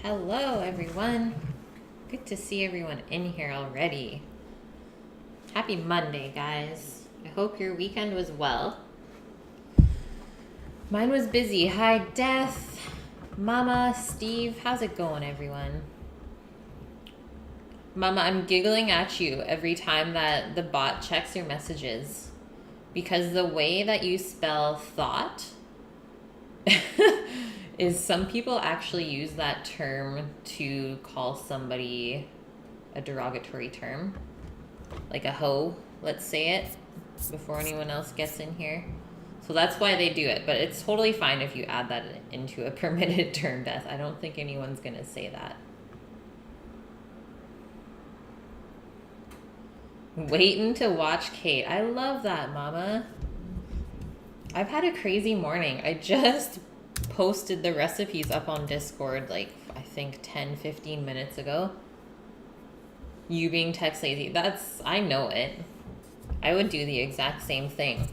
Hello, everyone. Good to see everyone in here already. Happy Monday, guys. I hope your weekend was well. Mine was busy. Hi, Death, Mama, Steve. How's it going, everyone? Mama, I'm giggling at you every time that the bot checks your messages because the way that you spell thought is some people actually use that term to call somebody a derogatory term, like a hoe, let's say it, before anyone else gets in here. So that's why they do it, but it's totally fine if you add that into a permitted term, Death. I don't think anyone's gonna say that. Waiting to watch Kate. I love that, Mama. I've had a crazy morning. I just posted the recipes up on Discord like I think 10-15 minutes ago. You being text lazy, I know it. I would do the exact same thing.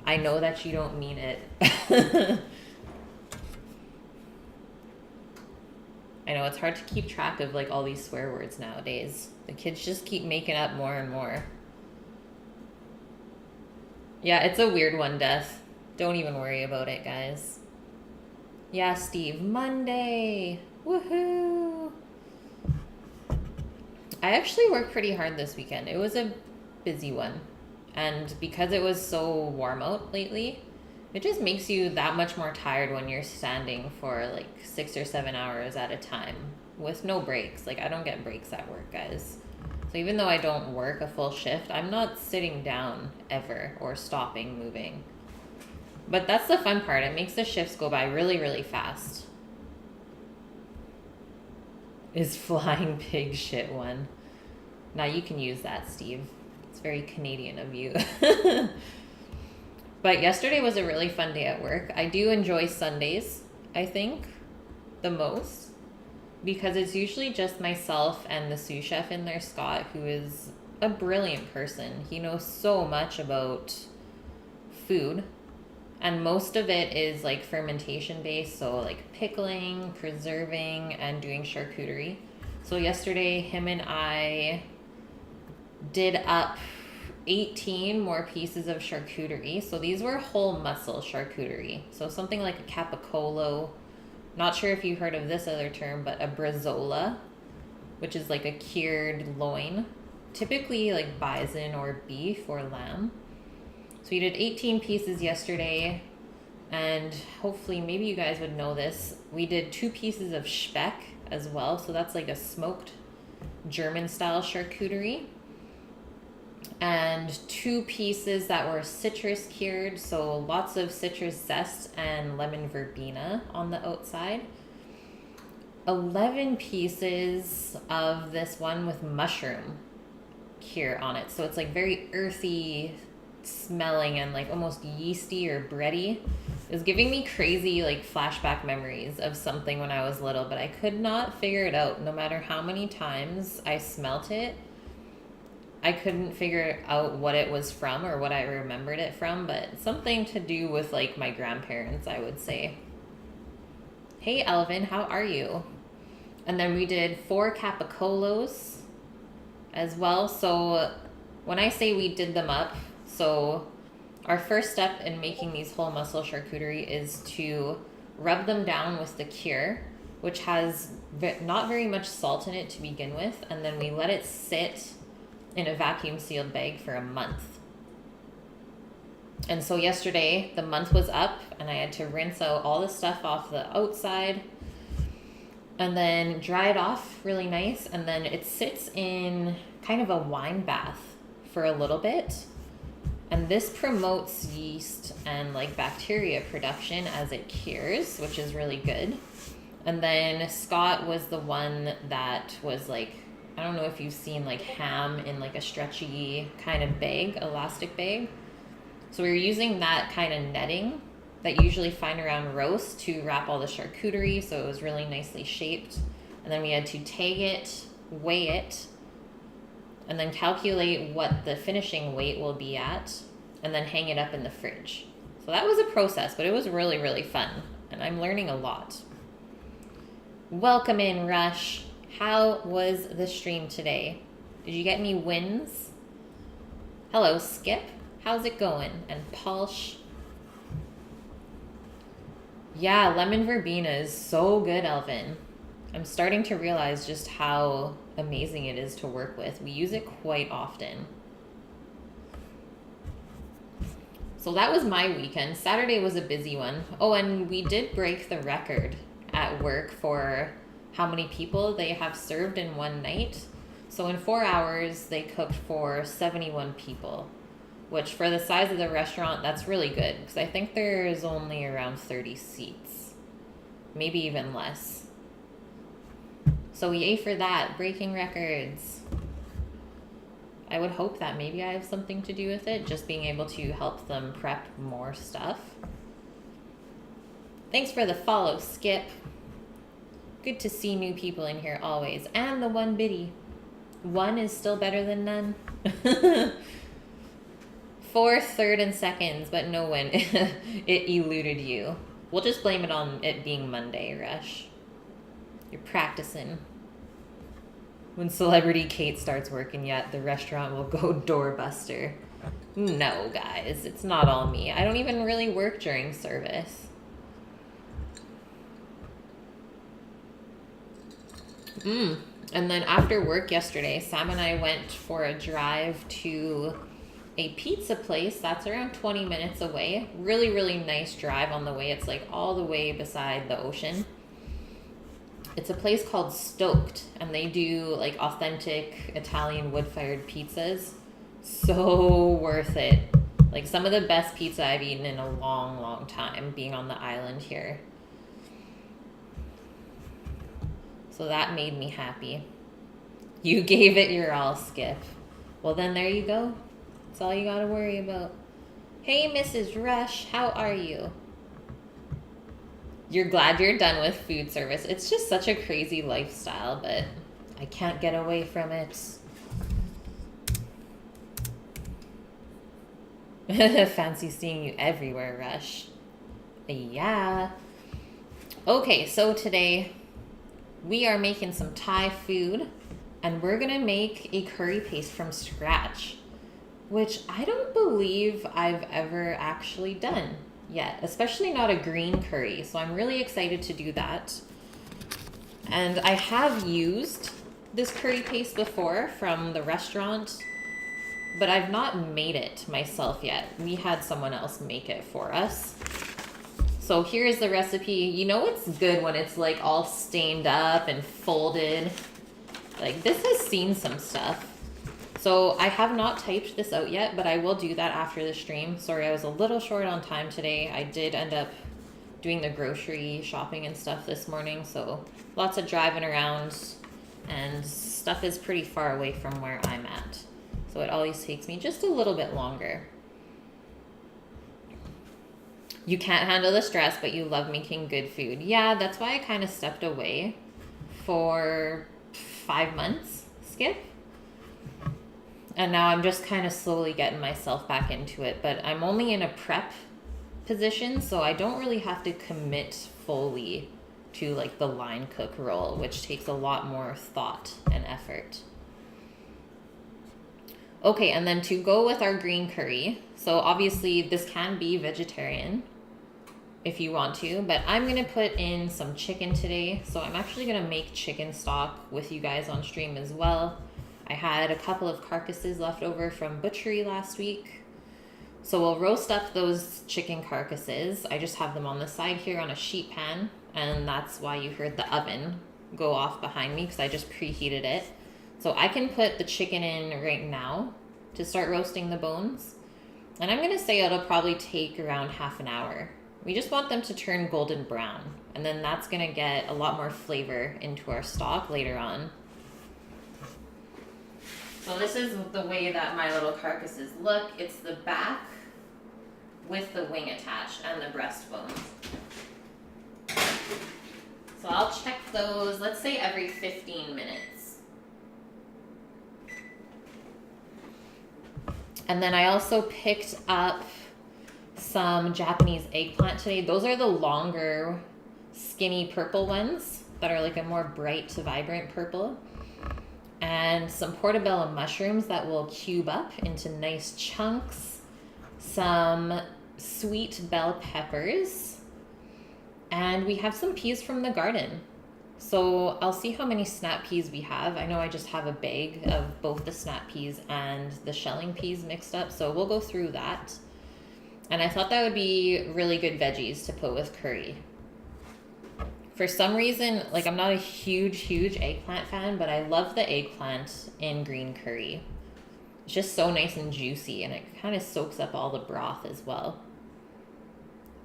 I know that you don't mean it. I know it's hard to keep track of like all these swear words nowadays. The kids just keep making up more and more. Yeah, it's a weird one, Death. Don't even worry about it, guys. Yeah, Steve, Monday. Woohoo! I actually worked pretty hard this weekend. It was a busy one. And because it was so warm out lately, it just makes you that much more tired when you're standing for like 6 or 7 hours at a time with no breaks. Like I don't get breaks at work, guys. So even though I don't work a full shift, I'm not sitting down ever or stopping moving. But that's the fun part. It makes the shifts go by really, really fast. Is flying pig shit one. Now you can use that, Steve. It's very Canadian of you. But yesterday was a really fun day at work. I do enjoy Sundays, I think, the most. Because it's usually just myself and the sous chef in there, Scott, who is a brilliant person. He knows so much about food. And most of it is like fermentation based, so like pickling, preserving, and doing charcuterie. So yesterday, him and I did up 18 more pieces of charcuterie. So these were whole muscle charcuterie. So something like a capicolo. Not sure if you've heard of this other term, but a bresaola, which is like a cured loin. Typically like bison or beef or lamb. So we did 18 pieces yesterday, and hopefully maybe you guys would know this. We did 2 pieces of speck as well. So that's like a smoked German style charcuterie. And 2 pieces that were citrus cured. So lots of citrus zest and lemon verbena on the outside. 11 pieces of this one with mushroom cure on it. So it's like very earthy smelling and like almost yeasty or bready. It was giving me crazy like flashback memories of something when I was little, but I could not figure it out. No matter how many times I smelt it, I couldn't figure out what it was from or what I remembered it from, but something to do with like my grandparents, I would say. Hey Elvin, how are you? And then we did 4 capicolos as well. So when I say we did them up, so our first step in making these whole muscle charcuterie is to rub them down with the cure, which has not very much salt in it to begin with, and then we let it sit in a vacuum sealed bag for a month. And so yesterday the month was up and I had to rinse out all the stuff off the outside and then dry it off really nice, and then it sits in kind of a wine bath for a little bit. And this promotes yeast and like bacteria production as it cures, which is really good. And then Scott was the one that was like, I don't know if you've seen like ham in like a stretchy kind of bag, elastic bag. So we were using that kind of netting that you usually find around roast to wrap all the charcuterie. So it was really nicely shaped. And then we had to tag it, weigh it, and then calculate what the finishing weight will be at, and then hang it up in the fridge. So that was a process, but it was really, really fun, and I'm learning a lot. Welcome in, Rush. How was the stream today? Did you get any wins? Hello, Skip. How's it going? And Palsh. Yeah, lemon verbena is so good, Elvin. I'm starting to realize just how amazing it is to work with. We use it quite often. So that was my weekend. Saturday was a busy one. Oh, and we did break the record at work for how many people they have served in one night. So in 4 hours, they cooked for 71 people, which for the size of the restaurant, that's really good because I think there's only around 30 seats, maybe even less. So yay for that, breaking records. I would hope that maybe I have something to do with it, just being able to help them prep more stuff. Thanks for the follow, Skip. Good to see new people in here always. And the one biddy. One is still better than none. 4th, 3rd, and 2nds, but no one. It eluded you. We'll just blame it on it being Monday, Rush. You're practicing. When Celebrity Kate starts working yet, the restaurant will go doorbuster. No, guys, it's not all me. I don't even really work during service. And then after work yesterday, Sam and I went for a drive to a pizza place that's around 20 minutes away. Really, really nice drive on the way. It's like all the way beside the ocean. It's a place called Stoked, and they do like authentic Italian wood-fired pizzas. So worth it. Like some of the best pizza I've eaten in a long, long time being on the island here. So that made me happy. You gave it your all, Skip. Well, then there you go. That's all you gotta worry about. Hey, Mrs. Rush, how are you? You're glad you're done with food service. It's just such a crazy lifestyle, but I can't get away from it. Fancy seeing you everywhere, Rush. Yeah. Okay, so today we are making some Thai food, and we're gonna make a curry paste from scratch, which I don't believe I've ever actually done yet, especially not a green curry. So I'm really excited to do that. And I have used this curry paste before from the restaurant, but I've not made it myself yet. We had someone else make it for us. So here's the recipe. You know it's good when it's like all stained up and folded. Like this has seen some stuff. So I have not typed this out yet, but I will do that after the stream. Sorry, I was a little short on time today. I did end up doing the grocery shopping and stuff this morning. So lots of driving around and stuff is pretty far away from where I'm at. So it always takes me just a little bit longer. You can't handle the stress, but you love making good food. Yeah, that's why I kind of stepped away for 5 months, Skip. And now I'm just kind of slowly getting myself back into it. But I'm only in a prep position, so I don't really have to commit fully to like the line cook role, which takes a lot more thought and effort. Okay, and then to go with our green curry, so obviously this can be vegetarian if you want to, but I'm going to put in some chicken today. So I'm actually going to make chicken stock with you guys on stream as well. I had a couple of carcasses left over from butchery last week. So we'll roast up those chicken carcasses. I just have them on the side here on a sheet pan, and that's why you heard the oven go off behind me, because I just preheated it. So I can put the chicken in right now to start roasting the bones. And I'm going to say it'll probably take around half an hour. We just want them to turn golden brown, and then that's going to get a lot more flavor into our stock later on. So this is the way that my little carcasses look. It's the back with the wing attached and the breastbones. So I'll check those, let's say every 15 minutes. And then I also picked up some Japanese eggplant today. Those are the longer, skinny purple ones. that are like a more bright, vibrant purple. And some portobello mushrooms that will cube up into nice chunks. Some sweet bell peppers. And we have some peas from the garden. So I'll see how many snap peas we have. I know I just have a bag of both the snap peas and the shelling peas mixed up. So we'll go through that. And I thought that would be really good veggies to put with curry. For some reason, like I'm not a huge eggplant fan, but I love the eggplant in green curry. It's just so nice and juicy, and it kind of soaks up all the broth as well.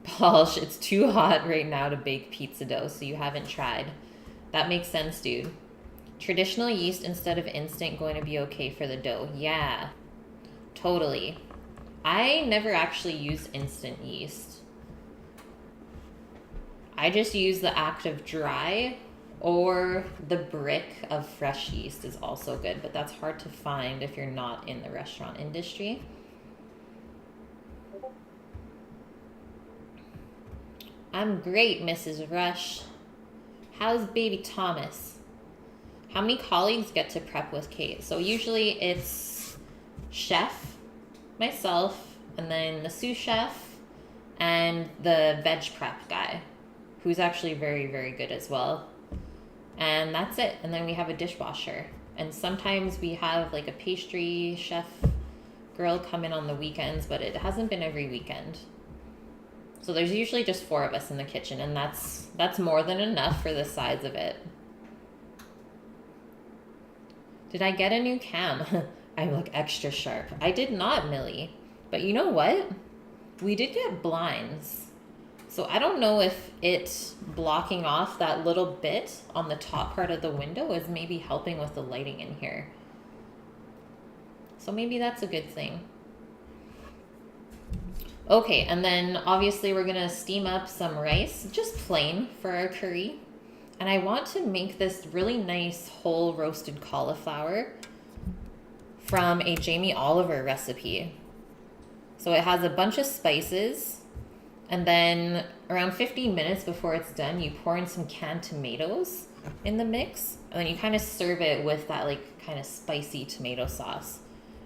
Paul, it's too hot right now to bake pizza dough, so you haven't tried. That makes sense, dude. Traditional yeast instead of instant going to be okay for the dough. Yeah, totally. I never actually use instant yeast. I just use the active dry, or the brick of fresh yeast is also good, but that's hard to find if you're not in the restaurant industry. I'm great, Mrs. Rush. How's baby Thomas? How many colleagues get to prep with Kate? So usually it's chef, myself, and then the sous chef, and the veg prep guy, who's actually very good as well. And that's it. And then we have a dishwasher. And sometimes we have like a pastry chef girl come in on the weekends, but it hasn't been every weekend. So there's usually just 4 of us in the kitchen, and that's more than enough for the size of it. Did I get a new cam? I look extra sharp. I did not, Millie. But you know what? We did get blinds. So I don't know if it blocking off that little bit on the top part of the window is maybe helping with the lighting in here. So maybe that's a good thing. Okay, and then obviously we're gonna steam up some rice, just plain for our curry. And I want to make this really nice whole roasted cauliflower from a Jamie Oliver recipe. So it has a bunch of spices, and then around 15 minutes before it's done, you pour in some canned tomatoes in the mix, and then you kind of serve it with that like kind of spicy tomato sauce.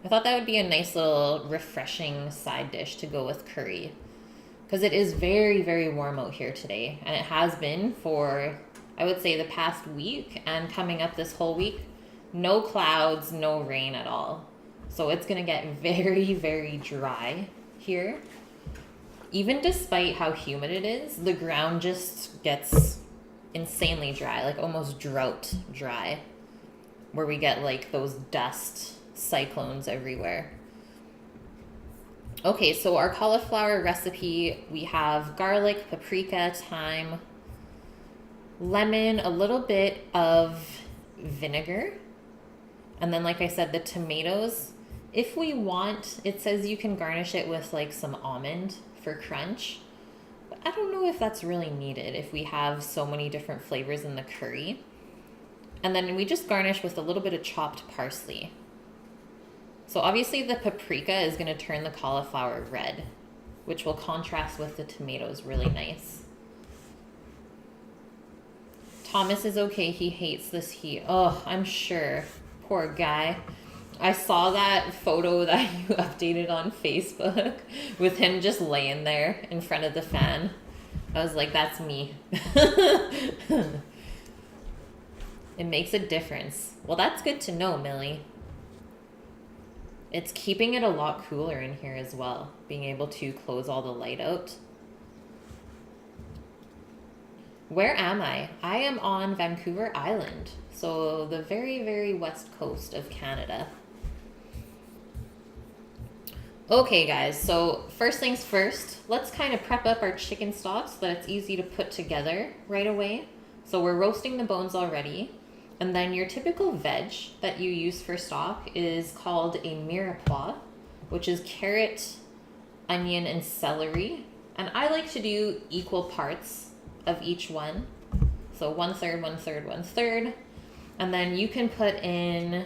I thought that would be a nice little refreshing side dish to go with curry, because it is very warm out here today, and it has been for, I would say, the past week, and coming up this whole week, no clouds, no rain at all. So it's gonna get very dry here. Even despite how humid it is, the ground just gets insanely dry, like almost drought dry, where we get like those dust cyclones everywhere. Okay, so our cauliflower recipe, we have garlic, paprika, thyme, lemon, a little bit of vinegar, and then like I said, the tomatoes. If we want, it says you can garnish it with like some almond for crunch, but I don't know if that's really needed if we have so many different flavors in the curry. And then we just garnish with a little bit of chopped parsley. So obviously the paprika is going to turn the cauliflower red, which will contrast with the tomatoes really nice. Thomas is okay. He hates this heat. Oh, I'm sure. Poor guy. I saw that photo that you updated on Facebook with him just laying there in front of the fan. I was like, that's me. It makes a difference. Well, that's good to know, Millie. It's keeping it a lot cooler in here as well, being able to close all the light out. Where am I? I am on Vancouver Island, so the very west coast of Canada. Okay guys, so first things first, let's kind of prep up our chicken stock so that it's easy to put together right away. So we're roasting the bones already. And then your typical veg that you use for stock is called a mirepoix, which is carrot, onion, and celery. And I like to do equal parts of each one. So 1/3, 1/3, 1/3. And then you can put in,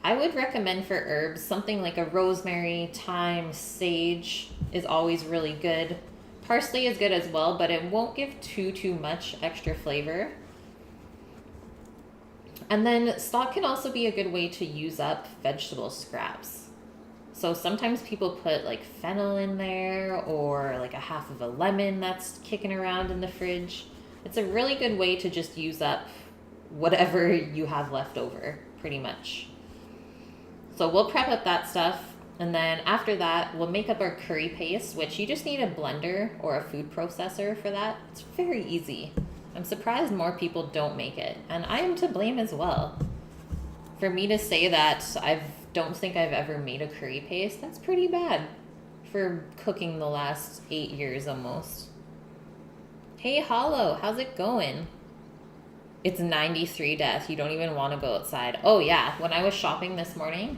I would recommend for herbs, something like a rosemary, thyme, sage is always really good. Parsley is good as well, but it won't give too much extra flavor. And then stock can also be a good way to use up vegetable scraps. So sometimes people put like fennel in there, or like a half of a lemon that's kicking around in the fridge. It's a really good way to just use up whatever you have left over, pretty much. So we'll prep up that stuff. And then after that, we'll make up our curry paste, which you just need a blender or a food processor for that. It's very easy. I'm surprised more people don't make it. And I am to blame as well. For me to say that I don't think I've ever made a curry paste, that's pretty bad for cooking the last 8 years almost. Hey, Hollow, how's it going? It's 93 death. You don't even want to go outside. Oh yeah, when I was shopping this morning,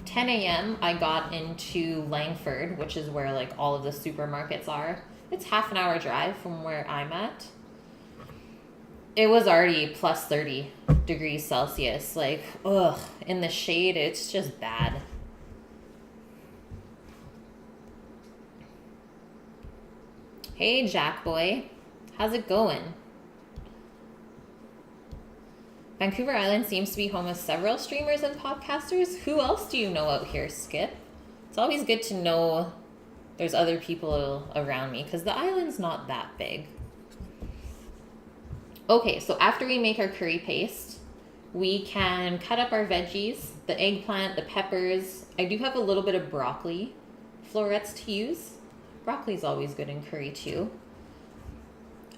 10 a.m. I got into Langford, which is where like all of the supermarkets are. It's half an hour drive from where I'm at. It was already plus 30 degrees Celsius. Like, ugh, in the shade, it's just bad. Hey, Jack Boy, how's it going? Vancouver Island seems to be home of several streamers and podcasters. Who else do you know out here, Skip? It's always good to know there's other people around me, because the island's not that big. Okay, so after we make our curry paste, we can cut up our veggies, the eggplant, the peppers. I do have a little bit of broccoli florets to use. Broccoli's always good in curry too.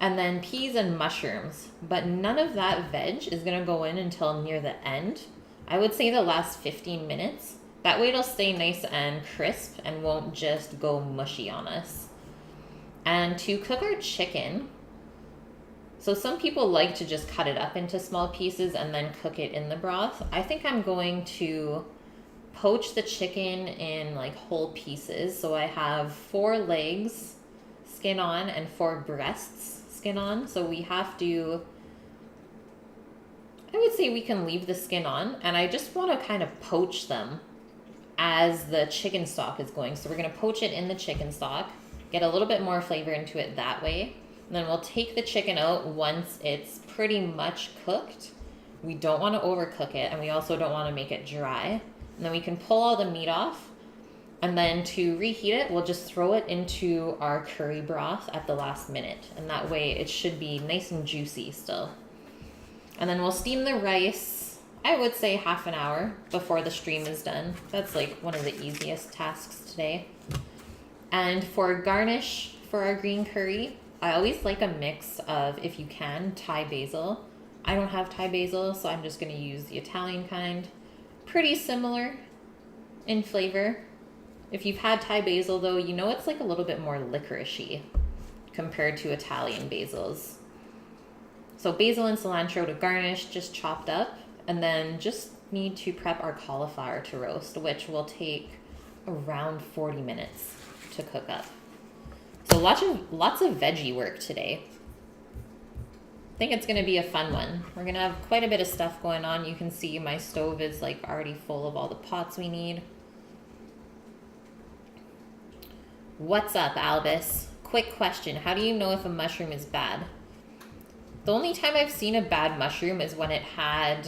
And then peas and mushrooms, but none of that veg is gonna go in until near the end. I would say the last 15 minutes. That way it'll stay nice and crisp and won't just go mushy on us. And to cook our chicken, so some people like to just cut it up into small pieces and then cook it in the broth. I think I'm going to poach the chicken in like whole pieces. So I have 4 legs, skin on, and 4 breasts, skin on. So we have to, I would say we can leave the skin on, and I just want to kind of poach them as the chicken stock is going. So we're going to poach it in the chicken stock, get a little bit more flavor into it that way. And then we'll take the chicken out once it's pretty much cooked. We don't want to overcook it, and we also don't want to make it dry. And then we can pull all the meat off. And then to reheat it, we'll just throw it into our curry broth at the last minute. And that way it should be nice and juicy still. And then we'll steam the rice, I would say half an hour before the stream is done. That's like one of the easiest tasks today. And for garnish for our green curry, I always like a mix of, if you can, Thai basil. I don't have Thai basil, so I'm just going to use the Italian kind. Pretty similar in flavor. If you've had Thai basil, though, you know it's like a little bit more licoricey compared to Italian basils. So basil and cilantro to garnish, just chopped up. And then just need to prep our cauliflower to roast, which will take around 40 minutes to cook up. So lots of veggie work today. I think it's going to be a fun one. We're going to have quite a bit of stuff going on. You can see my stove is like already full of all the pots we need. What's up, Albus? Quick question. How do you know if a mushroom is bad? The only time I've seen a bad mushroom is when it had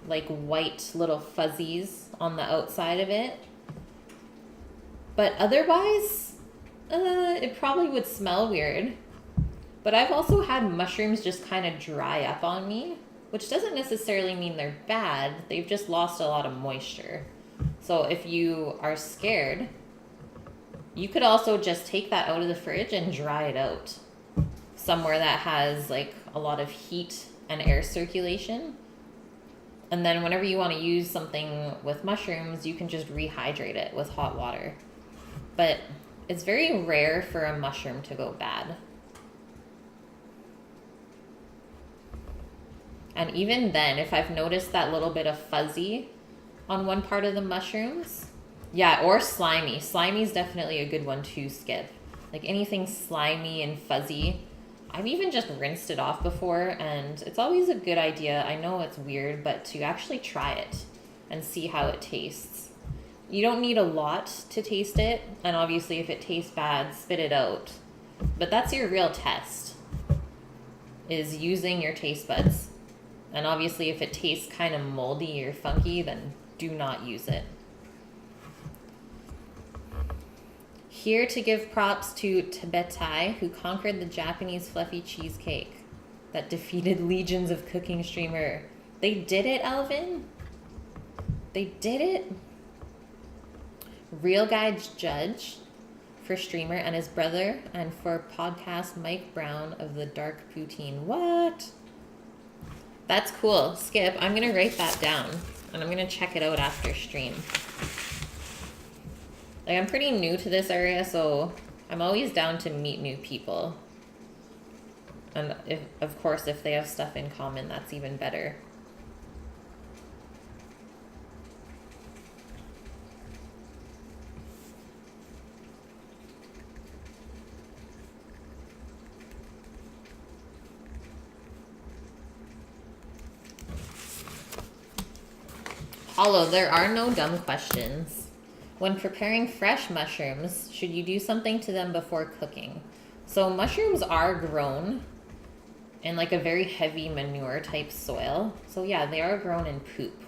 like white little fuzzies on the outside of it. But otherwise, it probably would smell weird. But I've also had mushrooms just kind of dry up on me, which doesn't necessarily mean they're bad. They've just lost a lot of moisture. So if you are scared, you could also just take that out of the fridge and dry it out somewhere that has like a lot of heat and air circulation. And then whenever you want to use something with mushrooms, you can just rehydrate it with hot water. But it's very rare for a mushroom to go bad. And even then, if I've noticed that little bit of fuzzy on one part of the mushrooms, yeah, or slimy. Slimy is definitely a good one to skip. Like anything slimy and fuzzy, I've even just rinsed it off before, and it's always a good idea. I know it's weird, but to actually try it and see how it tastes. You don't need a lot to taste it, and obviously if it tastes bad, spit it out. But that's your real test, is using your taste buds And obviously if it tastes kind of moldy or funky, then do not use it. Here to give props to Tibetai, who conquered the Japanese fluffy cheesecake that defeated legions of cooking streamer. They did it, Alvin? They did it? Real Guy Judge for streamer and his brother, and for podcast Mike Brown of the Dark Poutine. What? That's cool. Skip, I'm going to write that down, and I'm going to check it out after stream. Like, I'm pretty new to this area, so I'm always down to meet new people. And if, of course, if they have stuff in common, that's even better. Hollow, there are no dumb questions. When preparing fresh mushrooms, should you do something to them before cooking? So mushrooms are grown in like a very heavy manure type soil. So yeah, they are grown in poop.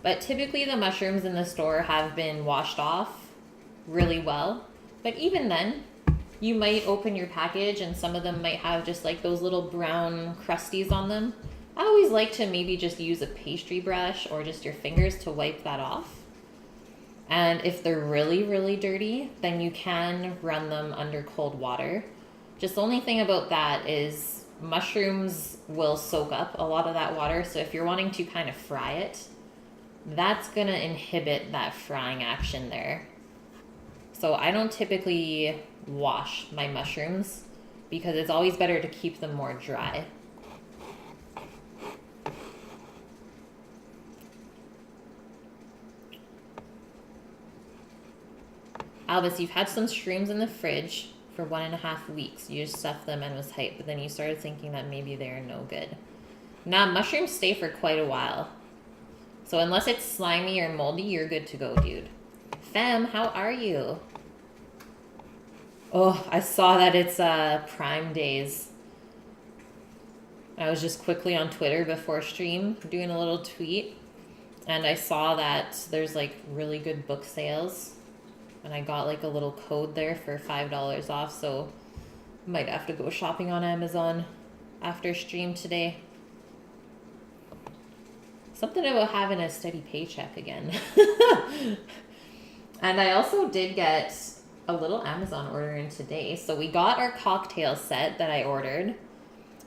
But typically the mushrooms in the store have been washed off really well. But even then, you might open your package and some of them might have just like those little brown crusties on them. I always like to maybe just use a pastry brush or just your fingers to wipe that off. And if they're really, really dirty, then you can run them under cold water. Just the only thing about that is mushrooms will soak up a lot of that water. So if you're wanting to kind of fry it, that's going to inhibit that frying action there. So I don't typically wash my mushrooms because it's always better to keep them more dry. Albus, you've had some shrooms in the fridge for 1.5 weeks. You just stuffed them and was hyped, but then you started thinking that maybe they're no good. Nah, mushrooms stay for quite a while. So unless it's slimy or moldy, you're good to go, dude. Fem, how are you? Oh, I saw that it's Prime Days. I was just quickly on Twitter before stream doing a little tweet, and I saw that there's like really good book sales. And I got like a little code there for $5 off, so might have to go shopping on Amazon after stream today. Something about having a steady paycheck again. And I also did get a little Amazon order in today. So we got our cocktail set that I ordered.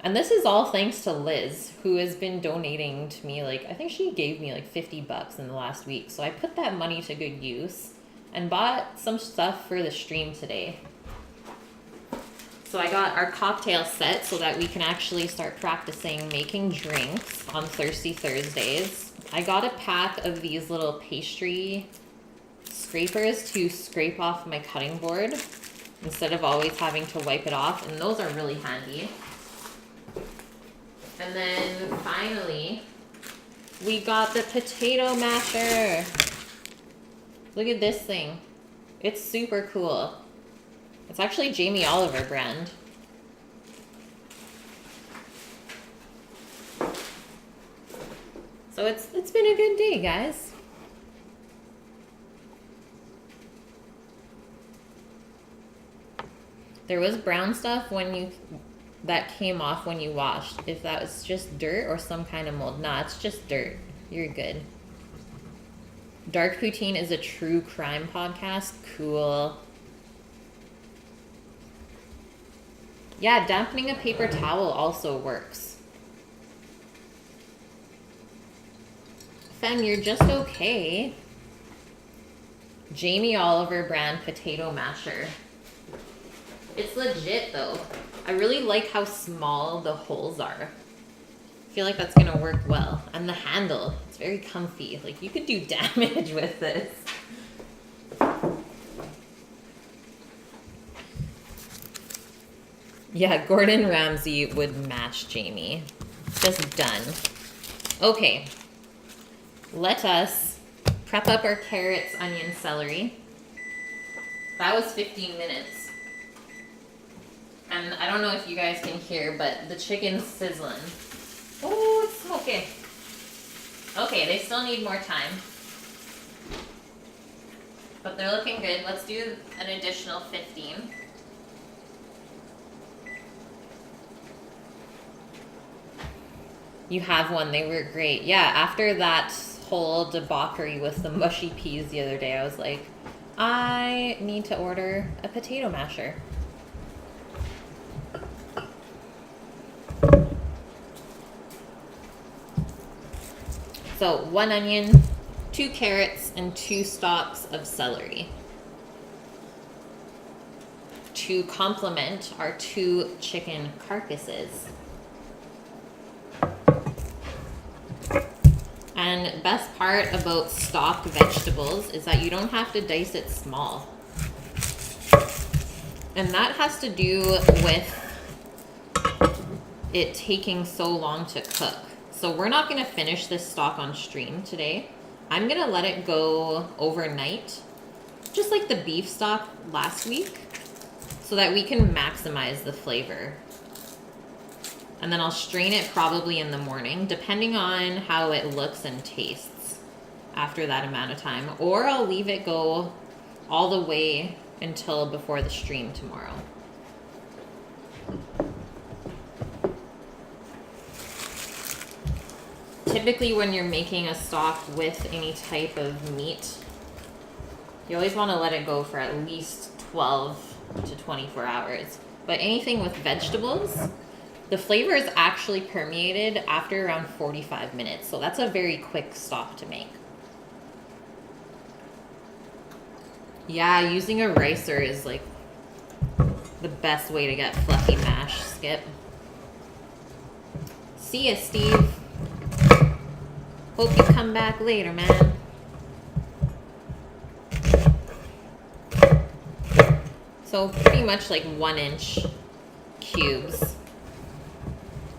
And this is all thanks to Liz, who has been donating to me. Like, I think she gave me like $50 in the last week. So I put that money to good use and bought some stuff for the stream today. So I got our cocktail set so that we can actually start practicing making drinks on Thirsty Thursdays. I got a pack of these little pastry scrapers to scrape off my cutting board instead of always having to wipe it off, and those are really handy. And then finally, we got the potato masher. Look at this thing. It's super cool. It's actually Jamie Oliver brand. So it's been a good day, guys. There was brown stuff that came off when you washed. If that was just dirt or some kind of mold. Nah, it's just dirt. You're good. Dark Poutine is a true crime podcast. Cool. Yeah, dampening a paper towel also works. Fem, you're just okay. Jamie Oliver brand potato masher. It's legit though. I really like how small the holes are. I feel like that's gonna work well. And the handle, it's very comfy. Like, you could do damage with this. Yeah, Gordon Ramsay would mash Jamie. Just done. Okay. Let us prep up our carrots, onion, celery. That was 15 minutes. And I don't know if you guys can hear, but the chicken's sizzling. Oh, it's Okay. Okay, they still need more time. But they're looking good. Let's do an additional 15. You have one. They were great. Yeah, after that whole debauchery with the mushy peas the other day, I was like, I need to order a potato masher. So 1 onion, 2 carrots, and 2 stalks of celery to complement our 2 chicken carcasses. And best part about stocked vegetables is that you don't have to dice it small. And that has to do with it taking so long to cook. So we're not going to finish this stock on stream today. I'm going to let it go overnight, just like the beef stock last week, so that we can maximize the flavor. And then I'll strain it probably in the morning, depending on how it looks and tastes after that amount of time. Or I'll leave it go all the way until before the stream tomorrow. Typically when you're making a stock with any type of meat, you always want to let it go for at least 12 to 24 hours. But anything with vegetables, the flavor is actually permeated after around 45 minutes. So that's a very quick stock to make. Yeah, using a ricer is like the best way to get fluffy mash, Skip. See ya, Steve. Hope you come back later, man. So pretty much like 1-inch cubes.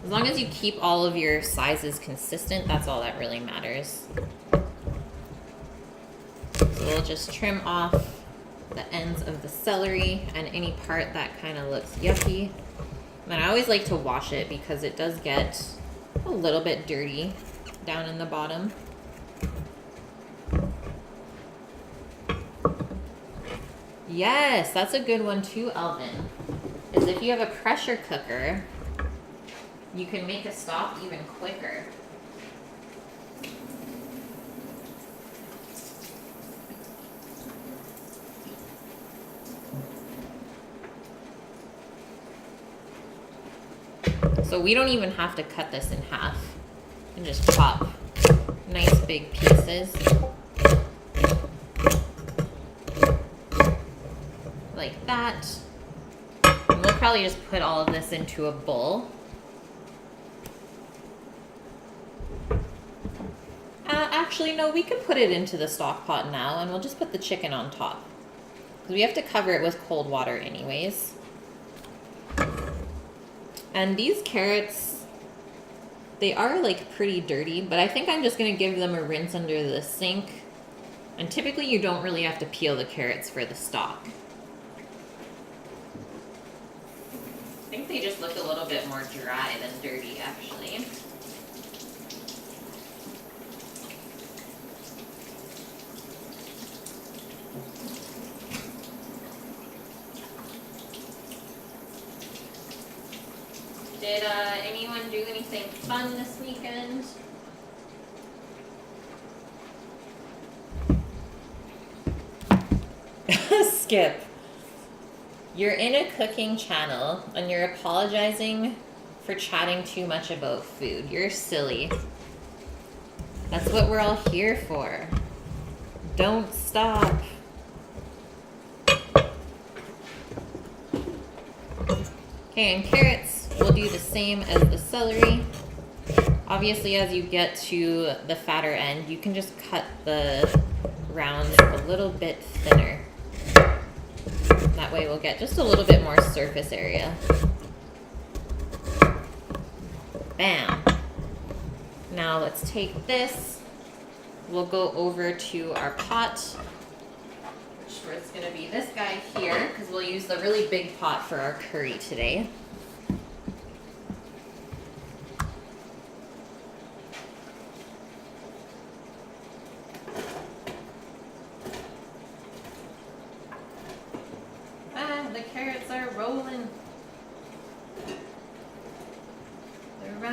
As long as you keep all of your sizes consistent, that's all that really matters. So we'll just trim off the ends of the celery and any part that kind of looks yucky. And I always like to wash it because it does get a little bit dirty down in the bottom. Yes, that's a good one too, Alvin. Is if you have a pressure cooker, you can make a stock even quicker. So we don't even have to cut this in half. And just chop nice big pieces. Like that. And we'll probably just put all of this into a bowl. Actually, no, we could put it into the stock pot now, and we'll just put the chicken on top. Because we have to cover it with cold water anyways. And these carrots, they are like pretty dirty, but I think I'm just going to give them a rinse under the sink. And typically you don't really have to peel the carrots for the stock. I think they just look a little bit more dry than dirty, actually. Did anyone do anything fun this weekend? Skip. You're in a cooking channel and you're apologizing for chatting too much about food. You're silly. That's what we're all here for. Don't stop. Okay, and carrots, we'll do the same as the celery. Obviously, as you get to the fatter end, you can just cut the rounds a little bit thinner. That way we'll get just a little bit more surface area. Bam. Now let's take this. We'll go over to our pot, which is going to be this guy here, because we'll use the really big pot for our curry today.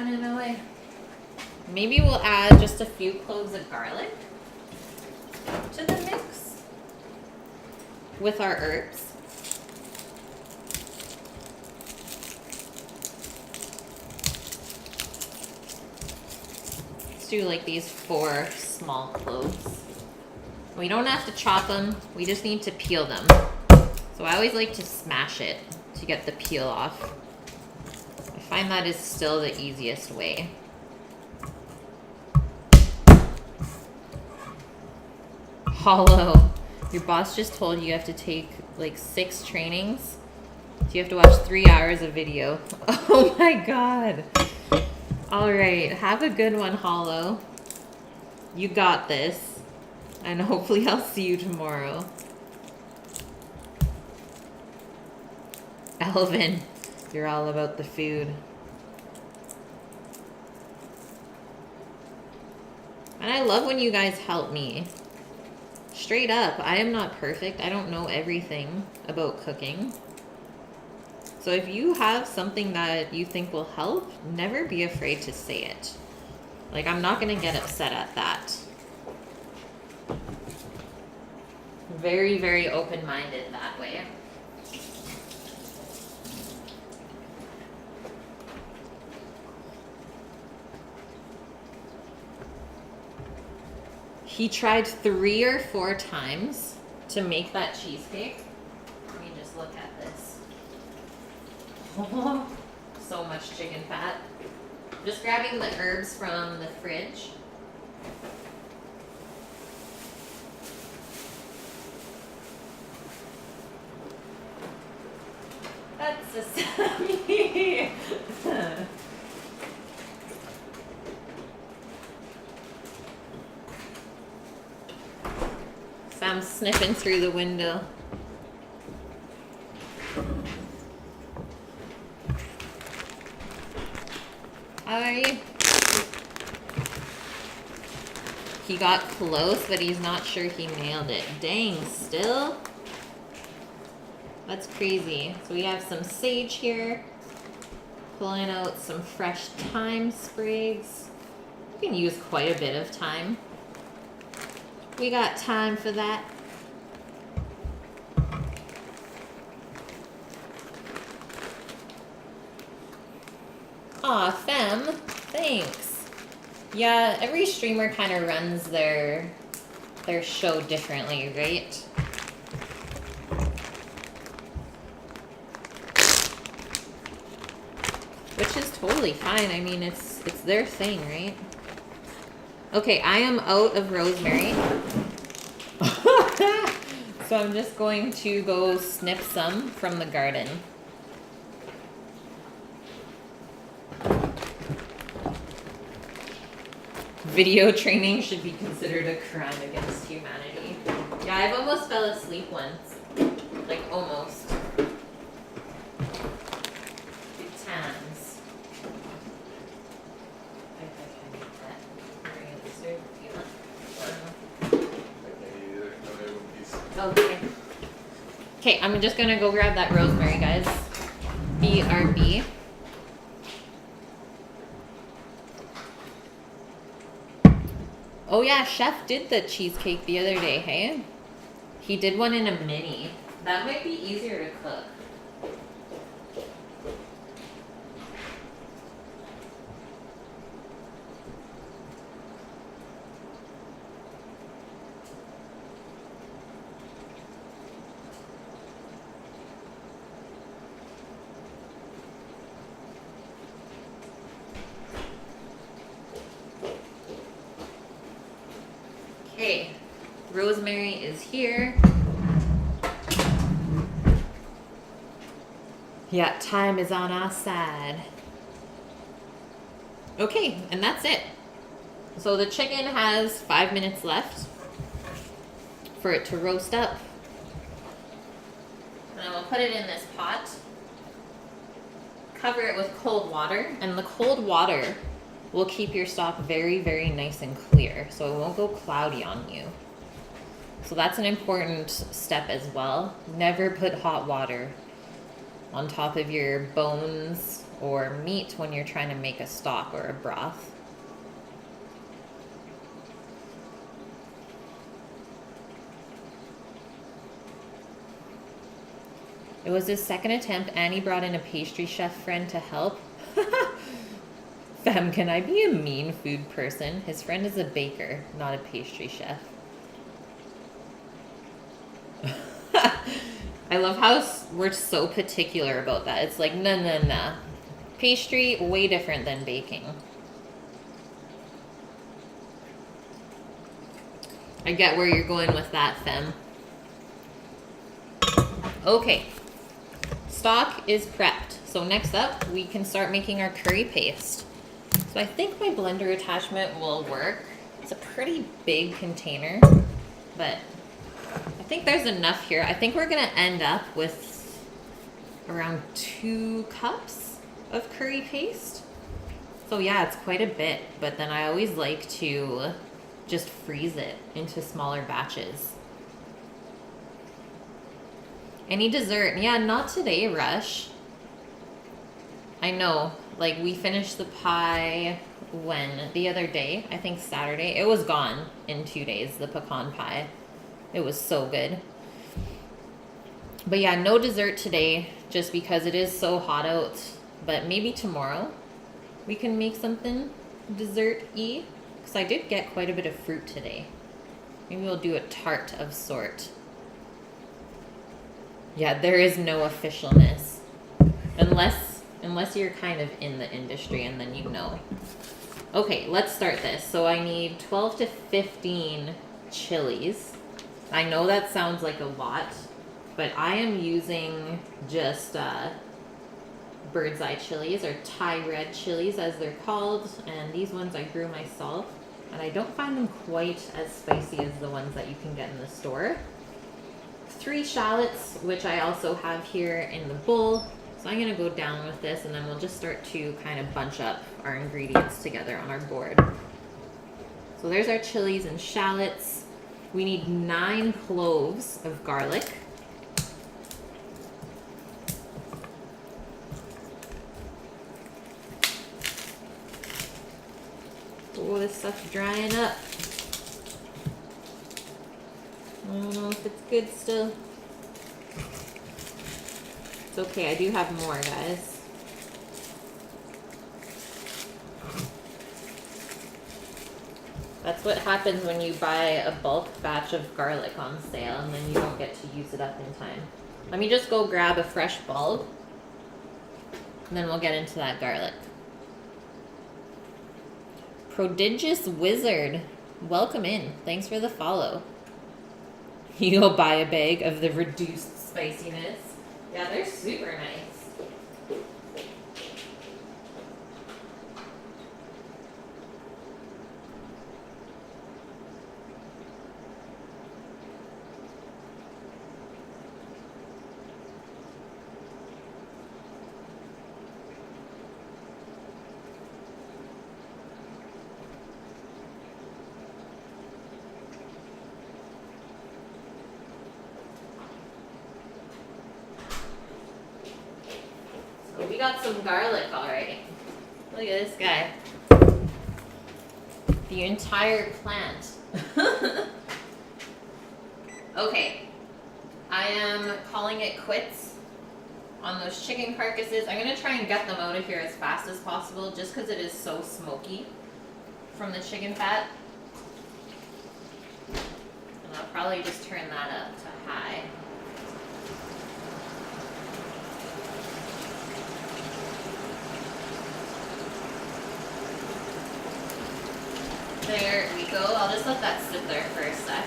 running away. Maybe we'll add just a few cloves of garlic to the mix with our herbs. Let's do like these 4 small cloves. We don't have to chop them, we just need to peel them. So I always like to smash it to get the peel off. I find that is still the easiest way. Hollow. Your boss just told you have to take like 6 trainings. So you have to watch 3 hours of video. Oh my god. Alright, have a good one, Hollow. You got this. And hopefully I'll see you tomorrow. Elvin, you're all about the food. And I love when you guys help me. Straight up, I am not perfect. I don't know everything about cooking. So if you have something that you think will help, never be afraid to say it. Like, I'm not gonna get upset at that. Very, very open-minded that way. He tried 3 or 4 times to make that cheesecake. Let me just look at this. Oh, so much chicken fat. Just grabbing the herbs from the fridge. That's sesame. Sam's sniffing through the window. How are you? He got close, but he's not sure he nailed it. Dang, still? That's crazy. So we have some sage here. Pulling out some fresh thyme sprigs. You can use quite a bit of thyme. We got time for that. Aw, Fem, thanks. Yeah, every streamer kind of runs their show differently, right? Which is totally fine. I mean, it's their thing, right? Okay, I am out of rosemary. So I'm just going to go snip some from the garden. Video training should be considered a crime against humanity. Yeah, I've almost fell asleep once. Like, almost. Good times. I think I need that. Okay. Okay, I'm just gonna go grab that rosemary, guys. BRB. Oh yeah, Chef did the cheesecake the other day, hey? He did one in a mini. That might be easier to cook. Okay, rosemary is here. Yeah, time is on our side. Okay, and that's it. So the chicken has 5 minutes left for it to roast up. And then we'll put it in this pot. Cover it with cold water, and the cold water will keep your stock very, very nice and clear, so it won't go cloudy on you. So that's an important step as well. Never put hot water on top of your bones or meat when you're trying to make a stock or a broth. It was his second attempt. Annie brought in a pastry chef friend to help. Fem, can I be a mean food person? His friend is a baker, not a pastry chef. I love how we're so particular about that. It's like, nah. Pastry, way different than baking. I get where you're going with that, Fem. Okay. Stock is prepped. So next up, we can start making our curry paste. So I think my blender attachment will work. It's a pretty big container, but I think there's enough here. I think we're gonna end up with around 2 cups of curry paste. So yeah, it's quite a bit, but then I always like to just freeze it into smaller batches. Any dessert? Yeah, not today, Rush. I know, like we finished the pie when? The other day, I think Saturday. It was gone in 2 days, the pecan pie. It was so good. But yeah, no dessert today just because it is so hot out. But maybe tomorrow we can make something dessert-y. Because I did get quite a bit of fruit today. Maybe we'll do a tart of sort. Yeah, there is no officialness. Unless you're kind of in the industry and then you know. Okay, let's start this. So I need 12 to 15 chilies. I know that sounds like a lot, but I am using just bird's eye chilies, or Thai red chilies as they're called, and these ones I grew myself, and I don't find them quite as spicy as the ones that you can get in the store. 3 shallots, which I also have here in the bowl. So I'm gonna go down with this, and then we'll just start to kind of bunch up our ingredients together on our board. So there's our chilies and shallots. We need 9 cloves of garlic. Oh, this stuff's drying up. I don't know if it's good still. It's okay, I do have more, guys. That's what happens when you buy a bulk batch of garlic on sale and then you don't get to use it up in time. Let me just go grab a fresh bulb and then we'll get into that garlic. Prodigious Wizard, welcome in. Thanks for the follow. You'll buy a bag of the reduced spiciness. Yeah, they're super nice. We got some garlic already. Look at this guy. The entire plant. Okay. I am calling it quits on those chicken carcasses. I'm going to try and get them out of here as fast as possible just because it is so smoky from the chicken fat. And I'll probably just turn that up to high. There we go. I'll just let that sit there for a sec.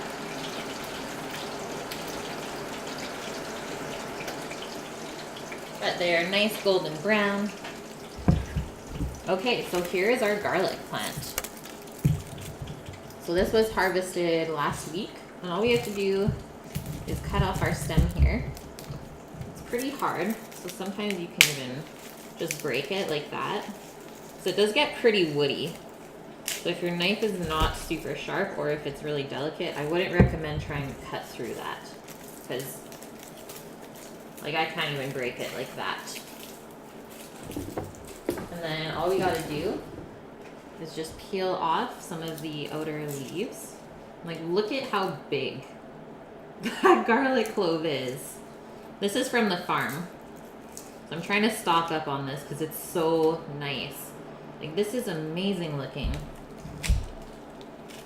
But they're nice golden brown. Okay, so here is our garlic plant. So this was harvested last week, and all we have to do is cut off our stem here. It's pretty hard, so sometimes you can even just break it like that. So it does get pretty woody. So if your knife is not super sharp, or if it's really delicate, I wouldn't recommend trying to cut through that, because like I can't even break it like that. then all we gotta do is just peel off some of the outer leaves. Like, look at how big that garlic clove is. This is from the farm. So I'm trying to stock up on this because it's so nice. Like, this is amazing looking.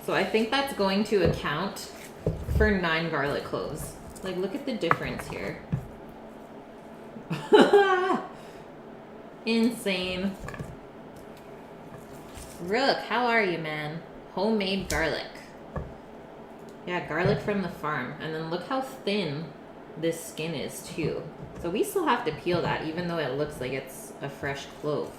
So I think that's going to account for 9 garlic cloves. Like, look at the difference here. Insane. Rook, how are you, man? Homemade garlic. Yeah, garlic from the farm. And then look how thin this skin is too. So we still have to peel that even though it looks like it's a fresh clove.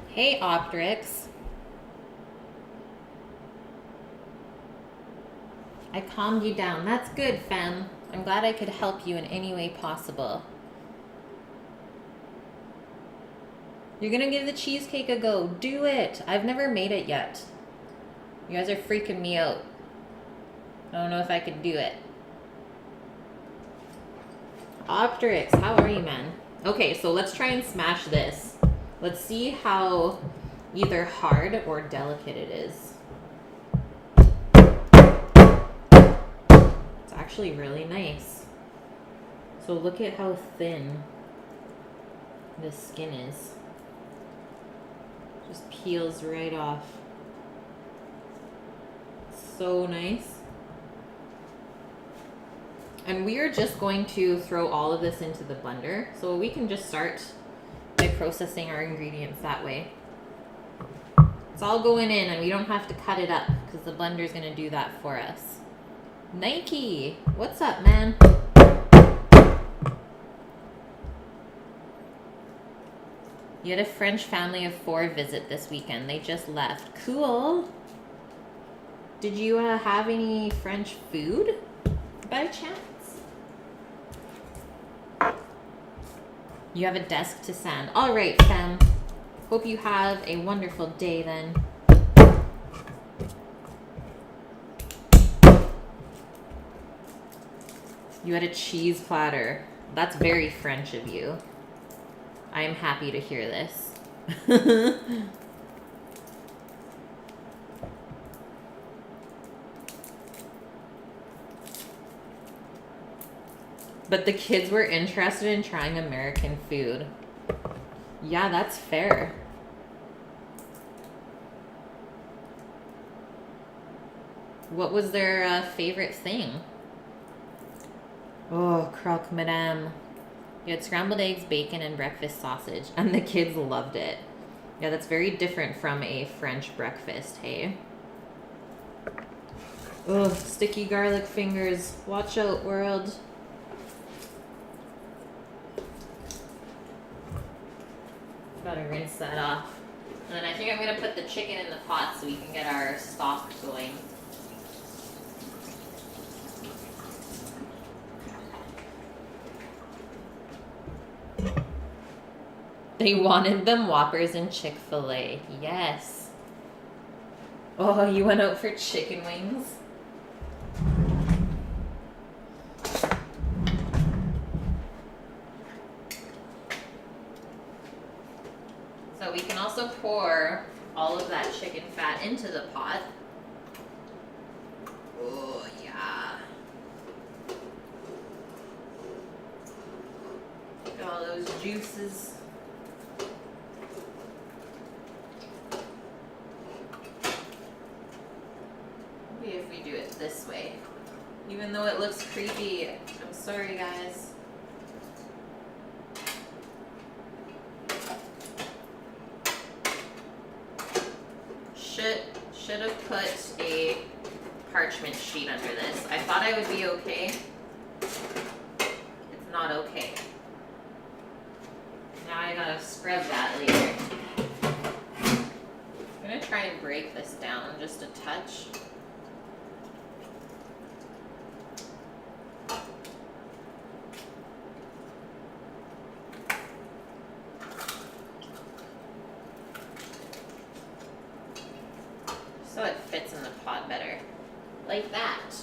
Hey, Optrix. I calmed you down. That's good, fam. I'm glad I could help you in any way possible. You're gonna give the cheesecake a go. Do it. I've never made it yet. You guys are freaking me out. I don't know if I could do it. Optrix, how are you, man? Okay, so let's try and smash this. Let's see how either hard or delicate it is. It's actually really nice. So look at how thin this skin is. Just peels right off. So nice. And we are just going to throw all of this into the blender. So we can just start by processing our ingredients that way. It's all going in and we don't have to cut it up because the blender is going to do that for us. Nike, what's up, man? You had a French family of 4 visit this weekend. They just left. Cool. Did you have any French food by chance? You have a desk to sand. All right, fam. Hope you have a wonderful day then. You had a cheese platter. That's very French of you. I am happy to hear this. But the kids were interested in trying American food. Yeah, that's fair. What was their favorite thing? Oh, croque madame. You had scrambled eggs, bacon, and breakfast sausage, and the kids loved it. Yeah, that's very different from a French breakfast, hey? Ugh, sticky garlic fingers. Watch out, world. Gotta rinse that off. And then I think I'm gonna put the chicken in the pot so we can get our stock going. They wanted them Whoppers and Chick-fil-A. Yes. Oh, you went out for chicken wings? So we can also pour all of that chicken fat into the pot. Oh, yeah. Look at all those juices. Maybe if we do it this way. Even though it looks creepy. I'm sorry, guys. Should have put a parchment sheet under this. I thought I would be okay. It's not okay. Now I gotta scrub that later. I'm gonna try and break this down just a touch. So it fits in the pot like that.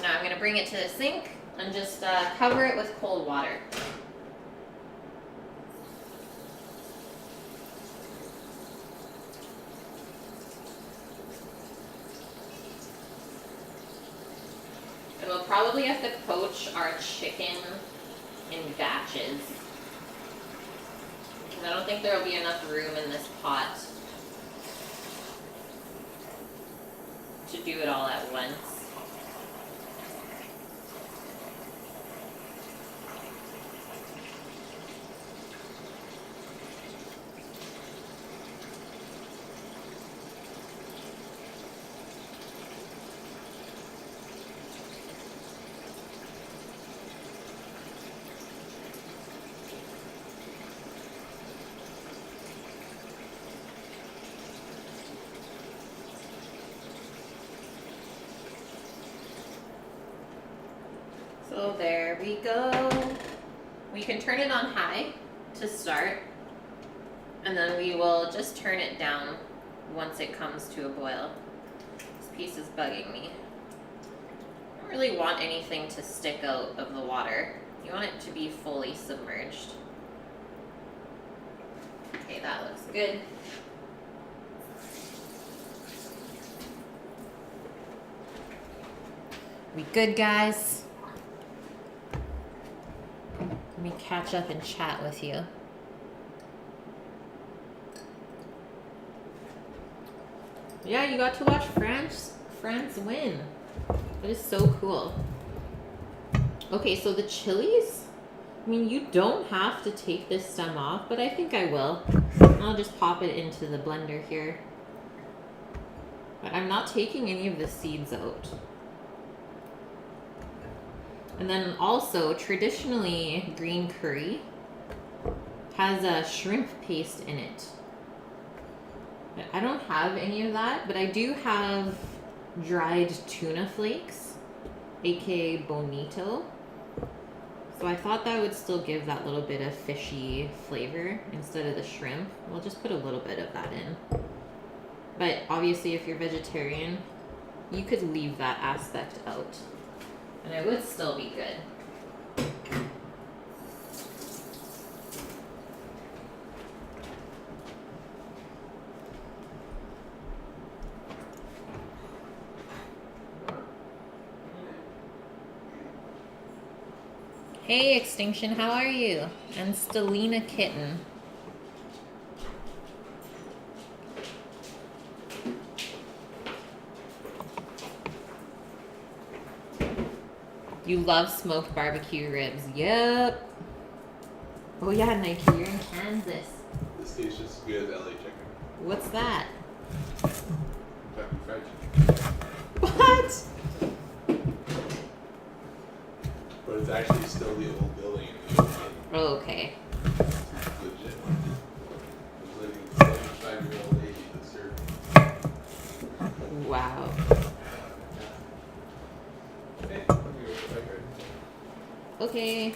Now I'm going to bring it to the sink and just cover it with cold water. And we'll probably have to poach our chicken in batches. Because I don't think there will be enough room in this pot to do it all at once. So there we go. We can turn it on high to start, and then we will just turn it down once it comes to a boil. This piece is bugging me. I don't really want anything to stick out of the water. You want it to be fully submerged. Okay, that looks good. We good, guys? Let me catch up and chat with you. Yeah, you got to watch France win. That is so cool. Okay, so the chilies, I mean, you don't have to take this stem off, but I think I will. I'll just pop it into the blender here. But I'm not taking any of the seeds out. And then also, traditionally, green curry has a shrimp paste in it. I don't have any of that, but I do have dried tuna flakes, aka bonito. So I thought that would still give that little bit of fishy flavor instead of the shrimp. We'll just put a little bit of that in. But obviously, if you're vegetarian, you could leave that aspect out. And it would still be good. Hey Extinction, how are you? And Stelina Kitten. You love smoked barbecue ribs. Yep. Oh yeah, Nike, you're in Kansas. This tastes just as good as LA chicken. What's that? Kentucky Fried Chicken. What? But it's actually still the old building in the old city. Oh, okay. It's legit. There's like a 75-year-old lady that served. Wow. Hey, let me go to the bike ride. Okay.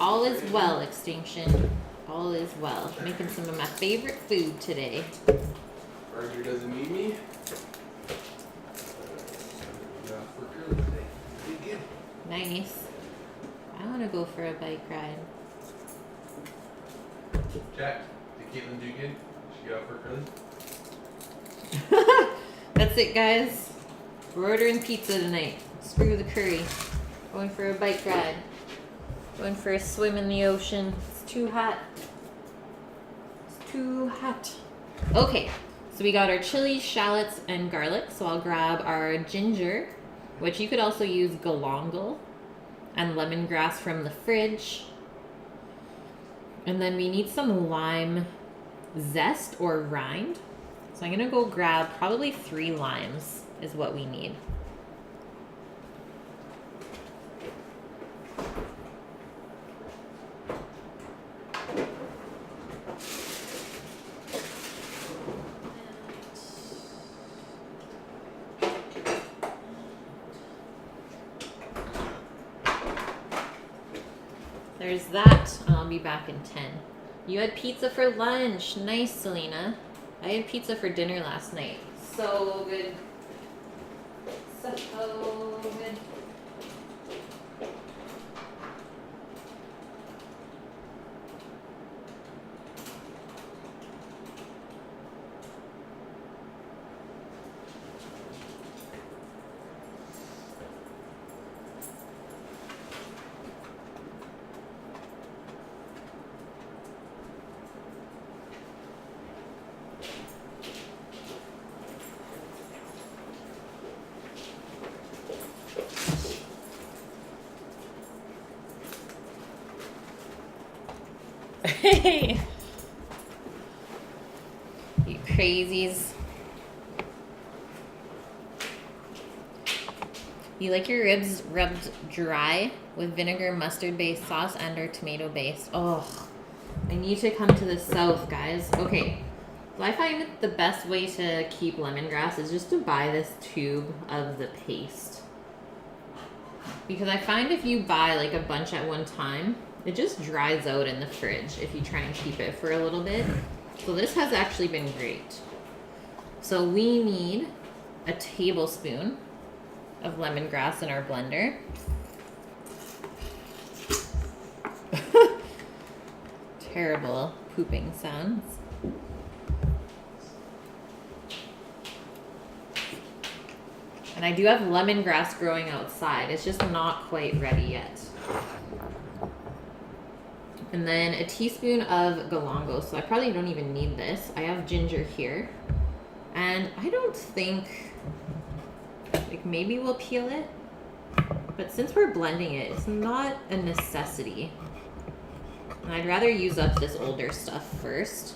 All is well, Extinction. All is well. Making some of my favorite food today. Roger doesn't need me. For girls today. Dig in. Nice. I want to go for a bike ride. Jack, did Caitlin do good? She got out for curly? That's it, guys. We're ordering pizza tonight. Screw the curry. Going for a bike ride. Going for a swim in the ocean. It's too hot. It's too hot. Okay, so we got our chilies, shallots, and garlic. So I'll grab our ginger, which you could also use galangal, and lemongrass from the fridge. And then we need some lime zest or rind. So I'm gonna go grab probably 3 limes is what we need. There's that. I'll be back in 10. You had pizza for lunch. Nice, Selena. I had pizza for dinner last night. So good. so good. Hey, you crazies. You like your ribs rubbed dry with vinegar, mustard-based sauce, and or tomato-based. Oh, I need to come to the south, guys. Okay, so I find that the best way to keep lemongrass is just to buy this tube of the paste. Because I find if you buy like a bunch at one time, it just dries out in the fridge if you try and keep it for a little bit. So this has actually been great. So we need a tablespoon of lemongrass in our blender. Terrible pooping sounds. And I do have lemongrass growing outside. It's just not quite ready yet. And then a teaspoon of galango. So I probably don't even need this. I have ginger here. And I don't think, like maybe we'll peel it. But since we're blending it, it's not a necessity. And I'd rather use up this older stuff first.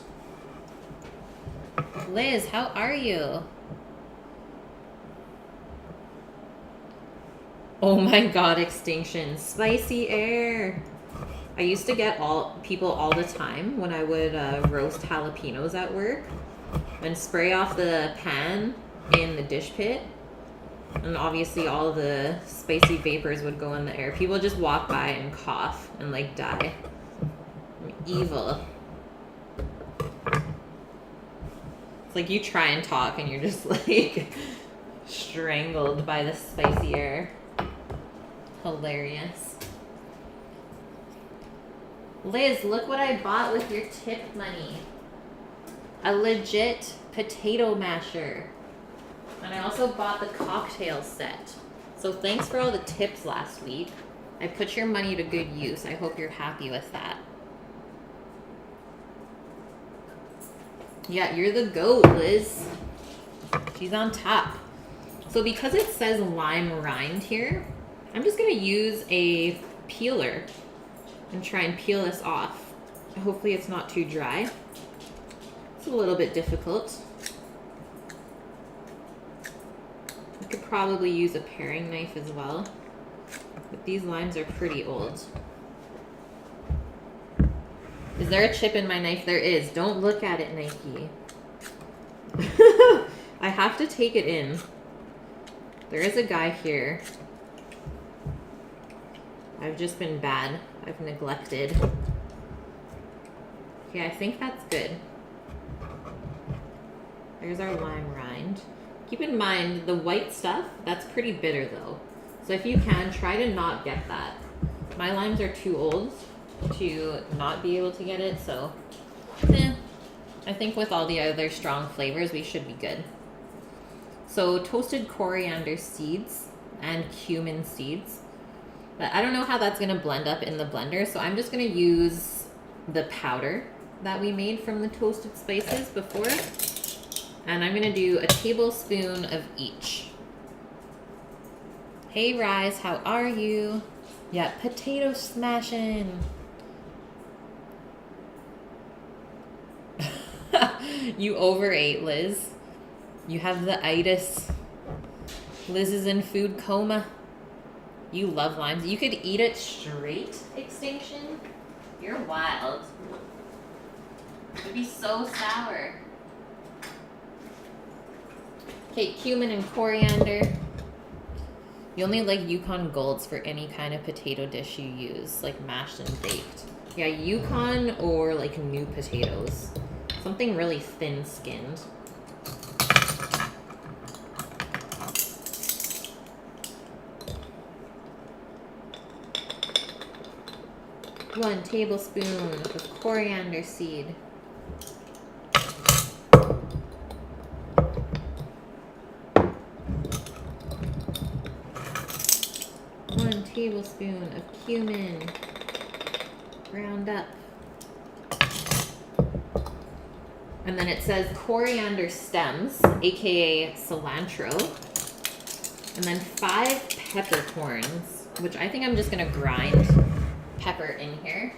Liz, how are you? Oh my god, extinction. Spicy air. I used to get people all the time when I would roast jalapenos at work and spray off the pan in the dish pit. And obviously all the spicy vapors would go in the air. People just walk by and cough and like die. I'm evil. It's like you try and talk and you're just like strangled by the spicy air. Hilarious. Liz, look what I bought with your tip money. A legit potato masher. And I also bought the cocktail set. So thanks for all the tips last week. I put your money to good use. I hope you're happy with that. Yeah, you're the goat, Liz. She's on top. So because it says lime rind here, I'm just gonna use a peeler and try and peel this off. Hopefully it's not too dry. It's a little bit difficult. I could probably use a paring knife as well, but these limes are pretty old. Is there a chip in my knife? There is. Don't look at it, Nike. I have to take it in. There is a guy here. I've just been bad. I've neglected. Okay, I think that's good. There's our lime rind. Keep in mind, the white stuff, that's pretty bitter though. So if you can, try to not get that. My limes are too old to not be able to get it, so I think with all the other strong flavors, we should be good. So toasted coriander seeds and cumin seeds. But I don't know how that's going to blend up in the blender, so I'm just going to use the powder that we made from the toasted spices before. And I'm going to do a tablespoon of each. Hey, Rise, how are you? Yeah, potato smashing. You overate, Liz. You have the itis. Liz is in food coma. You love limes. You could eat it straight, Extinction. You're wild. It would be so sour. Okay, cumin and coriander. You'll need like Yukon Golds for any kind of potato dish you use, like mashed and baked. Yeah, Yukon or like new potatoes. Something really thin-skinned. 1 tablespoon of coriander seed. 1 tablespoon of cumin, ground up. And then it says coriander stems, aka cilantro. And then 5 peppercorns, which I think I'm just gonna grind pepper in here.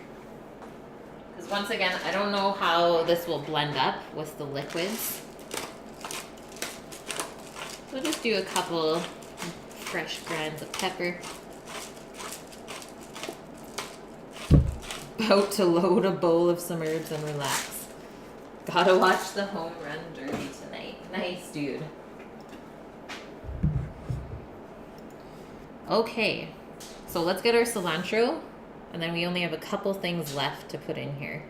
Because once again, I don't know how this will blend up with the liquids. We'll just do a couple fresh grinds of pepper. About to load a bowl of some herbs and relax. Gotta watch the home run derby tonight. Nice, dude. Okay, so let's get our cilantro, and then we only have a couple things left to put in here.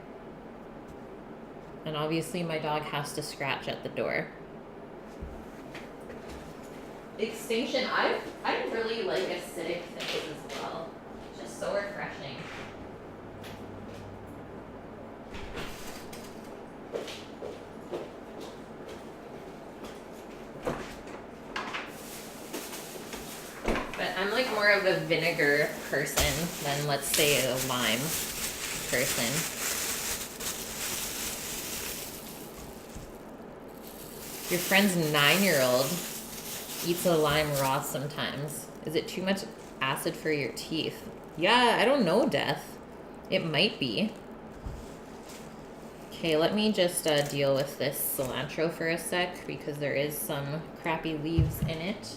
And obviously my dog has to scratch at the door. Extinction, I really like acidic things as well. Just so refreshing. But I'm like more of a vinegar person than, let's say, a lime person. Your friend's 9-year-old eats a lime raw sometimes. Is it too much acid for your teeth? Yeah, I don't know, Death. It might be. Okay, let me just deal with this cilantro for a sec because there is some crappy leaves in it.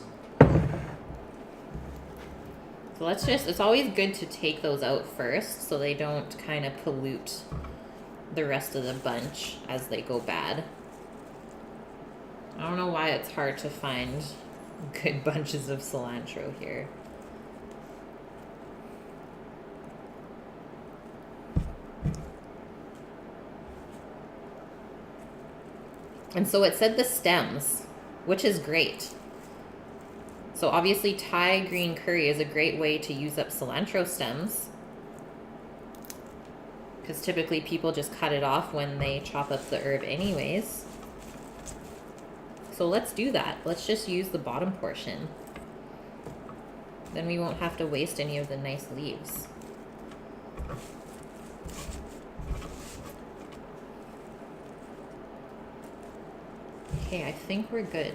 So let's just, it's always good to take those out first so they don't kind of pollute the rest of the bunch as they go bad. I don't know why it's hard to find good bunches of cilantro here. And so it said the stems, which is great. So obviously Thai green curry is a great way to use up cilantro stems, because typically people just cut it off when they chop up the herb anyways. So let's do that. Let's just use the bottom portion. Then we won't have to waste any of the nice leaves. Okay, I think we're good.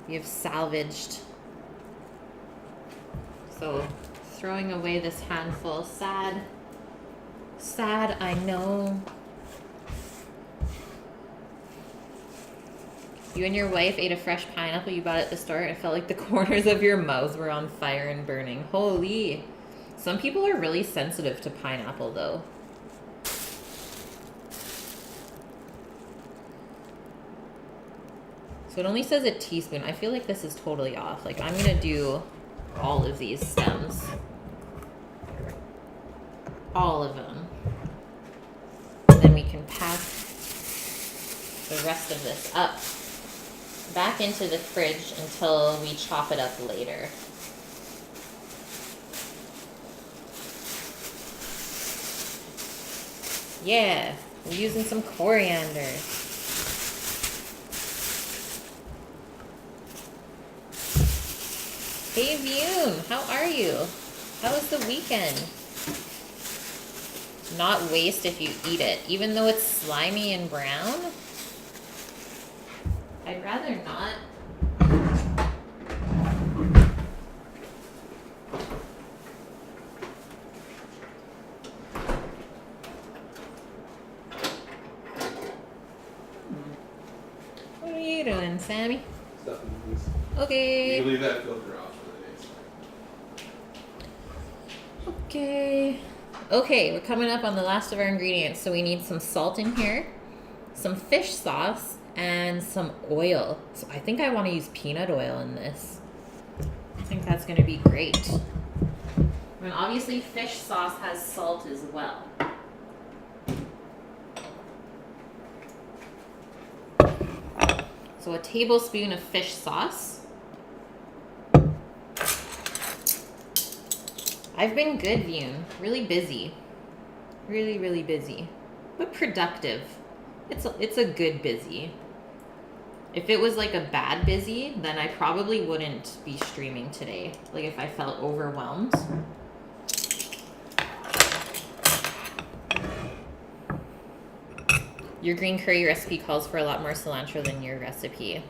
We have salvaged. So throwing away this handful, sad. Sad, I know. You and your wife ate a fresh pineapple you bought at the store. It felt like the corners of your mouth were on fire and burning. Holy. Some people are really sensitive to pineapple though. So it only says a teaspoon. I feel like this is totally off. Like I'm gonna do all of these stems. All of them. Then we can pack the rest of this up back into the fridge until we chop it up later. Yeah, we're using some coriander. Hey Vune, how are you? How was the weekend? Not waste if you eat it, even though it's slimy and brown. I'd rather not. What are you doing, Sammy? Stuffing these. Okay. You can leave that filter off for the days. Okay. Okay, we're coming up on the last of our ingredients. So we need some salt in here, some fish sauce, and some oil. So I think I want to use peanut oil in this. I think that's going to be great. And obviously fish sauce has salt as well. So a tablespoon of fish sauce. I've been good, Vune. Really busy. Really, really busy. But productive. It's a good busy. If it was like a bad busy, then I probably wouldn't be streaming today. Like if I felt overwhelmed. Your green curry recipe calls for a lot more cilantro than your recipe.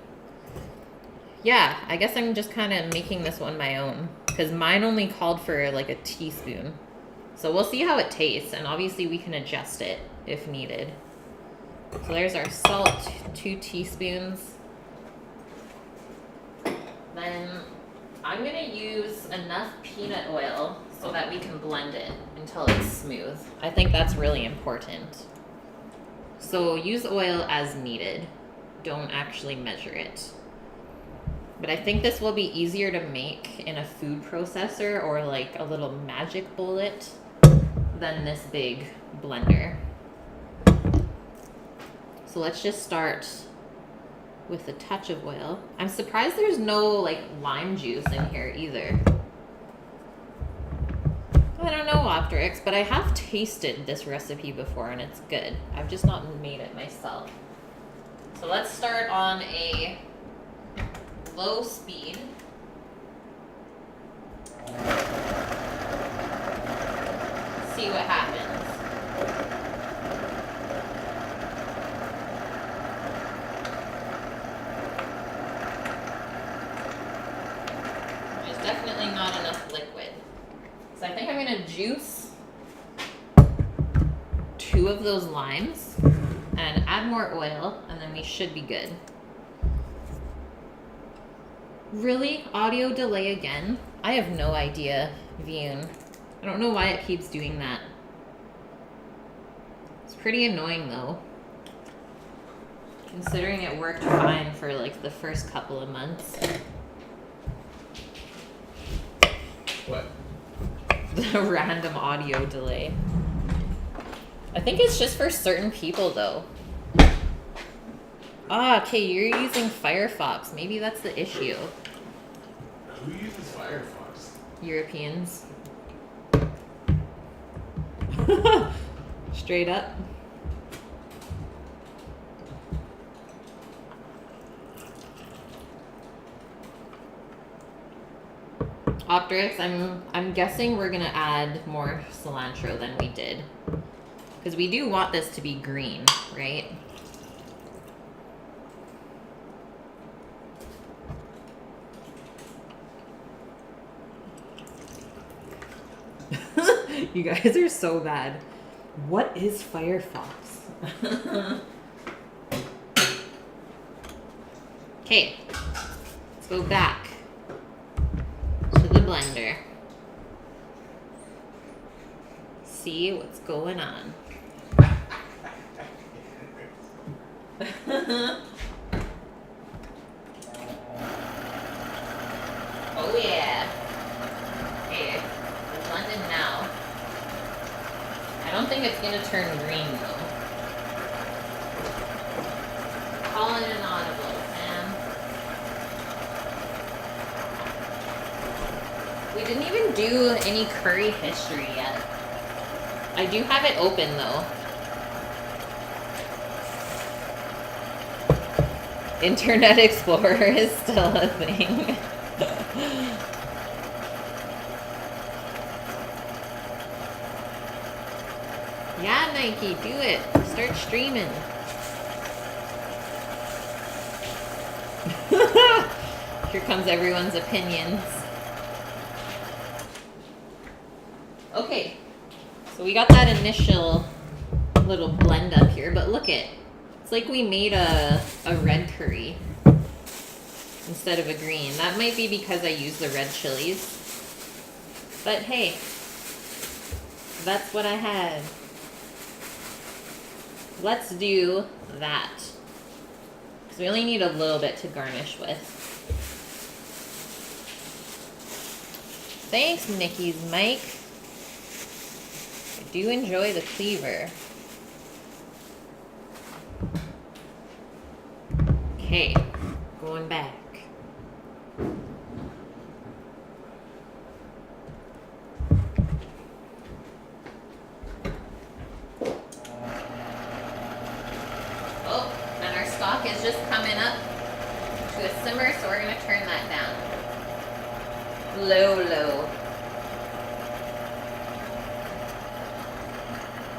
Yeah, I guess I'm just kind of making this one my own. Because mine only called for like a teaspoon. So we'll see how it tastes. And obviously we can adjust it if needed. So there's our salt, 2 teaspoons. Then I'm going to use enough peanut oil so that we can blend it until it's smooth. I think that's really important. So use oil as needed. Don't actually measure it. But I think this will be easier to make in a food processor or like a little magic bullet than this big blender. So let's just start with a touch of oil. I'm surprised there's no like lime juice in here either. I don't know, Optrix, but I have tasted this recipe before and it's good. I've just not made it myself. So let's start on a low speed. See what happens. There's definitely not enough liquid. So I think I'm gonna juice 2 of those limes and add more oil, and then we should be good. Really? Audio delay again? I have no idea, Vune. I don't know why it keeps doing that. It's pretty annoying though. Considering it worked fine for like the first couple of months. What? The random audio delay. I think it's just for certain people though. Ah, okay, you're using Firefox. Maybe that's the issue. Who uses Firefox? Europeans. Straight up. Optrix, I'm guessing we're gonna add more cilantro than we did. Because we do want this to be green, right? You guys are so bad. What is Firefox? Okay, let's go back to the blender. See what's going on. Oh yeah. Okay, we're blended now. I don't think it's gonna turn green though. Call it an audible, man. We didn't even do any curry history yet. I do have it open though. Internet Explorer is still a thing. Yeah, Nike, do it. Start streaming. Here comes everyone's opinions. Okay, so we got that initial little blend up here, but look it. It's like we made a red curry instead of a green. That might be because I used the red chilies. But hey, that's what I had. Let's do that. Because we only need a little bit to garnish with. Thanks, Nikki's Mike. I do enjoy the cleaver. Okay, going back. flavor, so we're gonna turn that down. Low.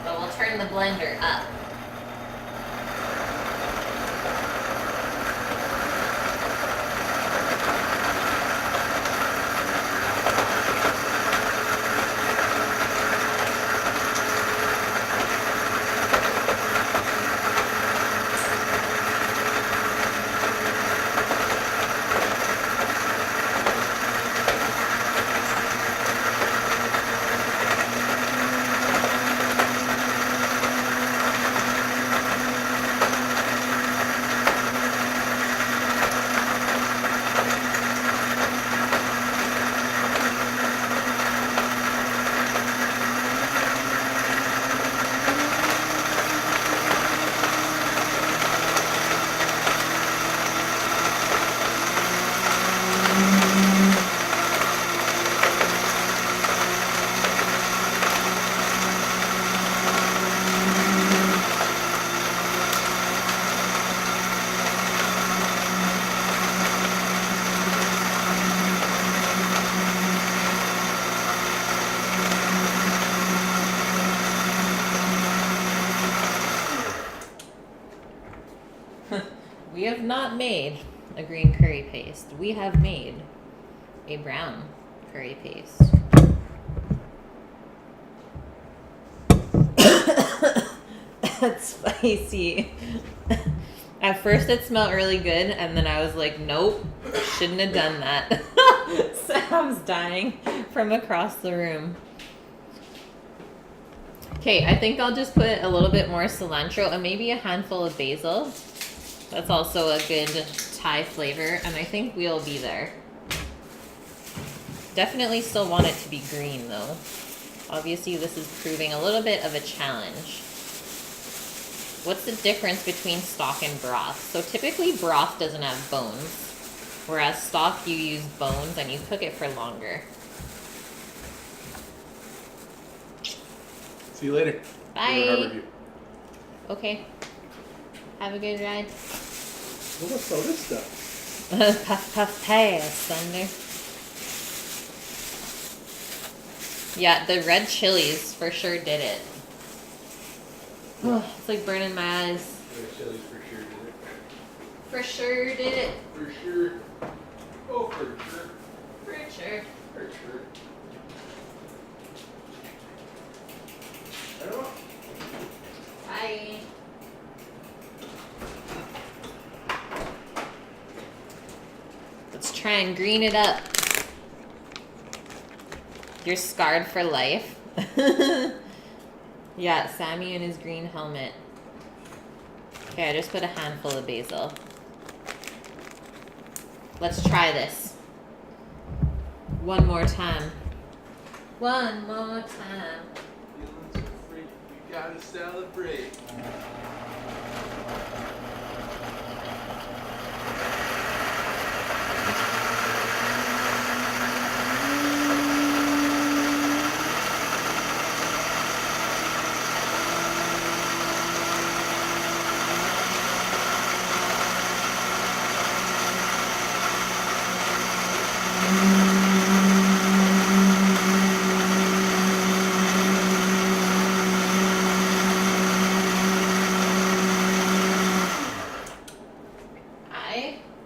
But we'll turn the blender up. We have not made a green curry paste. We have made a brown curry paste. That's spicy. At first it smelled really good, and then I was like, nope, shouldn't have done that. Sam's dying from across the room. Okay, I think I'll just put a little bit more cilantro and maybe a handful of basil. That's also a good Thai flavor, and I think we'll be there. Definitely still want it to be green though. Obviously this is proving a little bit of a challenge. What's the difference between stock and broth? So typically broth doesn't have bones, whereas stock you use bones and you cook it for longer. See you later. Bye. Okay. Have a good ride. What's all this stuff? Puff puff pass, thunder. Yeah, the red chilies for sure did it. Oh, it's like burning my eyes. Red chilies for sure did it. For sure did it. For sure. Oh, for sure. For sure. For sure. I don't know. Bye. Let's try and green it up. You're scarred for life. Yeah, Sammy and his green helmet. Okay, I just put a handful of basil. Let's try this. One more time. One more time. Feelings are free. We gotta celebrate.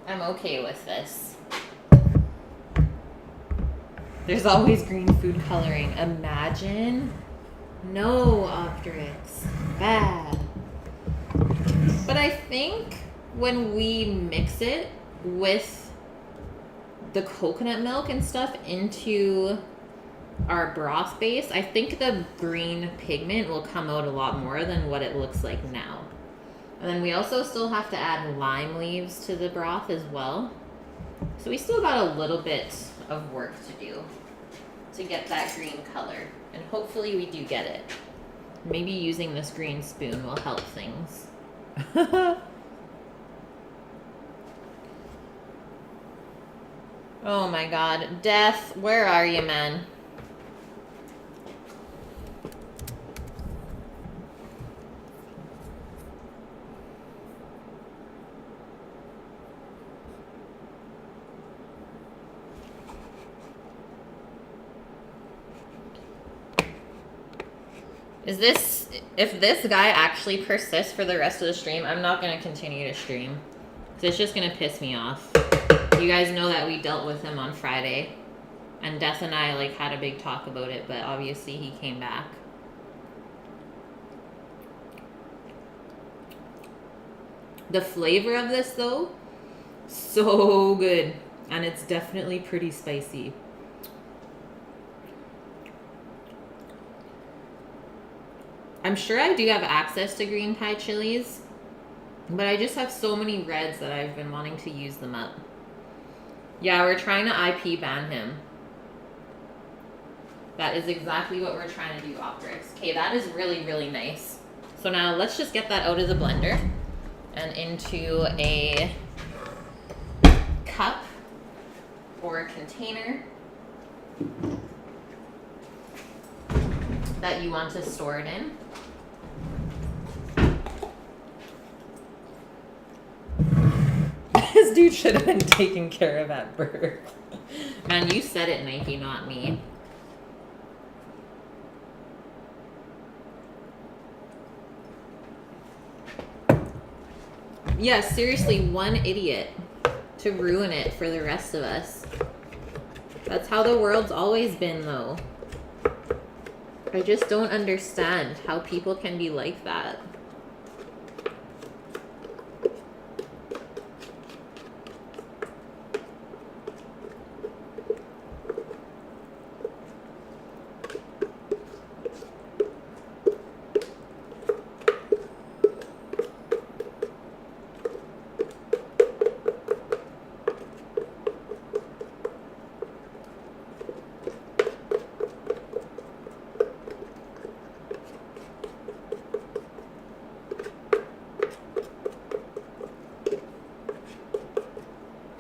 I'm okay with this. There's always green food coloring. Imagine. No, Optrix. Bad. But I think when we mix it with the coconut milk and stuff into our broth base, I think the green pigment will come out a lot more than what it looks like now. And then we also still have to add lime leaves to the broth as well. So we still got a little bit of work to do to get that green color. And hopefully we do get it. Maybe using this green spoon will help things. Oh my god. Death, where are you, man? If this guy actually persists for the rest of the stream, I'm not going to continue to stream. Because it's just going to piss me off. You guys know that we dealt with him on Friday. And Death and I, like, had a big talk about it, but obviously he came back. The flavor of this, though, so good. And it's definitely pretty spicy. I'm sure I do have access to green Thai chilies, but I just have so many reds that I've been wanting to use them up. Yeah, we're trying to IP ban him. That is exactly what we're trying to do, Optrix. Okay, that is really, really nice. So now let's just get that out of the blender and into a cup or a container that you want to store it in. This dude should have been taken care of at birth. Man, you said it, Nike, not me. Yeah, seriously, one idiot to ruin it for the rest of us. That's how the world's always been, though. I just don't understand how people can be like that.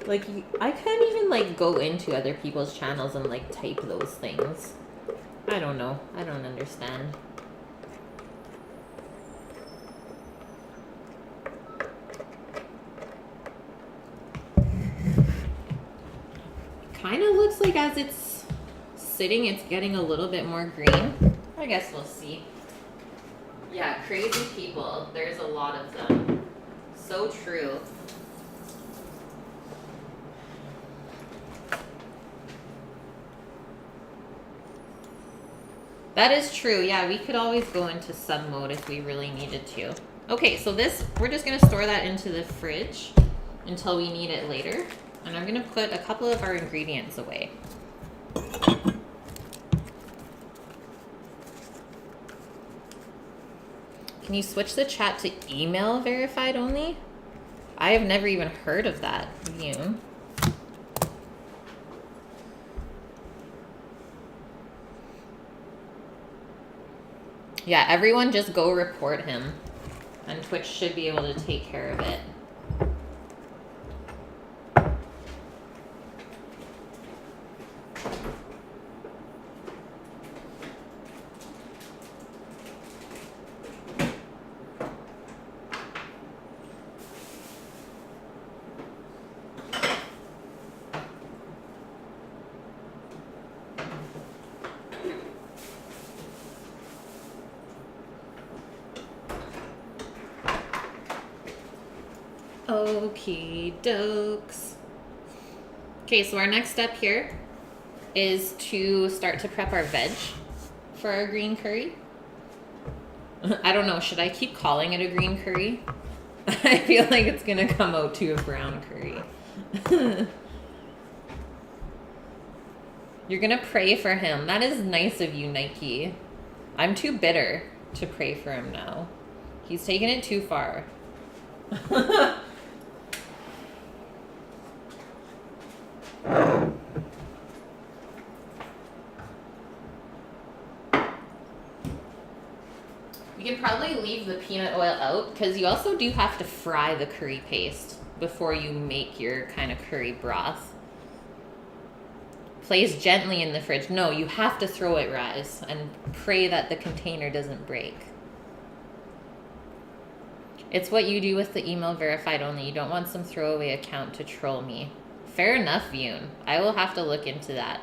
Like, I can't even, like, go into other people's channels and, like, type those things. I don't know. I don't understand. Kind of looks like as it's sitting, it's getting a little bit more green. I guess we'll see. Yeah, crazy people. There's a lot of them. So true. That is true. Yeah, we could always go into sub mode if we really needed to. Okay, so this, we're just going to store that into the fridge until we need it later. And I'm going to put a couple of our ingredients away. Can you switch the chat to email verified only? I have never even heard of that. You. Yeah, everyone just go report him. And Twitch should be able to take care of it. Okie dokes. Okay, so our next step here is to start to prep our veg for our green curry. I don't know, should I keep calling it a green curry? I feel like it's gonna come out to a brown curry. You're gonna pray for him. That is nice of you, Nike. I'm too bitter to pray for him now. He's taken it too far. You can probably leave the peanut oil out because you also do have to fry the curry paste before you make your kind of curry broth. Place gently in the fridge. No, you have to throw it, Rise, and pray that the container doesn't break. It's what you do with the email verified only. You don't want some throwaway account to troll me. Fair enough, Yoon. I will have to look into that.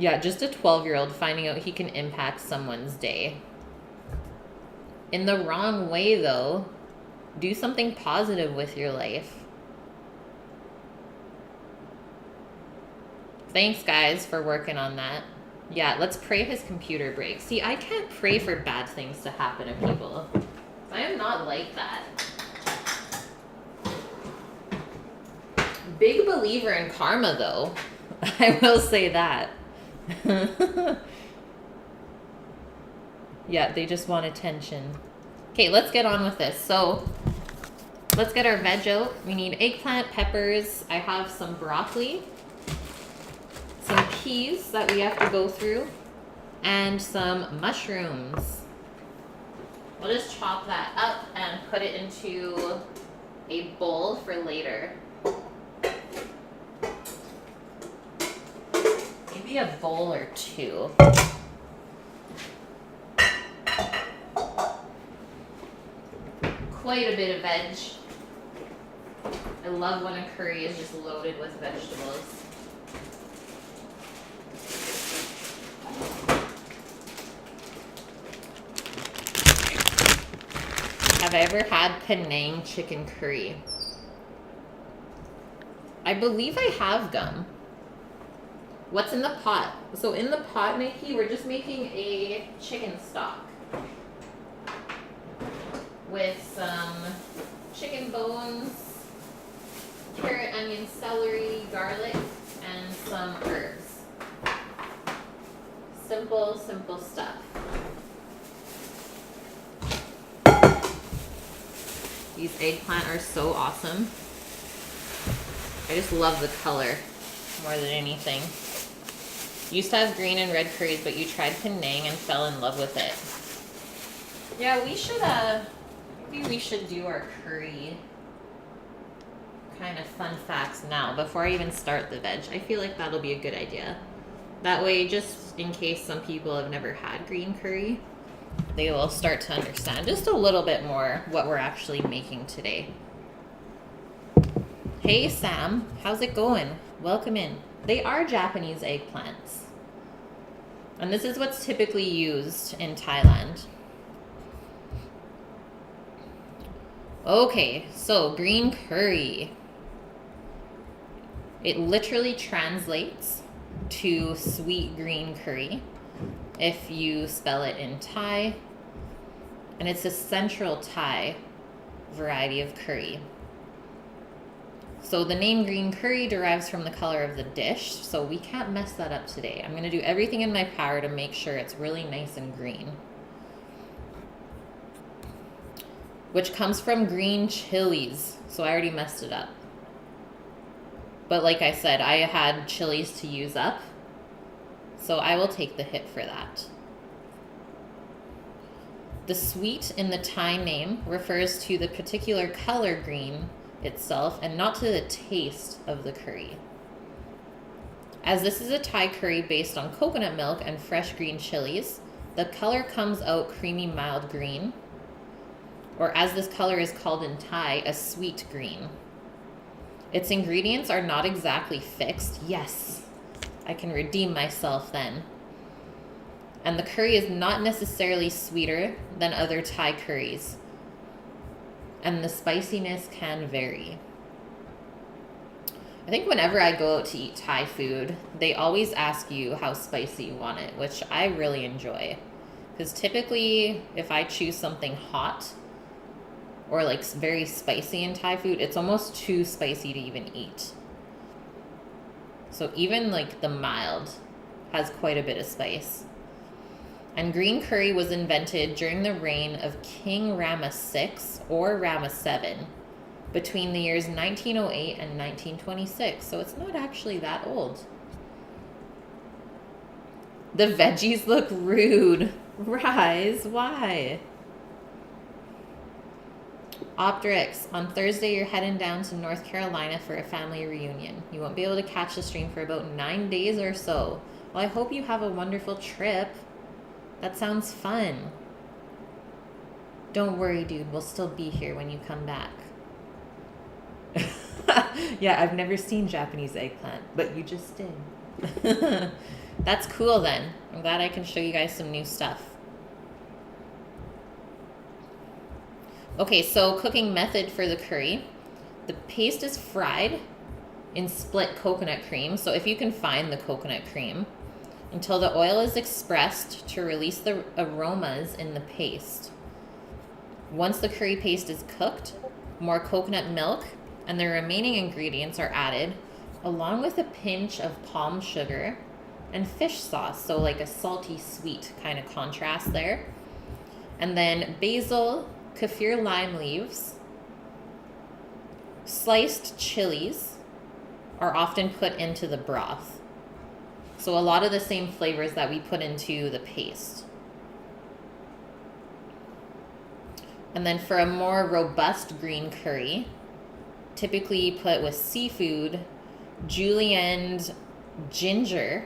Yeah, just a 12-year-old finding out he can impact someone's day. In the wrong way, though. Do something positive with your life. Thanks, guys, for working on that. Yeah, let's pray his computer breaks. See, I can't pray for bad things to happen to people. I am not like that. Big believer in karma, though. I will say that. Yeah, they just want attention. Okay, let's get on with this. So, let's get our veg out. We need eggplant, peppers. I have some broccoli, some peas that we have to go through, and some mushrooms. We'll just chop that up and put it into a bowl for later. Maybe a bowl or two. Quite a bit of veg. I love when a curry is just loaded with vegetables. Have I ever had Penang chicken curry? I believe I have, Gum. What's in the pot? So in the pot, Nikki, we're just making a chicken stock with some chicken bones, carrot, onion, celery, garlic, and some herbs. Simple, simple stuff. These eggplant are so awesome. I just love the color more than anything. Used to have green and red curries, but you tried Penang and fell in love with it. Yeah, we should, maybe we should do our curry kind of fun facts now before I even start the veg. I feel like that'll be a good idea. That way, just in case some people have never had green curry, they will start to understand just a little bit more what we're actually making today. Hey Sam, how's it going? Welcome in. They are Japanese eggplants. And this is what's typically used in Thailand. Okay, so green curry. It literally translates to sweet green curry if you spell it in Thai. And it's a central Thai variety of curry. So the name green curry derives from the color of the dish, so we can't mess that up today. I'm going to do everything in my power to make sure it's really nice and green. Which comes from green chilies, so I already messed it up. But like I said, I had chilies to use up, so I will take the hit for that. The sweet in the Thai name refers to the particular color green itself and not to the taste of the curry. As this is a Thai curry based on coconut milk and fresh green chilies, the color comes out creamy mild green, or as this color is called in Thai, a sweet green. Its ingredients are not exactly fixed. Yes, I can redeem myself then. And the curry is not necessarily sweeter than other Thai curries, and the spiciness can vary. I think whenever I go out to eat Thai food, they always ask you how spicy you want it, which I really enjoy. Because typically, if I choose something hot or like very spicy in Thai food, it's almost too spicy to even eat. So even like the mild has quite a bit of spice. And green curry was invented during the reign of King Rama VI or Rama VII between the years 1908 and 1926. So it's not actually that old. The veggies look rude. Rise, why? Optrix, on Thursday you're heading down to North Carolina for a family reunion. You won't be able to catch the stream for about 9 days or so. Well, I hope you have a wonderful trip. That sounds fun. Don't worry, dude. We'll still be here when you come back. Yeah, I've never seen Japanese eggplant, but you just did. That's cool then. I'm glad I can show you guys some new stuff. Okay, so cooking method for the curry. The paste is fried in split coconut cream. So if you can find the coconut cream, until the oil is expressed to release the aromas in the paste. Once the curry paste is cooked, more coconut milk and the remaining ingredients are added, along with a pinch of palm sugar and fish sauce. So like a salty sweet kind of contrast there. And then basil, kaffir lime leaves, sliced chilies are often put into the broth. So a lot of the same flavors that we put into the paste. And then for a more robust green curry, typically put with seafood, julienne, ginger,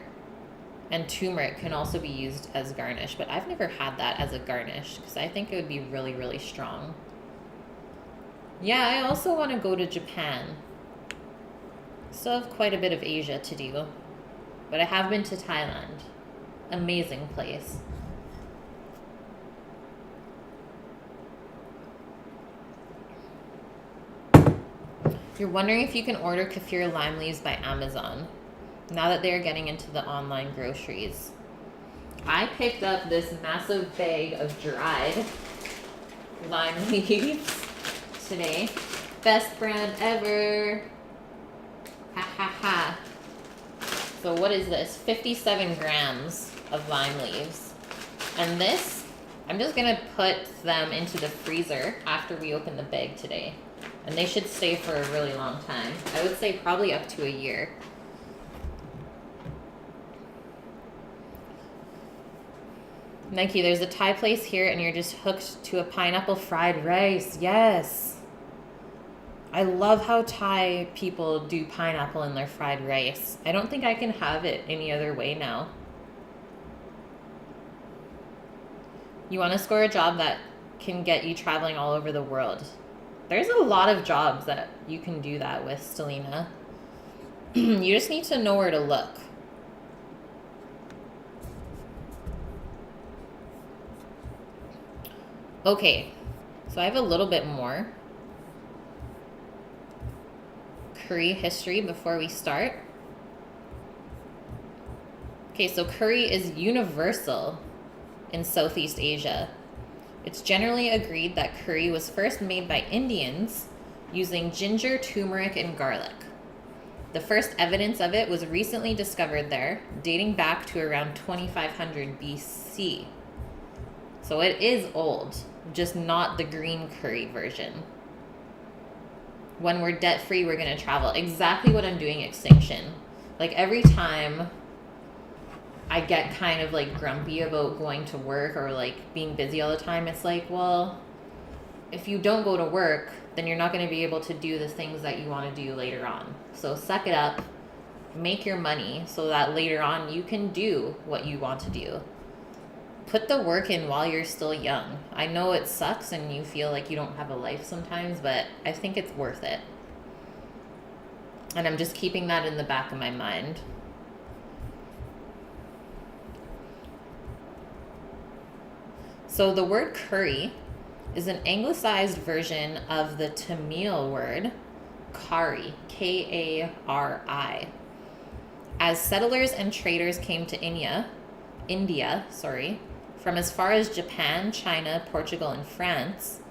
and turmeric can also be used as garnish. But I've never had that as a garnish because I think it would be really, really strong. Yeah, I also want to go to Japan. Still have quite a bit of Asia to do. But I have been to Thailand. Amazing place. You're wondering if you can order kaffir lime leaves by Amazon, now that they're getting into the online groceries. I picked up this massive bag of dried lime leaves today. Best brand ever. Ha ha ha. So what is this? 57 grams of lime leaves. And this, I'm just gonna put them into the freezer after we open the bag today. And they should stay for a really long time. I would say probably up to a year. Nike, there's a Thai place here and you're just hooked to a pineapple fried rice. Yes. I love how Thai people do pineapple in their fried rice. I don't think I can have it any other way now. You want to score a job that can get you traveling all over the world. There's a lot of jobs that you can do that with, Stelina. You just need to know where to look. Okay, so I have a little bit more curry history before we start. Okay, so curry is universal in Southeast Asia. It's generally agreed that curry was first made by Indians using ginger, turmeric, and garlic. The first evidence of it was recently discovered there, dating back to around 2500 BC. So it is old, just not the green curry version. When we're debt-free, we're going to travel. Exactly what I'm doing Extinction. Like every time I get kind of like grumpy about going to work or like being busy all the time, it's like, well, if you don't go to work, then you're not going to be able to do the things that you want to do later on. So suck it up, make your money so that later on you can do what you want to do. Put the work in while you're still young. I know it sucks and you feel like you don't have a life sometimes, but I think it's worth it. And I'm just keeping that in the back of my mind. So the word curry is an anglicized version of the Tamil word kari, K-A-R-I. As settlers and traders came to India, from as far as Japan, China, Portugal, and France,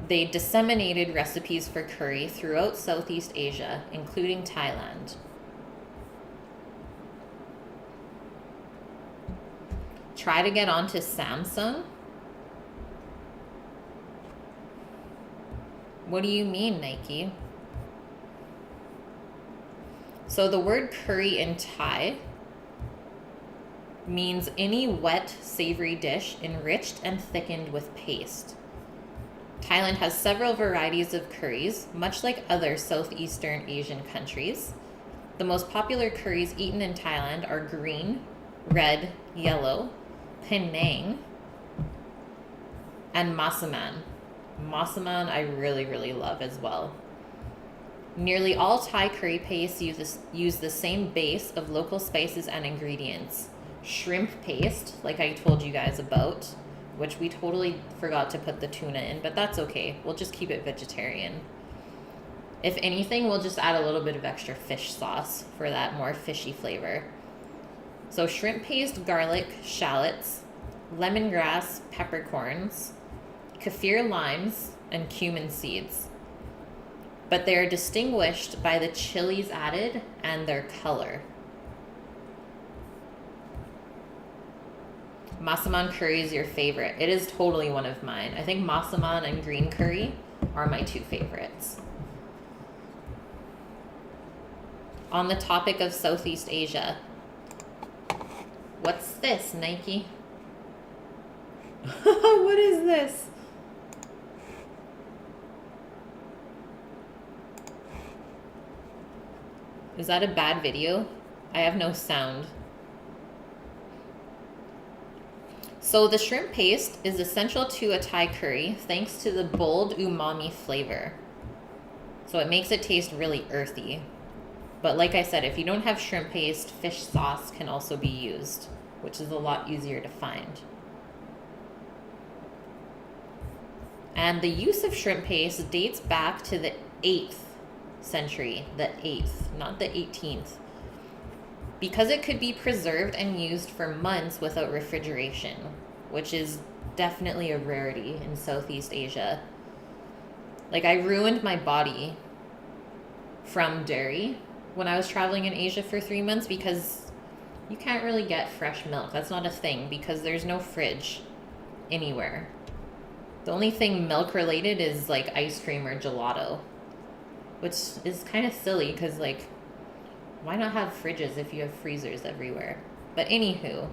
they disseminated recipes for curry throughout Southeast Asia, including Thailand. Try to get onto Samsung? What do you mean, Nike? So the word curry in Thai means any wet, savory dish enriched and thickened with paste. Thailand has several varieties of curries, much like other Southeastern Asian countries. The most popular curries eaten in Thailand are green, red, yellow, Penang, and Massaman. Massaman I really, really love as well. Nearly all Thai curry pastes use the same base of local spices and ingredients. Shrimp paste, like I told you guys about, which we totally forgot to put the tuna in, but that's okay. We'll just keep it vegetarian. If anything, we'll just add a little bit of extra fish sauce for that more fishy flavor. So shrimp paste, garlic, shallots, lemongrass, peppercorns, kaffir limes, and cumin seeds. But they are distinguished by the chilies added and their color. Massaman curry is your favorite. It is totally one of mine. I think massaman and green curry are my two favorites. On the topic of Southeast Asia, what's this, Nike? What is this? Is that a bad video? I have no sound. So the shrimp paste is essential to a Thai curry thanks to the bold umami flavor. So it makes it taste really earthy. But like I said, if you don't have shrimp paste, fish sauce can also be used, which is a lot easier to find. And the use of shrimp paste dates back to the 8th century, the 8th, not the 18th, because it could be preserved and used for months without refrigeration, which is definitely a rarity in Southeast Asia. Like, I ruined my body from dairy when I was traveling in Asia for 3 months because you can't really get fresh milk. That's not a thing because there's no fridge anywhere. The only thing milk related is like ice cream or gelato, which is kind of silly because, like, why not have fridges if you have freezers everywhere? But anywho,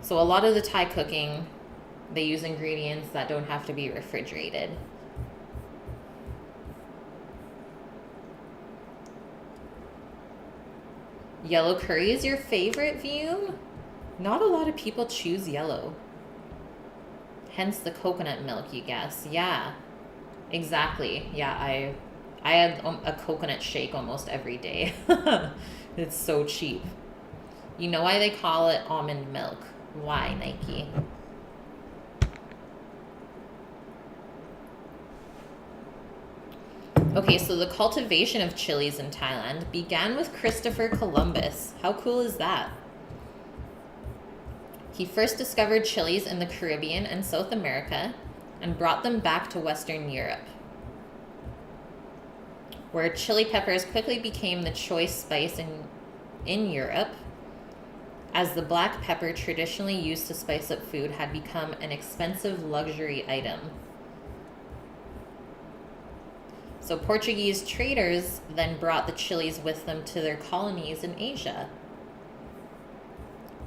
so a lot of the Thai cooking, they use ingredients that don't have to be refrigerated. Yellow curry is your favorite, View? Not a lot of people choose yellow. Hence the coconut milk, you guess. Yeah, exactly. Yeah, I have a coconut shake almost every day. It's so cheap. You know why they call it almond milk? Why, Nike? Okay, so the cultivation of chilies in Thailand began with Christopher Columbus. How cool is that? He first discovered chilies in the Caribbean and South America and brought them back to Western Europe, where chili peppers quickly became the choice spice in Europe, as the black pepper traditionally used to spice up food had become an expensive luxury item. So Portuguese traders then brought the chilies with them to their colonies in Asia.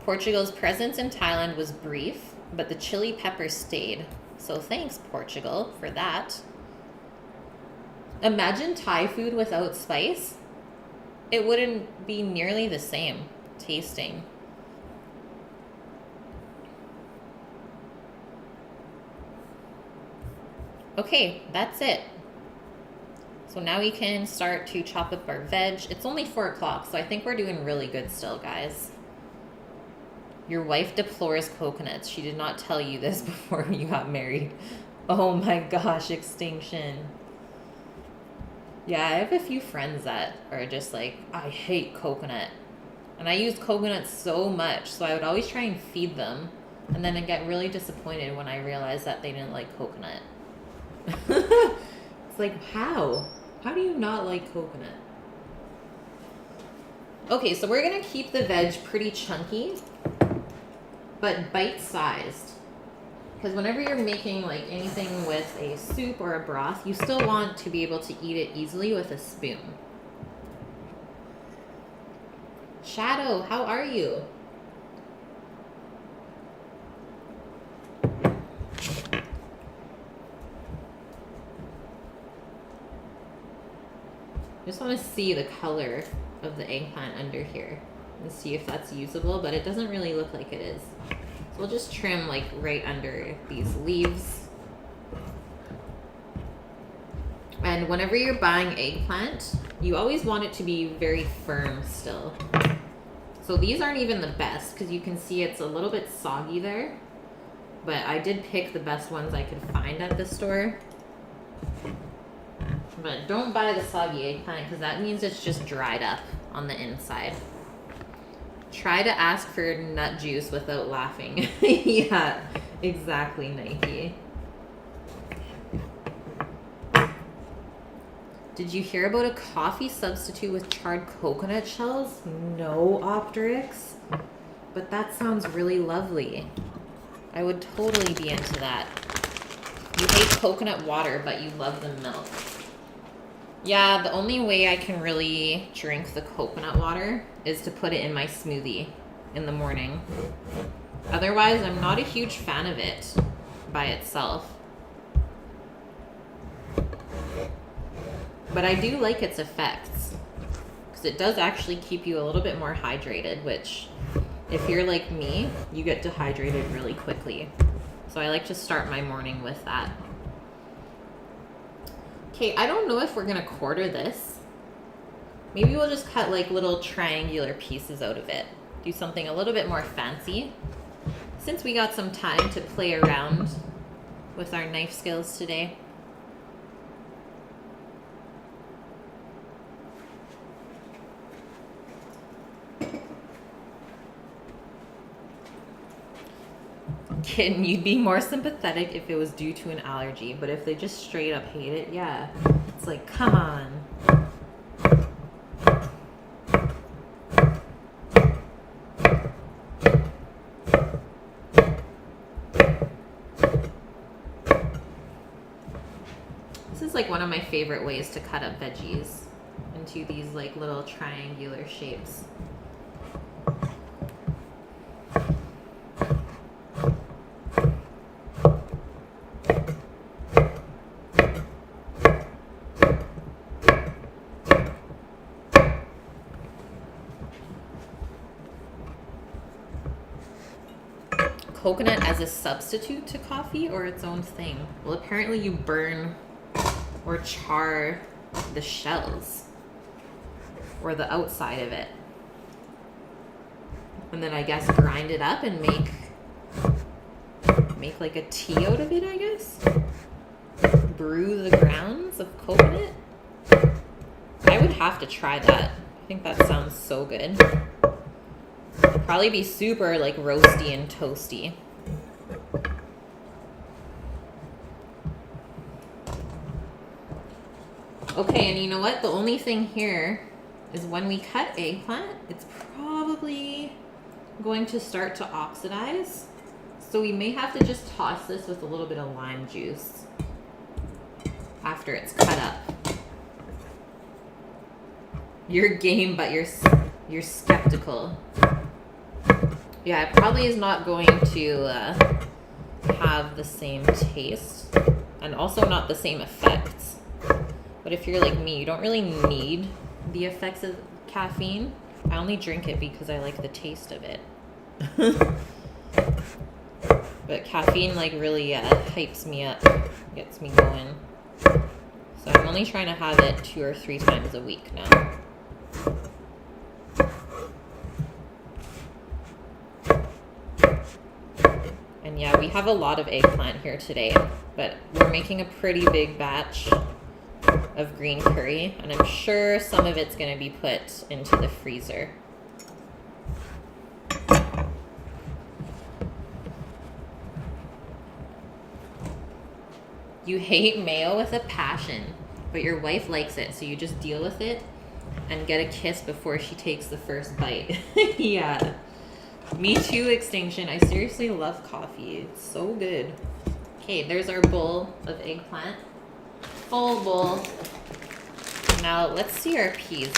Portugal's presence in Thailand was brief, but the chili pepper stayed. So thanks, Portugal, for that. Imagine Thai food without spice. It wouldn't be nearly the same tasting. Okay, that's it. So now we can start to chop up our veg. It's only 4 o'clock, so I think we're doing really good still, guys. Your wife deplores coconuts. She did not tell you this before you got married. Oh my gosh, extinction. Yeah, I have a few friends that are just like, I hate coconut. And I used coconut so much, so I would always try and feed them. And then I'd get really disappointed when I realized that they didn't like coconut. It's like, how? How do you not like coconut? Okay, so we're going to keep the veg pretty chunky, but bite-sized. Because whenever you're making like anything with a soup or a broth, you still want to be able to eat it easily with a spoon. Shadow, how are you? I just want to see the color of the eggplant under here and see if that's usable, but it doesn't really look like it is. So we'll just trim like right under these leaves. And whenever you're buying eggplant, you always want it to be very firm still. So these aren't even the best because you can see it's a little bit soggy there. But I did pick the best ones I could find at the store. But don't buy the soggy eggplant because that means it's just dried up on the inside. Try to ask for nut juice without laughing. Yeah, exactly, Nike. Did you hear about a coffee substitute with charred coconut shells? No, Optrix. But that sounds really lovely. I would totally be into that. You hate coconut water, but you love the milk. Yeah, the only way I can really drink the coconut water is to put it in my smoothie in the morning. Otherwise, I'm not a huge fan of it by itself. But I do like its effects because it does actually keep you a little bit more hydrated, which if you're like me, you get dehydrated really quickly. So I like to start my morning with that. Okay, I don't know if we're gonna quarter this. Maybe we'll just cut like little triangular pieces out of it. Do something a little bit more fancy. Since we got some time to play around with our knife skills today. Kitten, you'd be more sympathetic if it was due to an allergy, but if they just straight up hate it, yeah. It's like, come on. This is like one of my favorite ways to cut up veggies into these like little triangular shapes. Coconut as a substitute to coffee or its own thing? Well, apparently you burn or char the shells or the outside of it. And then I guess grind it up and make like a tea out of it, I guess. Brew the grounds of coconut. I would have to try that. I think that sounds so good. Probably be super like roasty and toasty. Okay, and you know what? The only thing here is when we cut eggplant, it's probably going to start to oxidize. So we may have to just toss this with a little bit of lime juice after it's cut up. You're game, but you're skeptical. Yeah, it probably is not going to have the same taste and also not the same effects. But if you're like me, you don't really need the effects of caffeine. I only drink it because I like the taste of it. But caffeine like really hypes me up, gets me going. So I'm only trying to have it 2 or 3 times a week now. And yeah, we have a lot of eggplant here today, but we're making a pretty big batch of green curry, and I'm sure some of it's going to be put into the freezer. You hate mayo with a passion, but your wife likes it, so you just deal with it and get a kiss before she takes the first bite. Yeah. Me too, Extinction. I seriously love coffee. It's so good. Okay, there's our bowl of eggplant. Full bowl. Now let's see our peas.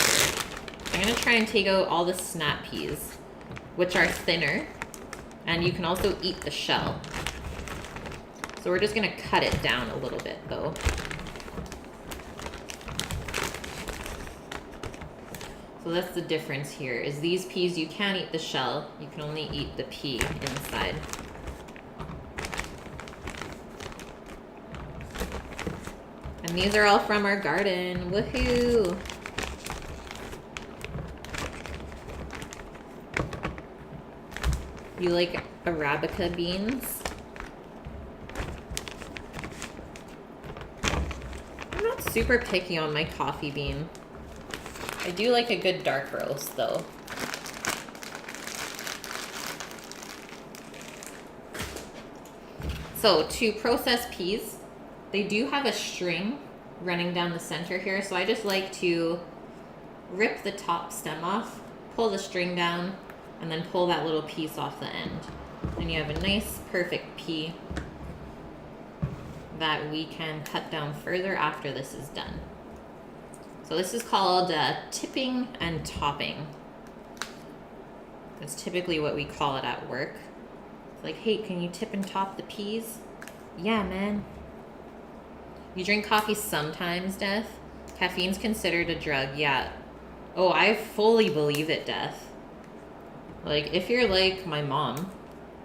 I'm gonna try and take out all the snap peas, which are thinner, and you can also eat the shell. So we're just gonna cut it down a little bit though. So that's the difference here, is these peas, you can't eat the shell, you can only eat the pea inside. And And these are all from our garden. Woohoo! You like Arabica beans? I'm not super picky on my coffee bean. I do like a good dark roast though. So to process peas, they do have a string running down the center here, so I just like to rip the top stem off, pull the string down, and then pull that little piece off the end. And you have a nice, perfect pea that we can cut down further after this is done. So this is called tipping and topping. That's typically what we call it at work. It's like, hey, can you tip and top the peas? Yeah, man. You drink coffee sometimes, Death? Caffeine's considered a drug, yeah. Oh, I fully believe it, Death. Like, if you're like my mom,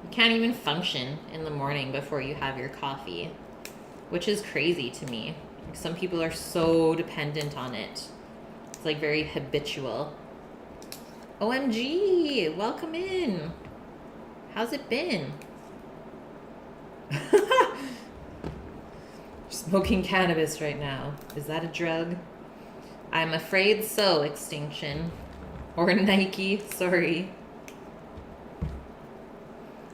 you can't even function in the morning before you have your coffee, which is crazy to me. Like, some people are so dependent on it. It's like very habitual. OMG, welcome in. How's it been? Smoking cannabis right now. Is that a drug? I'm afraid so, Extinction. Or Nike, sorry.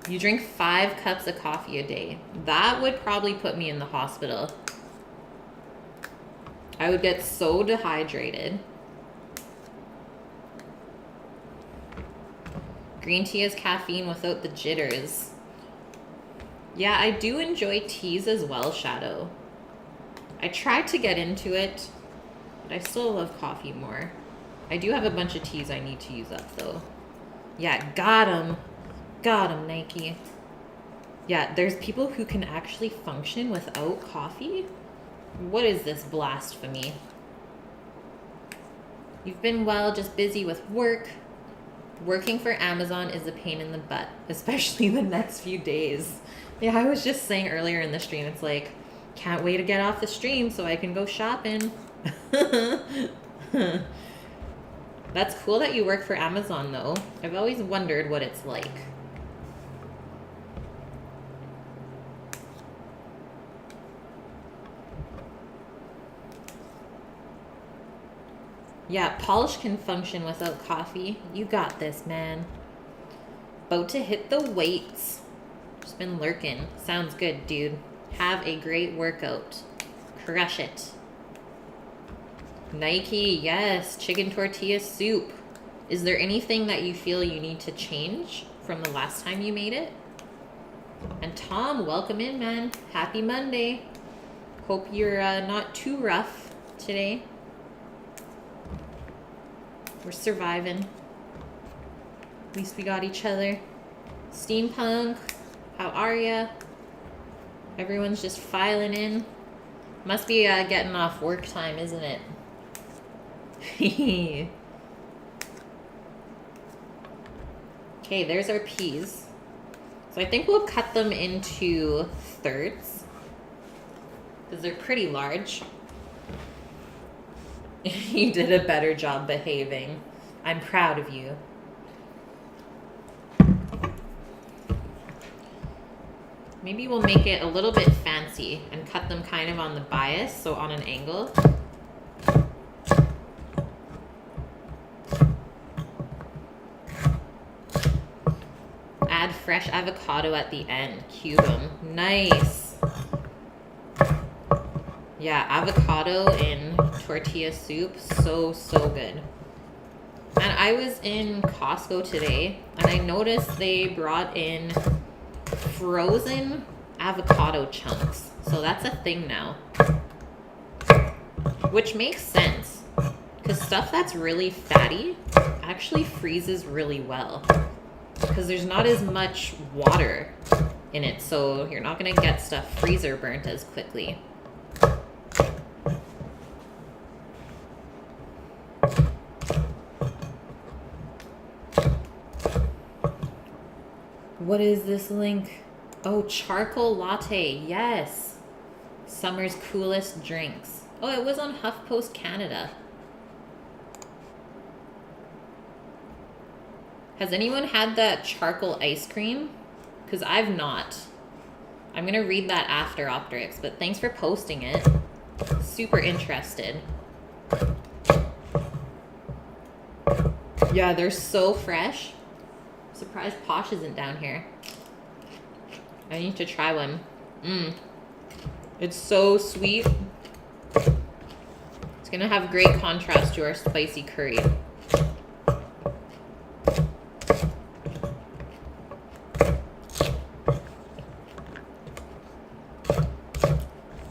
You drink 5 cups of coffee a day. That would probably put me in the hospital. I would get so dehydrated. Green tea has caffeine without the jitters. Yeah, I do enjoy teas as well, Shadow. I tried to get into it, but I still love coffee more. I do have a bunch of teas I need to use up, though. Yeah, got 'em. Got 'em, Nike. Yeah, there's people who can actually function without coffee? What is this blasphemy? You've been, well, just busy with work. Working for Amazon is a pain in the butt, especially the next few days. Yeah, I was just saying earlier in the stream, it's like, can't wait to get off the stream so I can go shopping. That's cool that you work for Amazon, though. I've always wondered what it's like. Yeah, polish can function without coffee. You got this, man. About to hit the weights. Just been lurking. Sounds good, dude. Have a great workout. Crush it. Nike, yes. Chicken tortilla soup. Is there anything that you feel you need to change from the last time you made it? And Tom, welcome in, man. Happy Monday. Hope you're not too rough today. We're surviving. At least we got each other. Steampunk, how are ya? Everyone's just filing in. Must be getting off work time, isn't it? Okay, there's our peas. So I think we'll cut them into thirds because they're pretty large. You did a better job behaving. I'm proud of you. Maybe we'll make it a little bit fancy and cut them kind of on the bias, so on an angle. Add fresh avocado at the end. Cube them. Nice. Yeah, avocado in tortilla soup, so good. And I was in Costco today and I noticed they brought in frozen avocado chunks. So that's a thing now, which makes sense because stuff that's really fatty actually freezes really well because there's not as much water in it, so you're not going to get stuff freezer burnt as quickly. What is this link? Oh, charcoal latte. Yes. Summer's coolest drinks. Oh, it was on HuffPost Canada. Has anyone had that charcoal ice cream? Because I've not. I'm going to read that after Optrix, but thanks for posting it. Super interested. Yeah, they're so fresh. Surprised Posh isn't down here. I need to try one. It's so sweet. It's going to have great contrast to our spicy curry.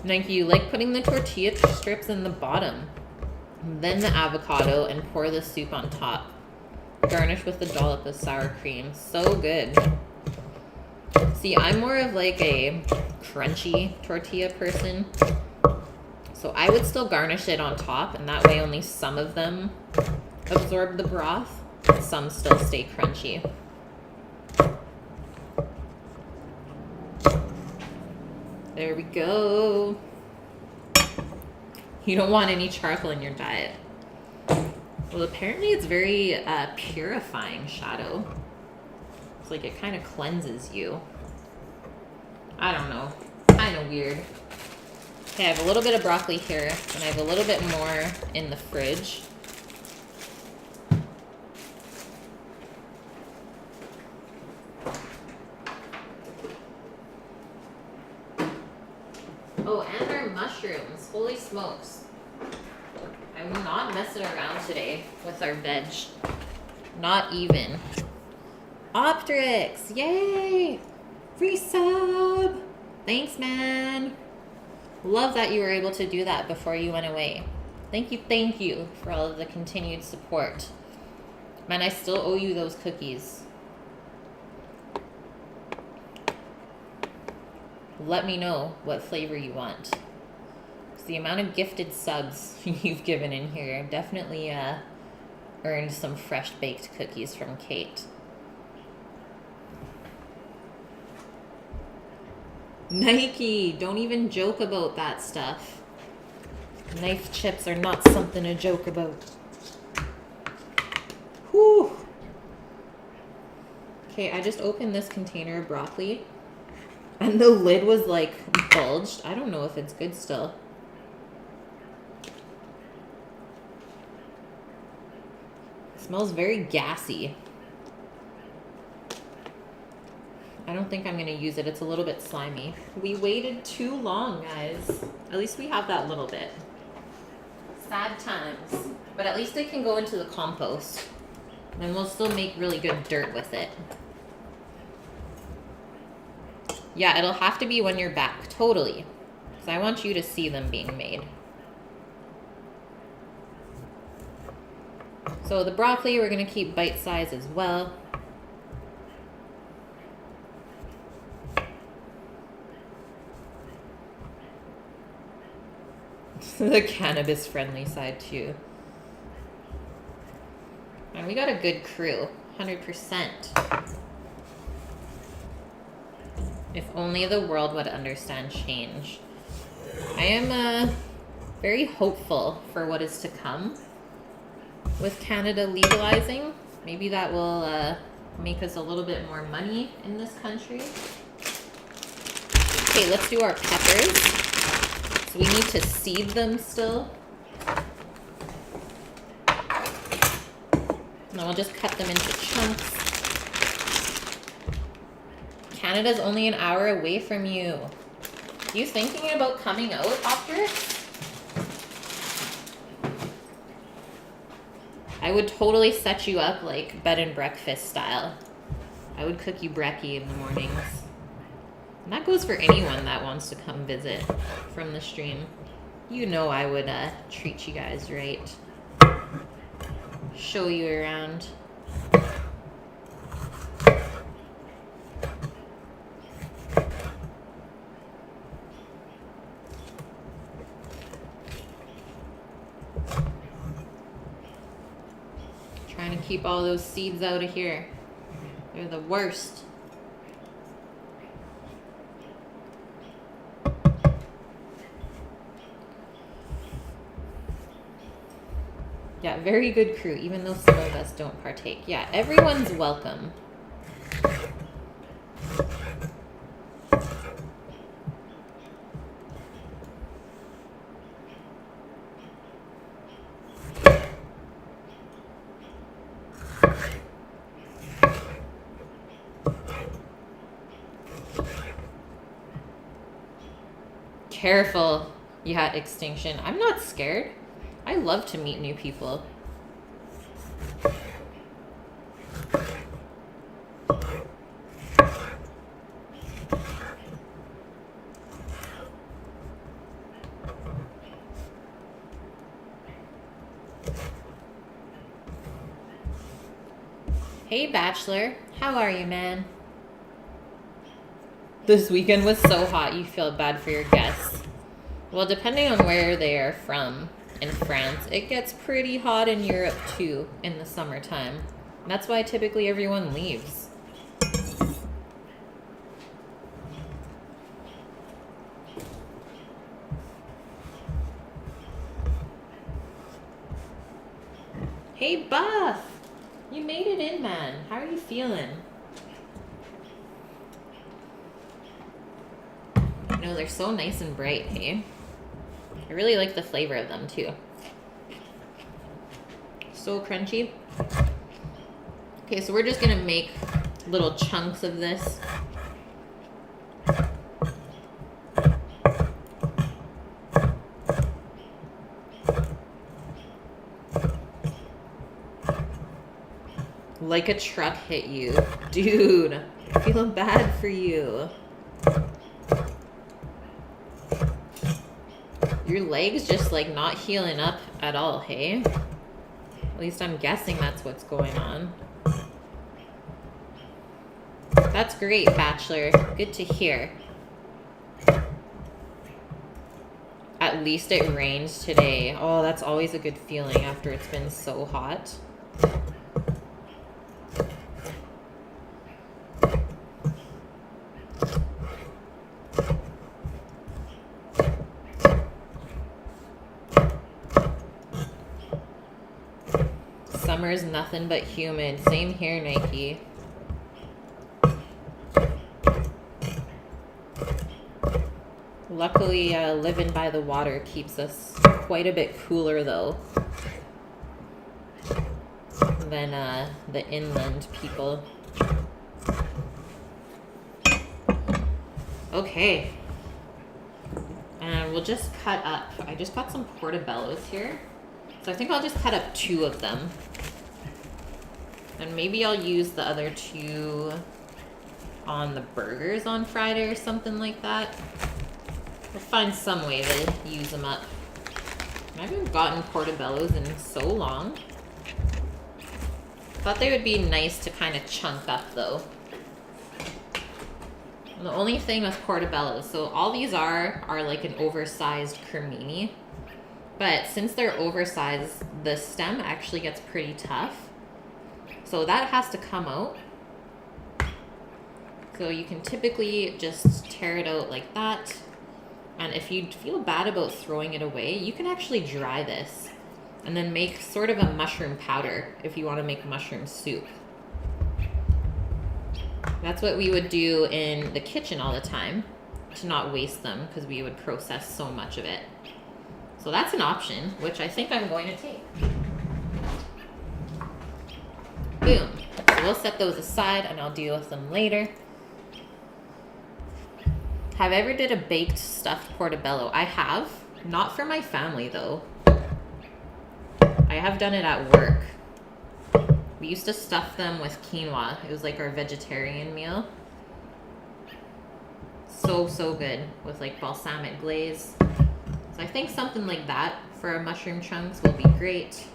Nike, you like putting the tortilla strips in the bottom, then the avocado, and pour the soup on top. Garnish with a dollop of sour cream. So good. See, I'm more of like a crunchy tortilla person. So I would still garnish it on top, and that way only some of them absorb the broth, and some still stay crunchy. There we go. You don't want any charcoal in your diet. Well, apparently it's very purifying, Shadow. It's like it kind of cleanses you. I don't know. Kind of weird. Okay, I have a little bit of broccoli here, and I have a little bit more in the fridge. Oh, and our mushrooms. Holy smokes. I'm not messing around today with our veg. Not even. Optrix! Yay! Free sub! Thanks, man. Love that you were able to do that before you went away. Thank you for all of the continued support. Man, I still owe you those cookies. Let me know what flavor you want. Because the amount of gifted subs you've given in here definitely earned some fresh baked cookies from Kate. Nike, don't even joke about that stuff. Knife chips are not something to joke about. Whew. Okay, I just opened this container of broccoli. And the lid was like bulged. I don't know if it's good still. It smells very gassy. I don't think I'm going to use it. It's a little bit slimy. We waited too long, guys. At least we have that little bit. Sad times. But at least it can go into the compost. And we'll still make really good dirt with it. Yeah, it'll have to be when you're back. Totally. Because I want you to see them being made. So the broccoli, we're going to keep bite size as well. The cannabis friendly side too. And we got a good crew. 100%. If only the world would understand change. I am very hopeful for what is to come with Canada legalizing. Maybe that will make us a little bit more money in this country. Okay, let's do our peppers. So we need to seed them still. And then we'll just cut them into chunks. Canada's only an hour away from you. You thinking about coming out after? I would totally set you up like bed and breakfast style. I would cook you brekkie in the mornings. And that goes for anyone that wants to come visit from the stream. You know I would treat you guys right. Show you around. Trying to keep all those seeds out of here. They're the worst. Yeah, very good crew, even though some of us don't partake. Yeah, everyone's welcome. Careful. Yeah, extinction. I'm not scared. I love to meet new people. Hey, Bachelor. How are you, man? This weekend was so hot you feel bad for your guests. Well, depending on where they are from in France, it gets pretty hot in Europe too in the summertime. That's why typically everyone leaves. Hey, Buff! You made it in, man. How are you feeling? You know, they're so nice and bright, hey? I really like the flavor of them, too. So crunchy. Okay, so we're just gonna make little chunks of this. Like a truck hit you. Dude, I feel bad for you. Your leg's just like not healing up at all, hey? At least I'm guessing that's what's going on. That's great, Bachelor. Good to hear. At least it rains today. Oh, that's always a good feeling after it's been so hot. Summer's nothing but humid. Same here, Nike. Luckily, living by the water keeps us quite a bit cooler, though, than the inland people. Okay. And we'll just cut up. I just got some portobellos here. So I think I'll just cut up 2 of them. And maybe I'll use the other 2 on the burgers on Friday or something like that. We'll find some way to use them up. I haven't gotten portobellos in so long. Thought they would be nice to kind of chunk up though. And the only thing with portobellos, so all these are like an oversized cremini. But since they're oversized, the stem actually gets pretty tough. So that has to come out. So you can typically just tear it out like that. And if you feel bad about throwing it away, you can actually dry this and then make sort of a mushroom powder if you want to make mushroom soup. That's what we would do in the kitchen all the time to not waste them because we would process so much of it. So that's an option, which I think I'm going to take. Boom. So we'll set those aside and I'll deal with them later. Have I ever did a baked stuffed portobello? I have. Not for my family, though. I have done it at work. We used to stuff them with quinoa. It was like our vegetarian meal. So, so good with like balsamic glaze. So I think something like that for our mushroom chunks will be great.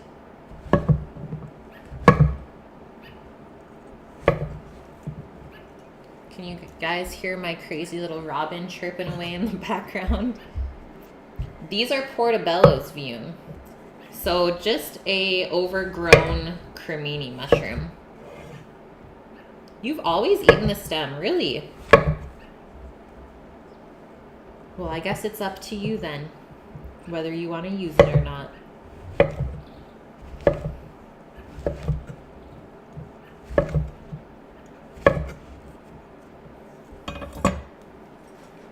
Can you guys hear my crazy little robin chirping away in the background? These are portobellos, Vium. So just a overgrown cremini mushroom. You've always eaten the stem, really? Well, I guess it's up to you then, whether you want to use it or not.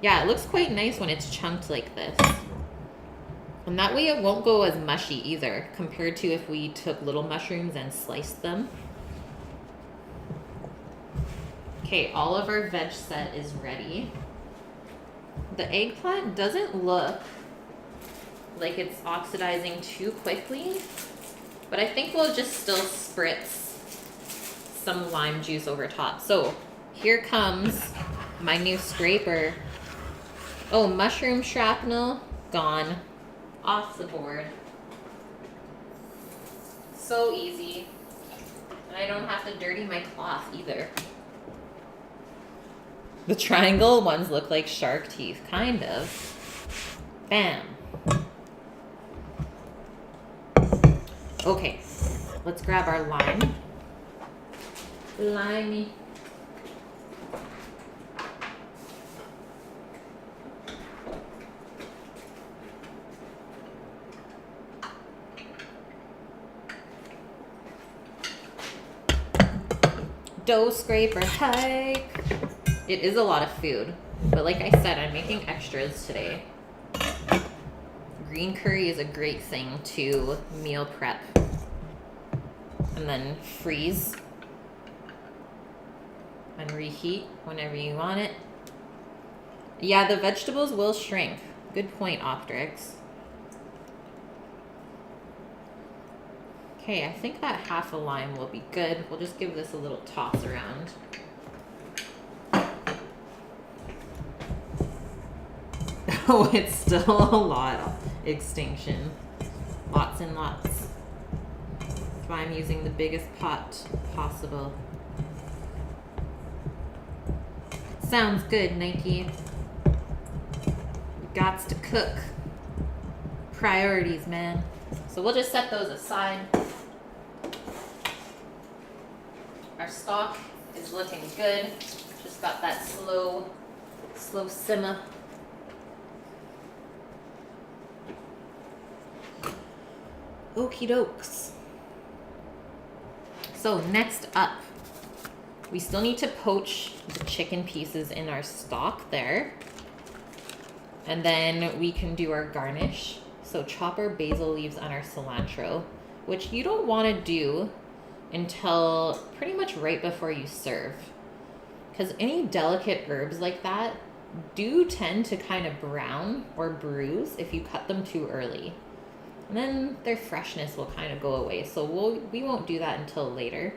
Yeah, it looks quite nice when it's chunked like this. And that way it won't go as mushy either, compared to if we took little mushrooms and sliced them. Okay, all of our veg set is ready. The eggplant doesn't look like it's oxidizing too quickly, but I think we'll just still spritz some lime juice over top. So here comes my new scraper. Oh, mushroom shrapnel, gone. Off the board. So easy. And I don't have to dirty my cloth either. The triangle ones look like shark teeth, kind of. Bam. Okay, let's grab our lime. Limey. Dough scraper hike. It is a lot of food, but like I said, I'm making extras today. Green curry is a great thing to meal prep and then freeze and reheat whenever you want it. Yeah, the vegetables will shrink. Good point, Optrix. Okay, I think that half a lime will be good. We'll just give this a little toss around. Oh, it's still a lot of extinction. Lots and lots. That's why I'm using the biggest pot possible. Sounds good, Nike. Gots to cook. Priorities, man. So we'll just set those aside. Our stock is looking good. Just got that slow simmer. Okie dokes. So next up, we still need to poach the chicken pieces in our stock there. And then we can do our garnish. So chop our basil leaves and our cilantro, which you don't want to do until pretty much right before you serve. Because any delicate herbs like that do tend to kind of brown or bruise if you cut them too early. And then their freshness will kind of go away. So we won't do that until later.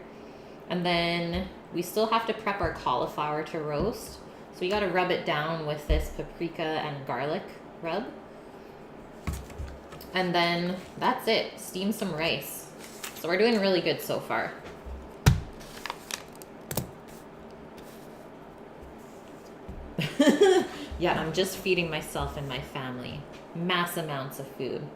And then we still have to prep our cauliflower to roast. So we got to rub it down with this paprika and garlic rub. And then that's it. Steam some rice. So we're doing really good so far. Yeah, I'm just feeding myself and my family mass amounts of food.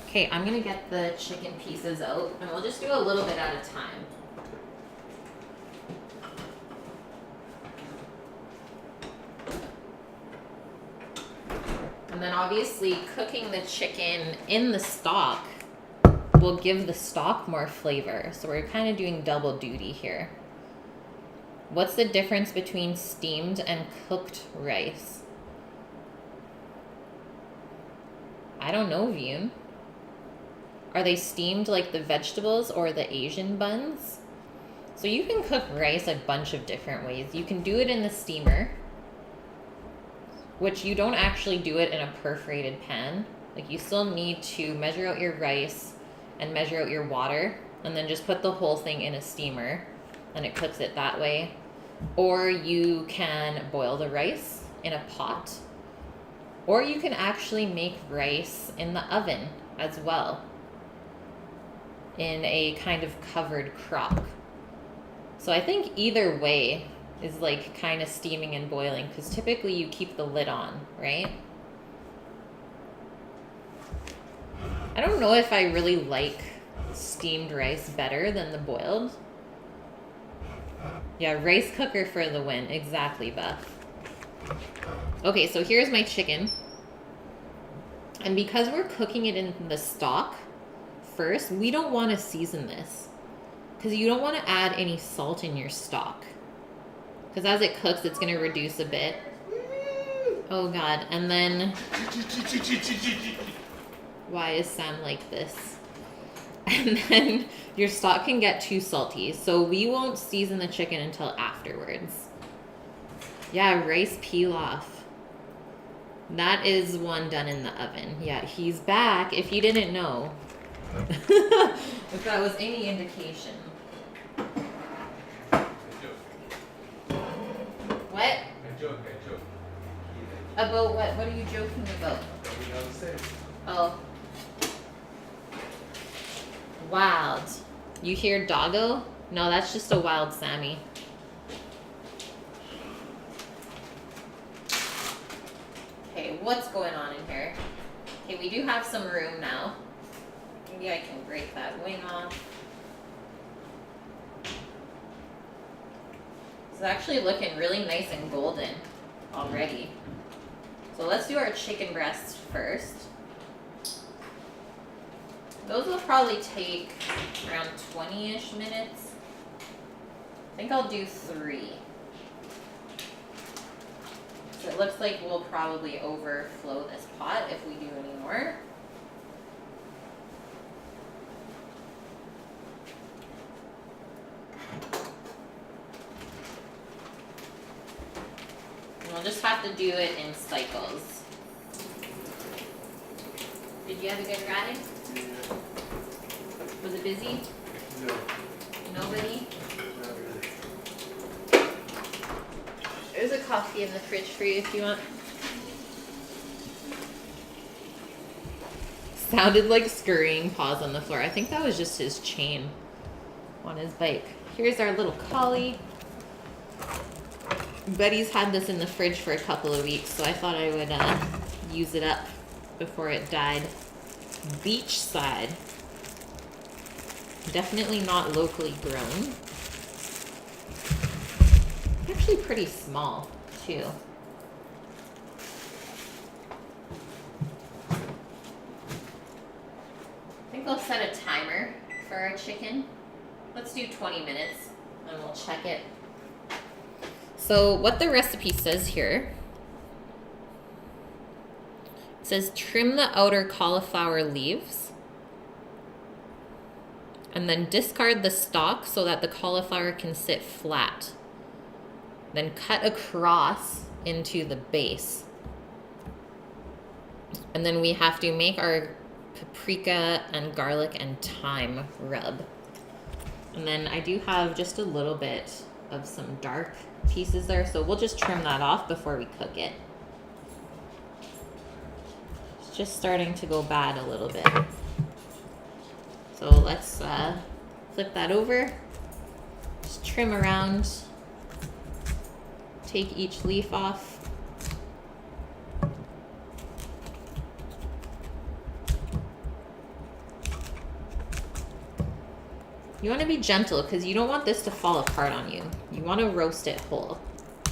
Okay, I'm gonna get the chicken pieces out and we'll just do a little bit at a time. And then obviously cooking the chicken in the stock will give the stock more flavor. So we're kind of doing double duty here. What's the difference between steamed and cooked rice? I don't know, Vune. Are they steamed like the vegetables or the Asian buns? So you can cook rice a bunch of different ways. You can do it in the steamer, which you don't actually do it in a perforated pan. Like you still need to measure out your rice and measure out your water and then just put the whole thing in a steamer and it cooks it that way. Or you can boil the rice in a pot, or you can actually make rice in the oven as well in a kind of covered crock. So I think either way is like kind of steaming and boiling because typically you keep the lid on, right? I don't know if I really like steamed rice better than the boiled. Yeah, rice cooker for the win. Exactly, Beth. Okay, so here's my chicken. And because we're cooking it in the stock first, we don't want to season this. because you don't want to add any salt in your stock. Because as it cooks, it's going to reduce a bit. Oh God. And then, why is Sam like this? And then your stock can get too salty. So we won't season the chicken until afterwards. Yeah, rice pilaf. That is one done in the oven. Yeah, he's back, if you didn't know. If that was any indication. What? I joke. About what? What are you joking about? Oh. Wild. You hear doggo? No, that's just a wild Sammy. Okay, what's going on in here? Okay, we do have some room now. Maybe I can break that wing off. It's actually looking really nice and golden already. So let's do our chicken breast first. Those will probably take around 20-ish minutes. I think I'll do 3. So it looks like we'll probably overflow this pot if we do any more. And we'll just have to do it in cycles. Did you have a good ride? Yeah. Was it busy? No. Nobody? Not really. There's a coffee in the fridge for you if you want. Sounded like scurrying paws on the floor. I think that was just his chain on his bike. Here's our little collie. Betty's had this in the fridge for a couple of weeks, so I thought I would use it up before it died. Beachside. Definitely not locally grown. Actually pretty small, too. I think I'll set a timer for our chicken. Let's do 20 minutes and we'll check it. So what the recipe says here, it says trim the outer cauliflower leaves and then discard the stalk so that the cauliflower can sit flat. Then cut across into the base. And then we have to make our paprika and garlic and thyme rub. And then I do have just a little bit of some dark pieces there, so we'll just trim that off before we cook it. It's just starting to go bad a little bit. So let's flip that over. Just trim around. Take each leaf off. You want to be gentle because you don't want this to fall apart on you. You want to roast it whole.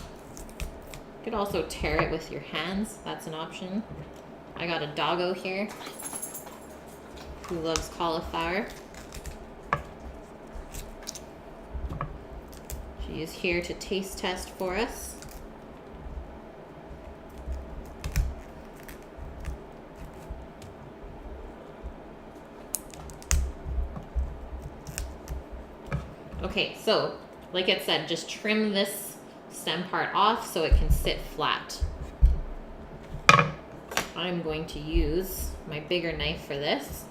You could also tear it with your hands. That's an option. I got a doggo here who loves cauliflower. She is here to taste test for us. Okay, so like it said, just trim this stem part off so it can sit flat. I'm going to use my bigger knife for this.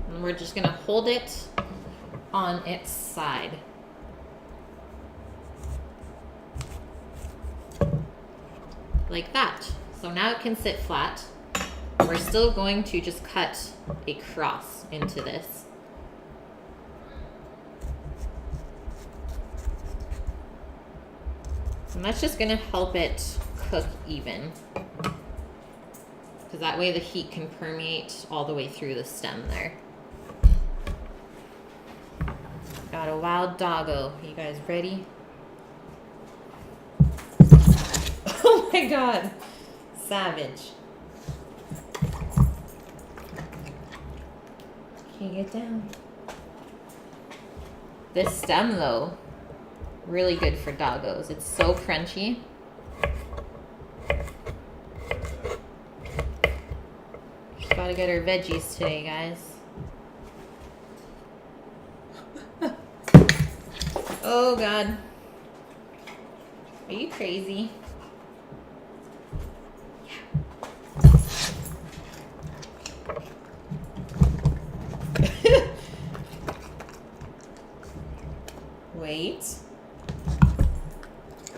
And we're just gonna hold it on its side. Like that. So now it can sit flat. We're still going to just cut a cross into this. And that's just gonna help it cook even. Because that way the heat can permeate all the way through the stem there. Got a wild doggo. You guys ready? Oh my god. Savage. Okay, get down. This stem, though, really good for doggos. It's so crunchy. Just gotta get our veggies today, guys. Oh, God. Are you crazy? Wait.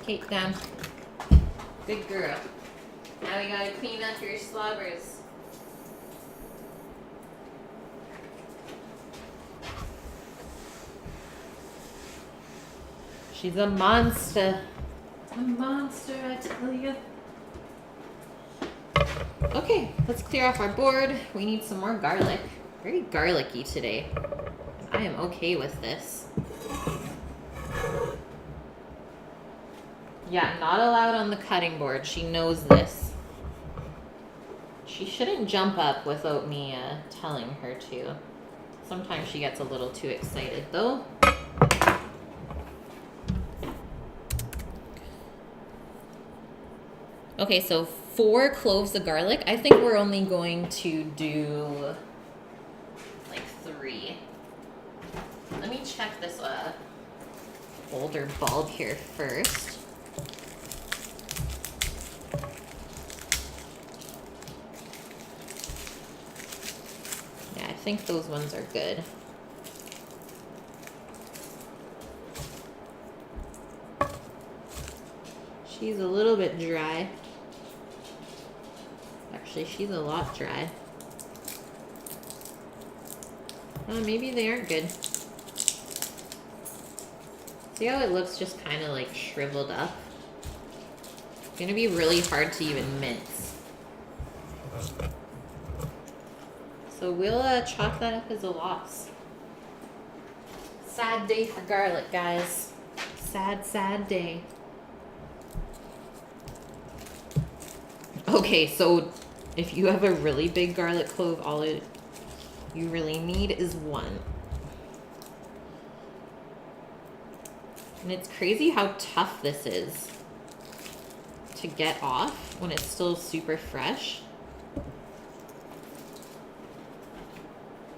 Kate, down. Good girl. Now we gotta clean up your slobbers. She's a monster. A monster, I tell you. Okay, let's clear off our board. We need some more garlic. Very garlicky today. I am okay with this. Yeah, not allowed on the cutting board. She knows this. She shouldn't jump up without me telling her to. Sometimes she gets a little too excited, though. Okay, so 4 cloves of garlic. I think we're only going to do like 3. Let me check this older bulb here first. Yeah, I think those ones are good. She's a little bit dry. Actually, she's a lot dry. Oh, maybe they aren't good. See how it looks just kind of like shriveled up? It's gonna be really hard to even mince. So we'll chalk that up as a loss. Sad day for garlic, guys. Sad, sad day. Okay, so if you have a really big garlic clove, all you really need is 1. And it's crazy how tough this is to get off when it's still super fresh.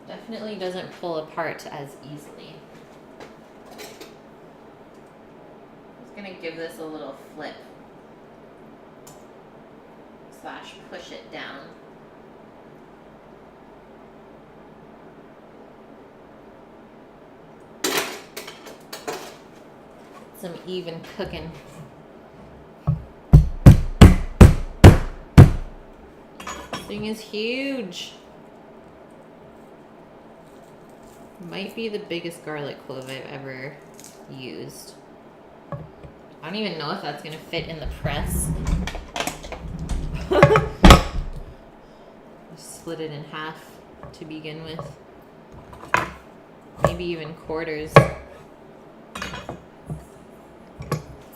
Definitely doesn't pull apart as easily. Just gonna give this a little flip. / push it down. Some even cooking. This thing is huge. Might be the biggest garlic clove I've ever used. I don't even know if that's gonna fit in the press. Split it in half to begin with. Maybe even quarters.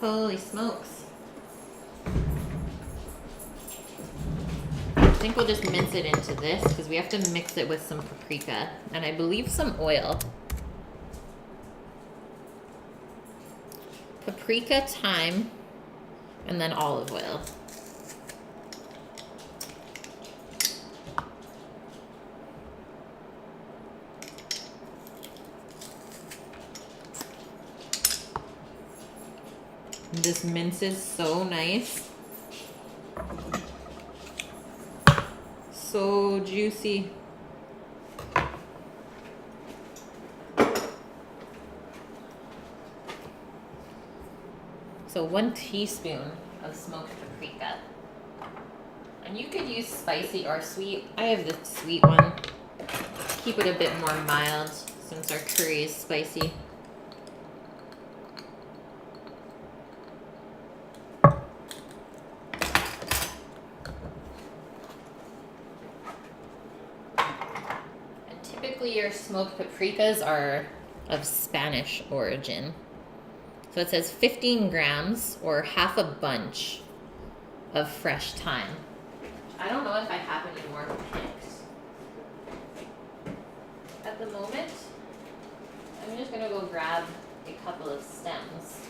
Holy smokes. I think we'll just mince it into this because we have to mix it with some paprika and I believe some oil. Paprika, thyme, and then olive oil. This minces so nice. So juicy. So 1 teaspoon of smoked paprika. And you could use spicy or sweet. I have the sweet one. Keep it a bit more mild since our curry is spicy. Your smoked paprikas are of Spanish origin. So it says 15 grams or half a bunch of fresh thyme. I don't know if I have any more picked at the moment. I'm just going gonna go grab a couple of stems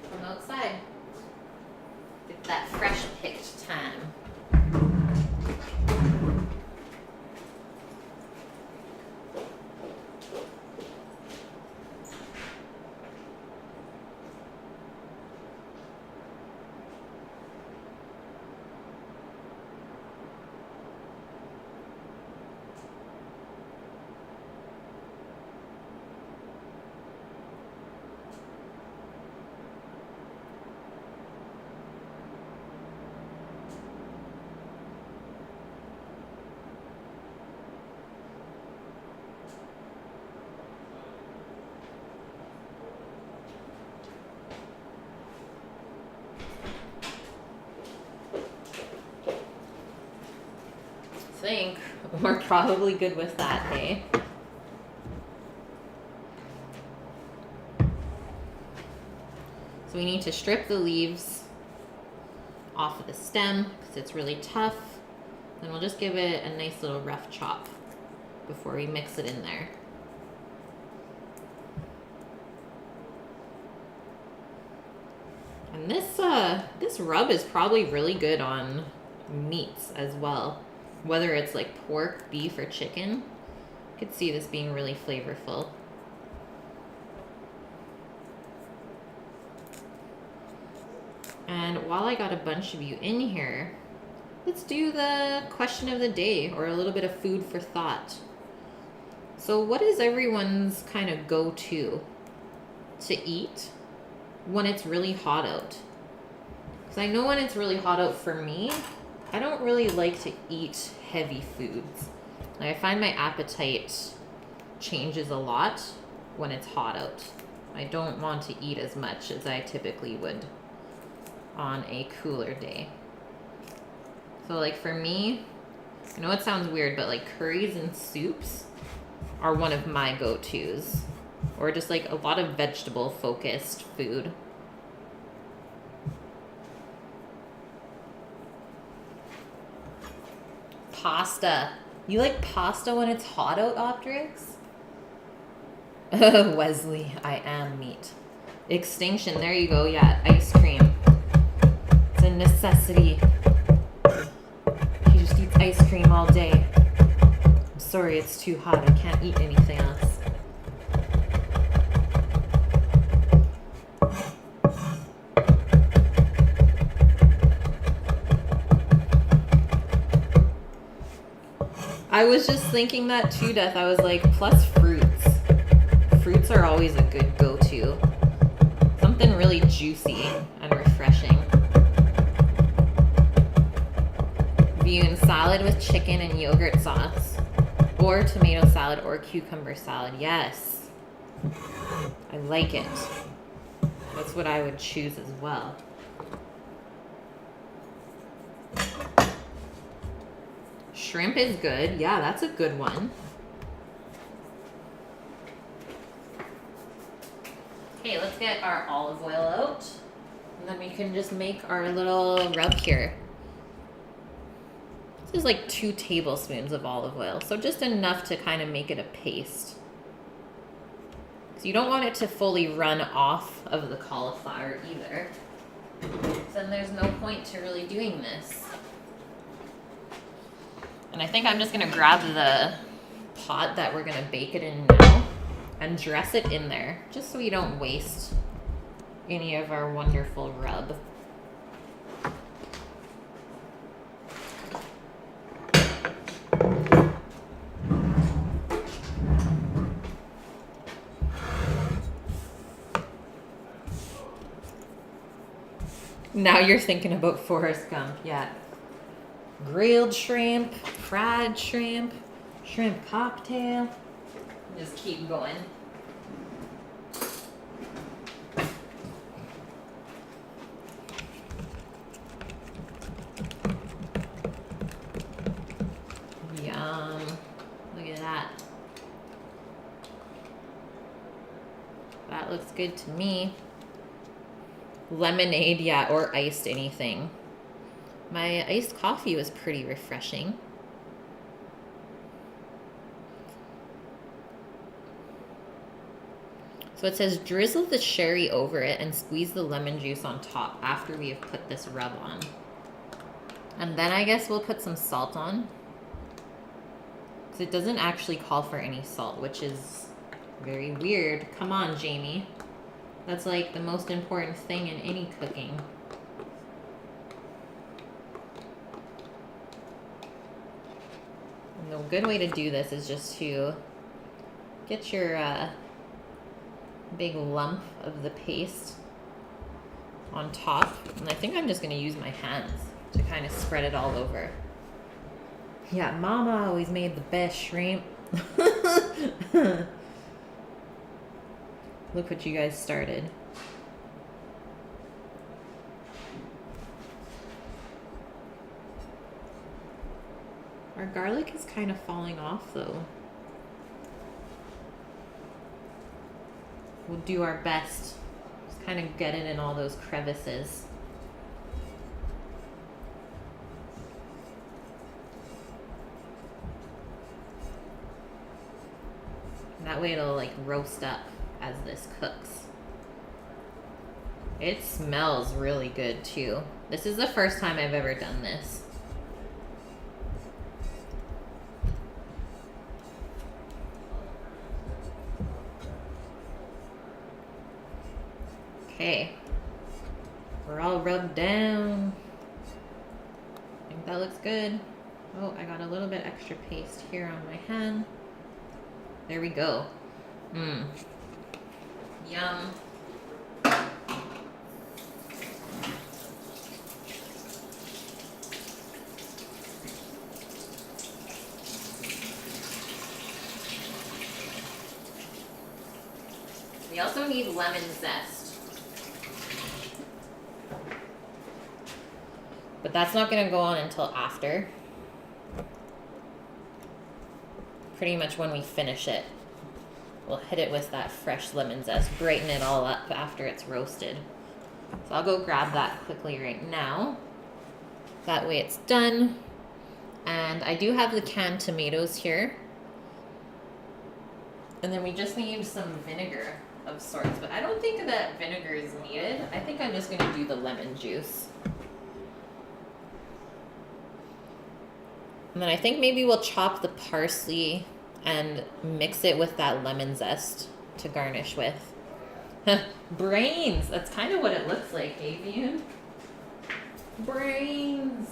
from outside. Get that fresh picked time. I think we're probably good with that, hey? So we need to strip the leaves off of the stem because it's really tough. Then we'll just give it a nice little rough chop before we mix it in there. And this rub is probably really good on meats as well. Whether it's like pork, beef, or chicken, I could see this being really flavorful. And while I got a bunch of you in here, let's do the question of the day, or a little bit of food for thought. So what is everyone's kind of go-to to eat when it's really hot out? Because I know when it's really hot out for me, I don't really like to eat heavy foods. Like I find my appetite changes a lot when it's hot out. I don't want to eat as much as I typically would on a cooler day. So like for me, I know it sounds weird, but like curries and soups are one of my go-tos. Or just like a lot of vegetable focused food. Pasta. You like pasta when it's hot out, Optrix? Wesley, I am meat. Extinction, there you go, yeah, ice cream. It's a necessity. He just eats ice cream all day. I'm sorry, it's too hot, I can't eat anything else. I was just thinking that too, Death. I was like, plus fruits. Fruits are always a good go-to. Something really juicy and refreshing. Viewing salad with chicken and yogurt sauce. Or tomato salad or cucumber salad. Yes. I like it. That's what I would choose as well. Shrimp is good. Yeah, that's a good one. Okay, let's get our olive oil out. And then we can just make our little rub here. This is like 2 tablespoons of olive oil. So just enough to kind of make it a paste. So you don't want it to fully run off of the cauliflower either. So then there's no point to really doing this. And I think I'm just gonna grab the pot that we're gonna bake it in now and dress it in there, just so we don't waste any of our wonderful rub. Now you're thinking about Forrest Gump, yeah. Grilled shrimp, fried shrimp, shrimp cocktail. Just keep going. Yum. Look at that. That looks good to me. Lemonade, yeah, or iced anything. My iced coffee was pretty refreshing. So it says drizzle the sherry over it and squeeze the lemon juice on top after we have put this rub on. And then I guess we'll put some salt on. Because it doesn't actually call for any salt, which is very weird. Come on, Jamie. That's like the most important thing in any cooking. And the good way to do this is just to get your big lump of the paste on top. And I think I'm just going to use my hands to kind of spread it all over. Yeah, Mama always made the best shrimp. Look what you guys started. Our garlic is kind of falling off though. We'll do our best. Just kind of get it in all those crevices. That way it'll like roast up as this cooks. It smells really good too. This is the first time I've ever done this. Okay, we're all rubbed down. I think that looks good. Oh, I got a little bit extra paste here on my hand. There we go. Mmm. Yum. We also need lemon zest. But that's not going to go on until after. Pretty much when we finish it, we'll hit it with that fresh lemon zest, brighten it all up after it's roasted. So I'll go grab that quickly right now. That way it's done. And I do have the canned tomatoes here. And then we just need some vinegar of sorts, but I don't think that vinegar is needed. I think I'm just gonna do the lemon juice. And then I think maybe we'll chop the parsley and mix it with that lemon zest to garnish with. Brains! That's kind of what it looks like, Avian. Brains!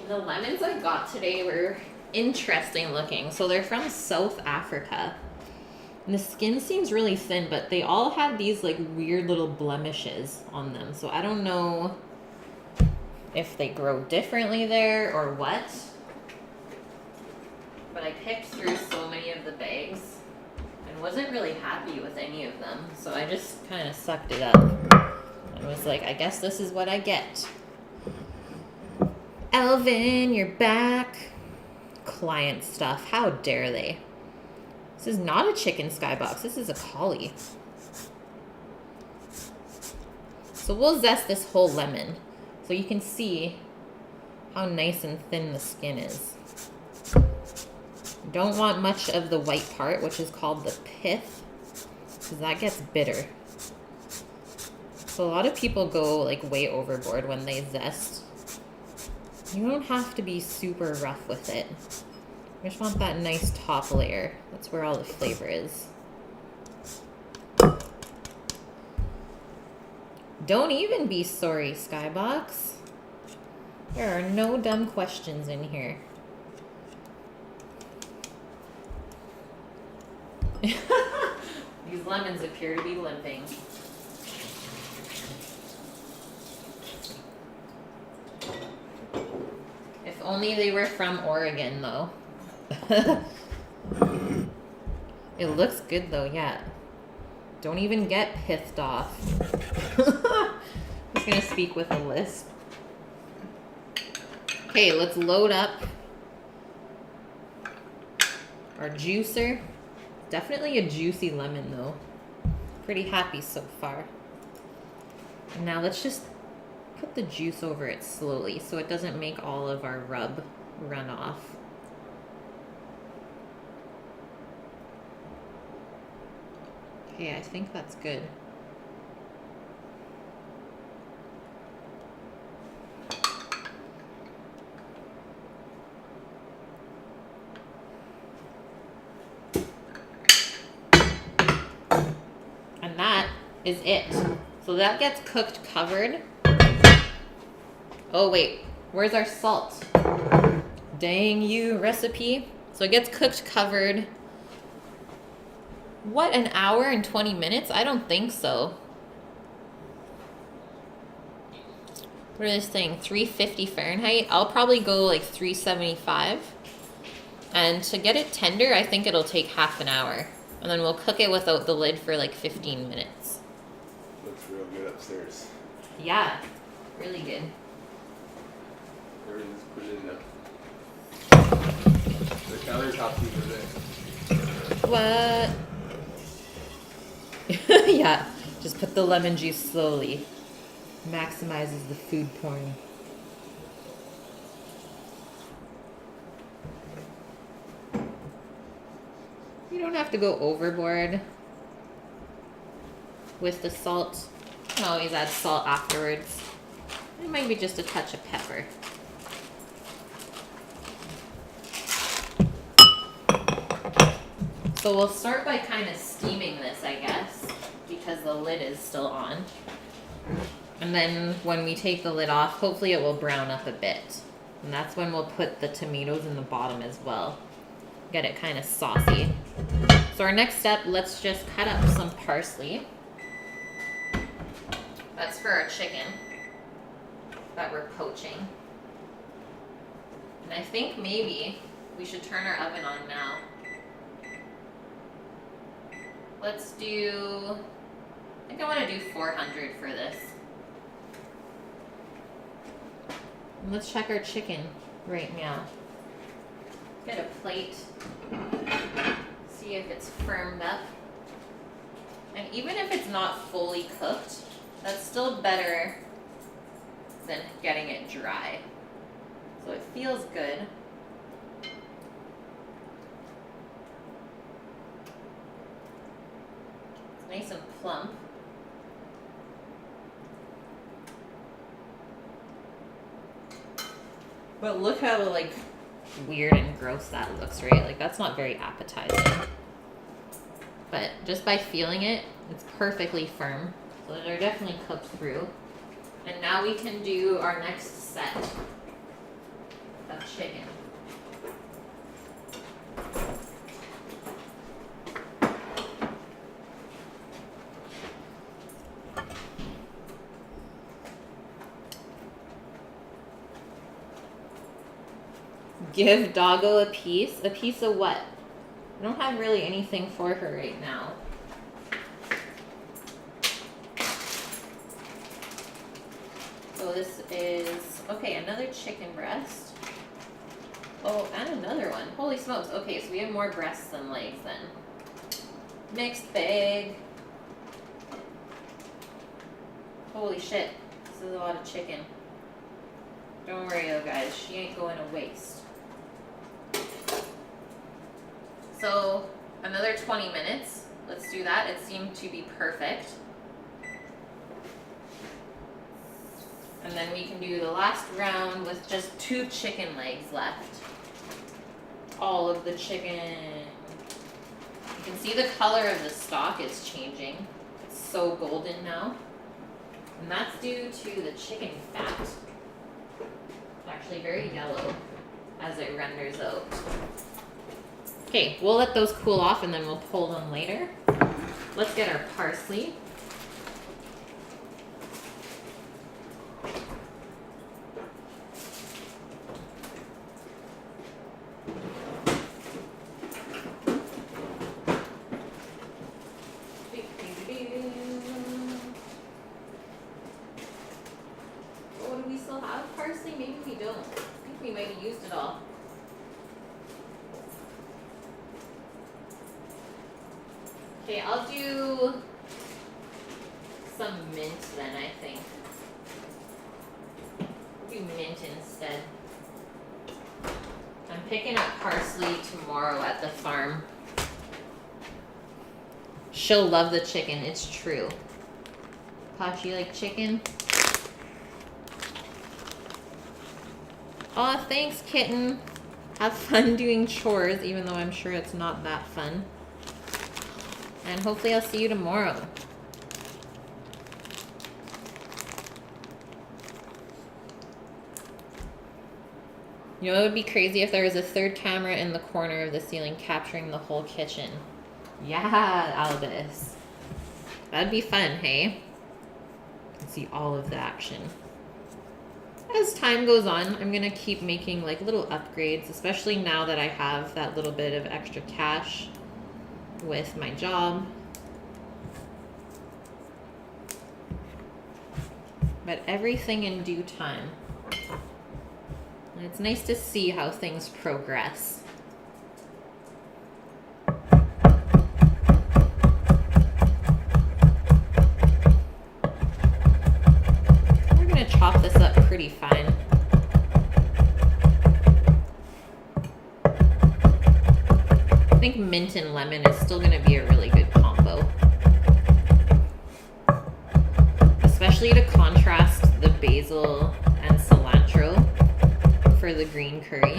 The lemons I got today were interesting looking. So they're from South Africa. And the skin seems really thin, but they all had these like weird little blemishes on them. So I don't know if they grow differently there or what. But I picked through so many of the bags and wasn't really happy with any of them. So I just kind of sucked it up and was like, I guess this is what I get. Elvin, you're back. Client stuff. How dare they? This is not a chicken skybox. This is a collie. So we'll zest this whole lemon so you can see how nice and thin the skin is. Don't want much of the white part, which is called the pith, because that gets bitter. So a lot of people go like way overboard when they zest. You don't have to be super rough with it. You just want that nice top layer. That's where all the flavor is. Don't even be sorry, Skybox. There are no dumb questions in here. lemons appear to be limping. If only they were from Oregon, though. It looks good, though, yeah. Don't even get pissed off. I'm just gonna speak with a lisp. Okay, let's load up our juicer. Definitely a juicy lemon, though. Pretty happy so far. And now let's just put the juice over it slowly so it doesn't make all of our rub run off. Okay, I think that's good. And that is it. So that gets cooked covered. Oh wait, where's our salt? Dang you, recipe. So it gets cooked covered. What, an hour and 20 minutes? I don't think so. What is this thing? 350 Fahrenheit? I'll probably go like 375. And to get it tender, I think it'll take half an hour. And then we'll cook it without the lid for like 15 minutes. Looks real good upstairs. Yeah, really good. Everything's put in there. The countertop's even there. What? Yeah, just put the lemon juice slowly. Maximizes the food porn. You don't have to go overboard with the salt. You can always add salt afterwards. It might be just a touch of pepper. So we'll start by kind of steaming this, I guess, because the lid is still on. And then when we take the lid off, hopefully it will brown up a bit. And that's when we'll put the tomatoes in the bottom as well. Get it kind of saucy. So our next step, let's just cut up some parsley. That's for our chicken that we're poaching. And I think maybe we should turn our oven on now. Let's do, I think I want to do 400 for this. And let's check our chicken right now. Get a plate. See if it's firmed up. And even if it's not fully cooked, that's still better than getting it dry. So it feels good. It's nice and plump. But look how like weird and gross that looks, right? Like that's not very appetizing. But just by feeling it, it's perfectly firm. So they're definitely cooked through. And now we can do our next set of chicken. Give Doggo a piece? A piece of what? I don't have really anything for her right now. So this is, okay, another chicken breast. Oh, and another one. Holy smokes. Okay, so we have more breasts than legs then. Mixed bag. Holy shit. This is a lot of chicken. Don't worry though, guys. She ain't going to waste. So, another 20 minutes. Let's do that. It seemed to be perfect. And then we can do the last round with just 2 chicken legs left. All of the chicken. You can see the color of the stock is changing. It's so golden now. And that's due to the chicken fat. It's actually very yellow as it renders out. Okay, we'll let those cool off and then we'll pull them later. Let's get our parsley. Oh, do we still have parsley? Maybe we don't. I think we might have used it all. Okay, I'll do some mint then, I think. I'll do mint instead. I'm picking up parsley tomorrow at the farm. She'll love the chicken, it's true. Posh, you like chicken? Aw, thanks, kitten. Have fun doing chores, even though I'm sure it's not that fun. And hopefully I'll see you tomorrow. You know, it would be crazy if there was a third camera in the corner of the ceiling capturing the whole kitchen. Yeah, Albus. That'd be fun, hey? See all of the action. As time goes on, I'm gonna keep making like little upgrades, especially now that I have that little bit of extra cash with my job. But everything in due time. And it's nice to see how things progress. We're gonna chop this up pretty fine. I think mint and lemon is still going to be a really good combo. Especially to contrast the basil and cilantro for the green curry.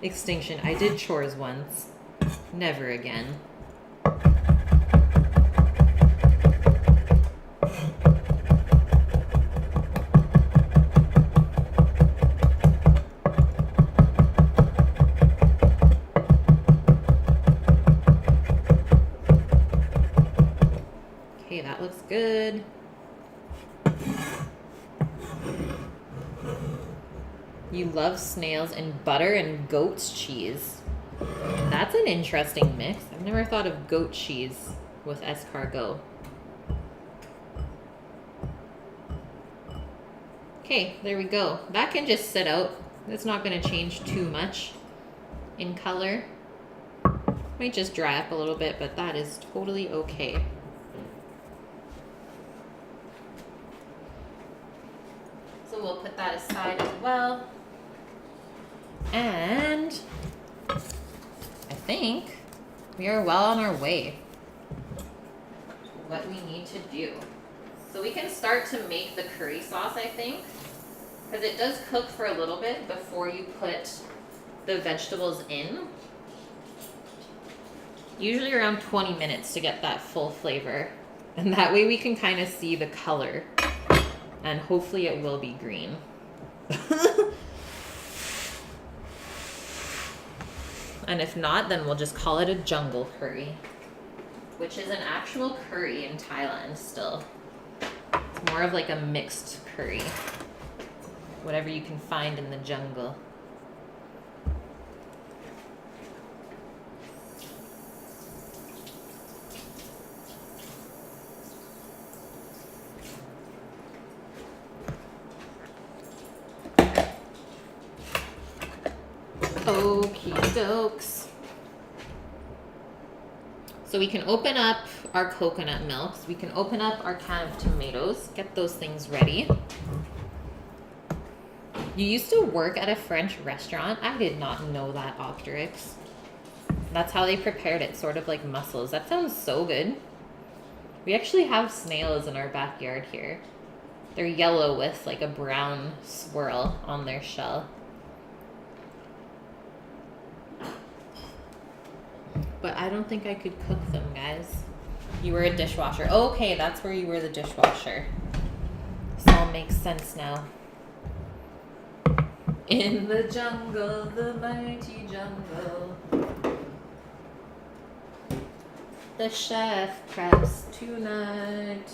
Extinction. I did chores once. Never again. Good. You love snails and butter and goat's cheese. That's an interesting mix. I've never thought of goat cheese with escargot. Okay, there we go. That can just sit out. It's not going to change too much in color. Might just dry up a little bit, but that is totally okay. So we'll put that aside as well. And I think we are well on our way to what we need to do. So we can start to make the curry sauce, I think, because it does cook for a little bit before you put the vegetables in. Usually around 20 minutes to get that full flavor. And that way we can kind of see the color. And hopefully it will be green. And if not, then we'll just call it a jungle curry, which is an actual curry in Thailand still. It's more of like a mixed curry. Whatever you can find in the jungle. Okie dokes. So we can open up our coconut milks. We can open up our can of tomatoes. Get those things ready. You used to work at a French restaurant? I did not know that, Octrix. That's how they prepared it, sort of like mussels. That sounds so good. We actually have snails in our backyard here. They're yellow with like a brown swirl on their shell. But I don't think I could cook them, guys. You were a dishwasher. Okay, that's where you were the dishwasher. This all makes sense now. In the jungle, the mighty jungle. The chef preps tonight.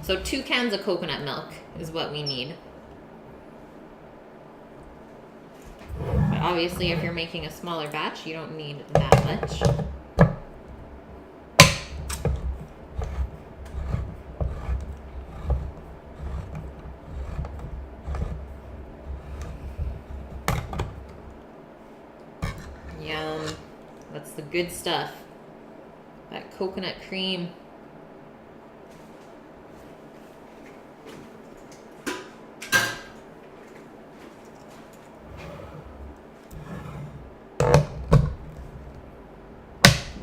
So 2 cans of coconut milk is what we need. But obviously if you're making a smaller batch, you don't need that much. Yum. That's the good stuff. That coconut cream.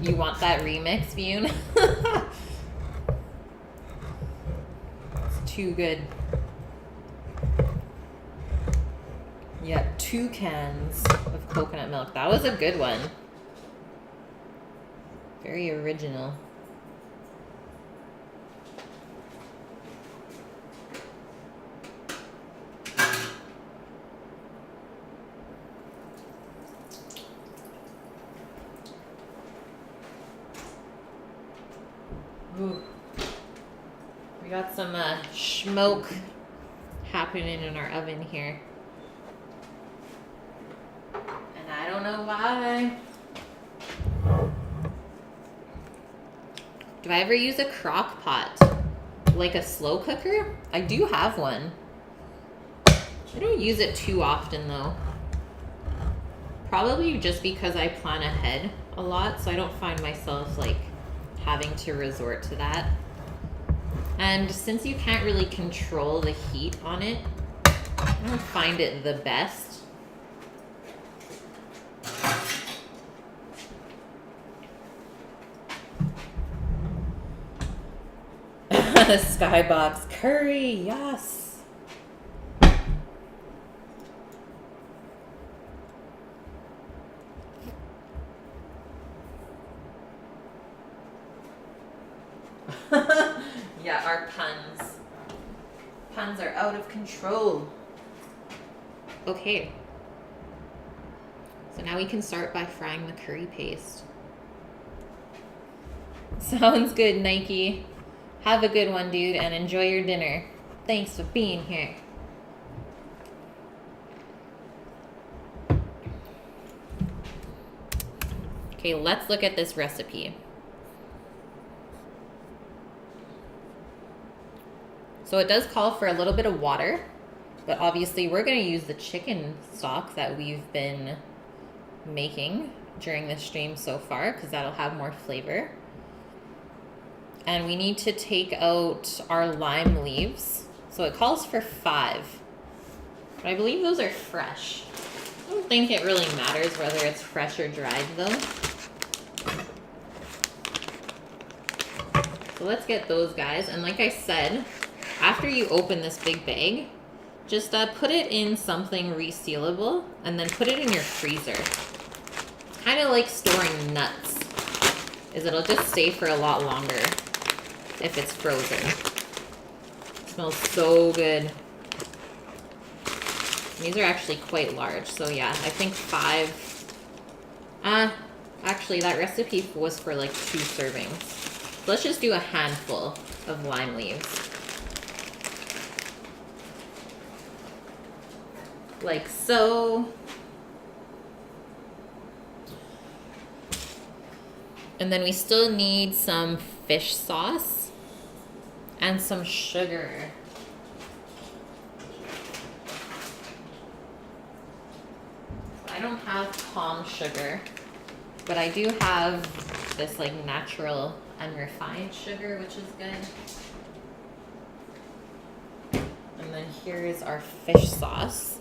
You want that remix, Bune? It's too good. Yeah, 2 cans of coconut milk. That was a good one. Very original. Ooh. We got some smoke happening in our oven here. And I don't know why. Do I ever use a crock pot? Like a slow cooker? I do have one. I don't use it too often though. Probably just because I plan ahead a lot, so I don't find myself like having to resort to that. And since you can't really control the heat on it, I don't find it the best. Skybox curry, yes. Yeah, our puns. Puns are out of control. Okay. So now we can start by frying the curry paste. Sounds good, Nike. Have a good one, dude, and enjoy your dinner. Thanks for being here. Okay, let's look at this recipe. So it does call for a little bit of water, but obviously we're going to use the chicken stock that we've been making during the stream so far because that'll have more flavor. And we need to take out our lime leaves. So it calls for 5. But I believe those are fresh. I don't think it really matters whether it's fresh or dried though. So let's get those guys. And like I said, after you open this big bag, just put it in something resealable and then put it in your freezer. It's kind of like storing nuts, is it'll just stay for a lot longer if it's frozen. It smells so good. These are actually quite large, so yeah, I think 5. Actually, that recipe was for like 2 servings. Let's just do a handful of lime leaves. Like so. And then we still need some fish sauce and some sugar. I don't have palm sugar, but I do have this like natural unrefined sugar, which is good. And then here is our fish sauce.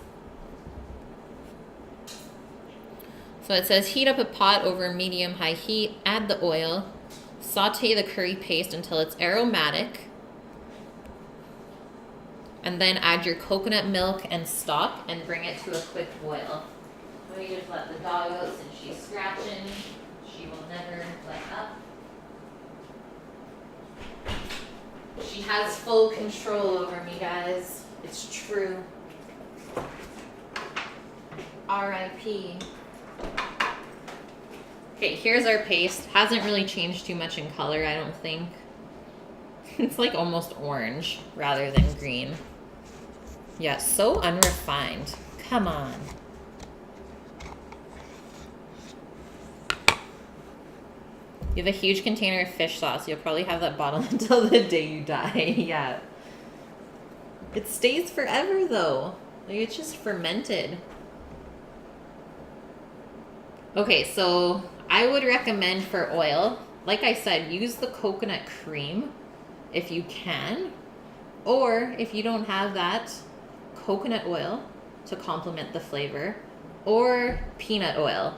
So it says heat up a pot over medium-high heat, add the oil, saute the curry paste until it's aromatic, and then add your coconut milk and stock and bring it to a quick boil. We just let the dog out since she's scratching. She will never let up. She has full control over me, guys. It's true. R.I.P. Okay, Okay, here's our paste. Hasn't really changed too much in color, I don't think. It's like almost orange rather than green. Yeah, so unrefined. Come on. You have a huge container of fish sauce. You'll probably have that bottle until the day you die. Yeah. It stays forever though. Like it's just fermented. Okay, so I would recommend for oil, like I said, use the coconut cream if you can. Or if you don't have that, coconut oil to complement the flavor. Or peanut oil.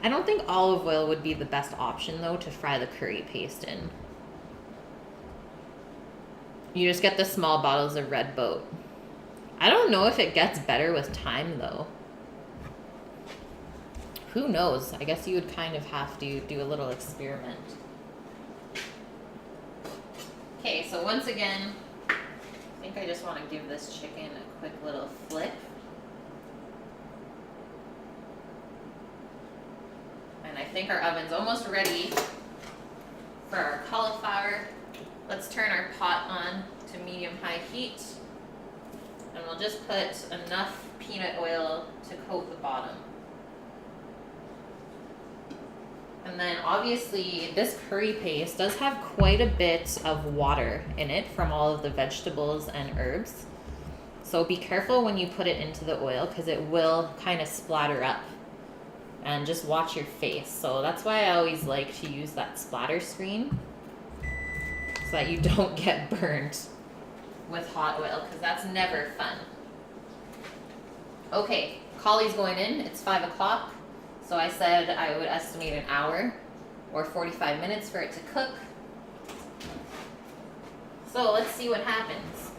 I don't think olive oil would be the best option though to fry the curry paste in. You just get the small bottles of Red Boat. I don't know if it gets better with time though. Who knows? I guess you would kind of have to do a little experiment. Okay, so once again, I think I just want to give this chicken a quick little flip. And I think our oven's almost ready for our cauliflower. Let's turn our pot on to medium-high heat. And we'll just put enough peanut oil to coat the bottom. And then obviously this curry paste does have quite a bit of water in it from all of the vegetables and herbs. So be careful when you put it into the oil because it will kind of splatter up. And just watch your face. So that's why I always like to use that splatter screen so that you don't get burnt with hot oil because that's never fun. Okay, cauliflower's going in. It's 5 o'clock. So I said I would estimate an hour or 45 minutes for it to cook. So let's see what happens.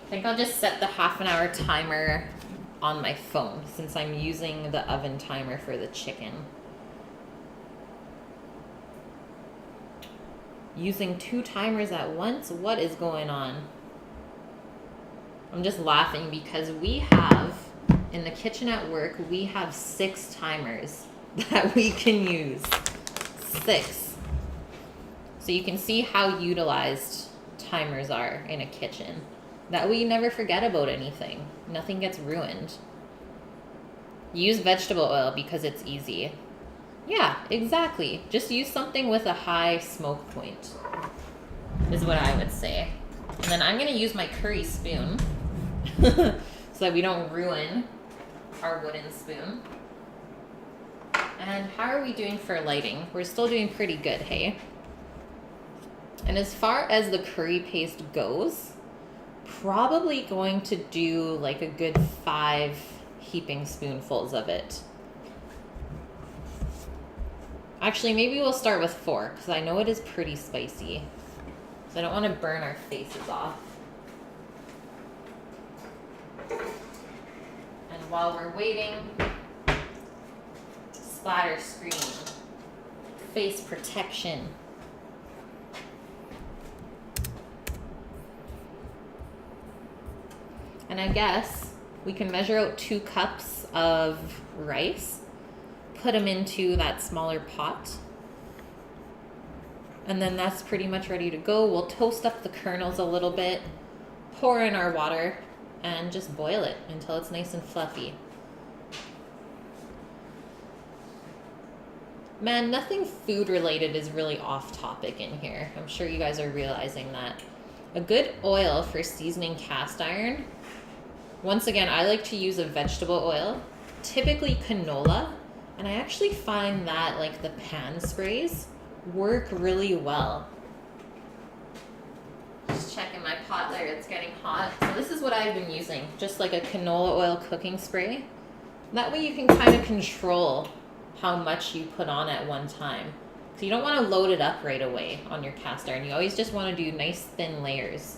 I think I'll just set the half-an-hour timer on my phone since I'm using the oven timer for the chicken. Using 2 timers at once? What is going on? I'm just laughing because we have, in the kitchen at work, we have 6 timers that we can use. 6. So you can see how utilized timers are in a kitchen. That way you never forget about anything. Nothing gets ruined. Use vegetable oil because it's easy. Yeah, exactly. Just use something with a high smoke point, is what I would say. And then I'm going to use my curry spoon so that we don't ruin our wooden spoon. And how are we doing for lighting? We're still doing pretty good, hey? And as far as the curry paste goes, probably going to do like a good 5 heaping spoonfuls of it. Actually, maybe we'll start with 4 because I know it is pretty spicy. So I don't want to burn our faces off. And while we're waiting, splatter screen, face protection. And I guess we can measure out 2 cups of rice, put them into that smaller pot, and then that's pretty much ready to go. We'll toast up the kernels a little bit, pour in our water, and just boil it until it's nice and fluffy. Man, nothing food related is really off topic in here. I'm sure you guys are realizing that. A good oil for seasoning cast iron. Once again, I like to use a vegetable oil, typically canola, and I actually find that like the pan sprays work really well. Just checking my pot there, it's getting hot. So this is what I've been using, just like a canola oil cooking spray. That way you can kind of control how much you put on at one time. So you don't want to load it up right away on your cast iron. You always just want to do nice thin layers.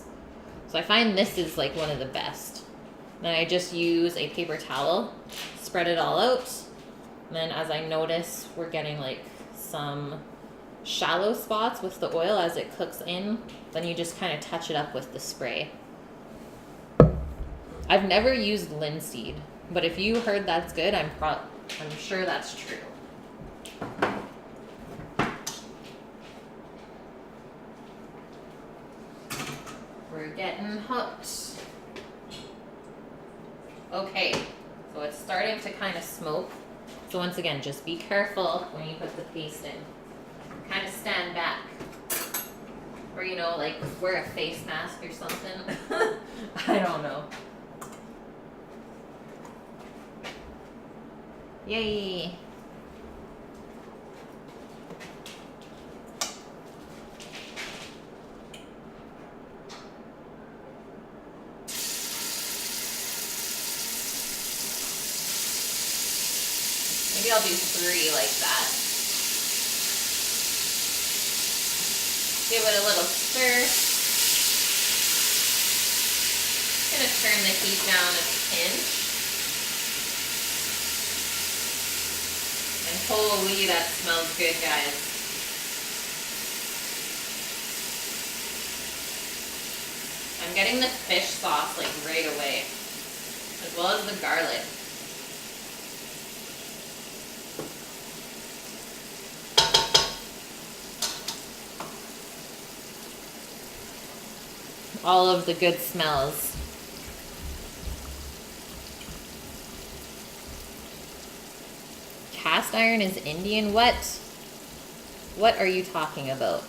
So I find this is like one of the best. Then I just use a paper towel, spread it all out. And then as I notice we're getting like some shallow spots with the oil as it cooks in, then you just kind of touch it up with the spray. I've never used linseed, but if you heard that's good, I'm sure that's true. We're getting hooked. Okay, so it's starting to kind of smoke. So once again, just be careful when you put the paste in. Kind of stand back. Or, you know, like wear a face mask or something. I don't know. Yay! Maybe I'll do 3 like that. Give it a little stir. Gonna turn the heat down a pinch. And holy, that smells good, guys. I'm getting the fish sauce like right away, as well as the garlic. All of the good smells. Cast iron is Indian? What? What are you talking about?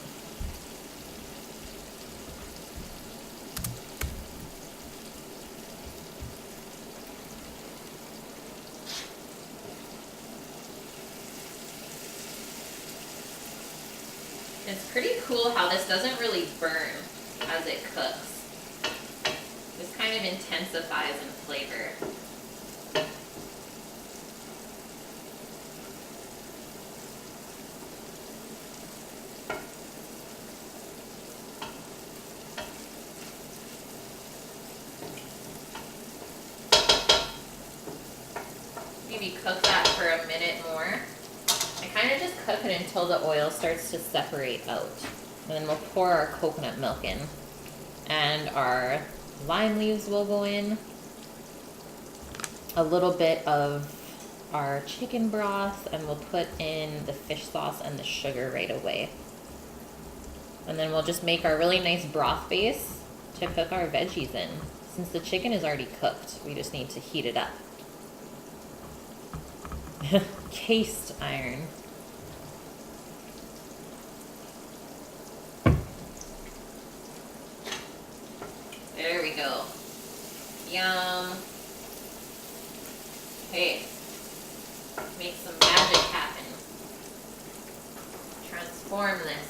It's pretty cool how this doesn't really burn as it cooks. This kind of intensifies in flavor. Maybe cook that for a minute more. I kind of just cook it until the oil starts to separate out. And then we'll pour our coconut milk in. And our lime leaves will go in. A little bit of our chicken broth, and we'll put in the fish sauce and the sugar right away. And then we'll just make our really nice broth base to cook our veggies in. Since the chicken is already cooked, we just need to heat it up. Cast iron. There we go. Yum. Okay. Make some magic happen. Transform this.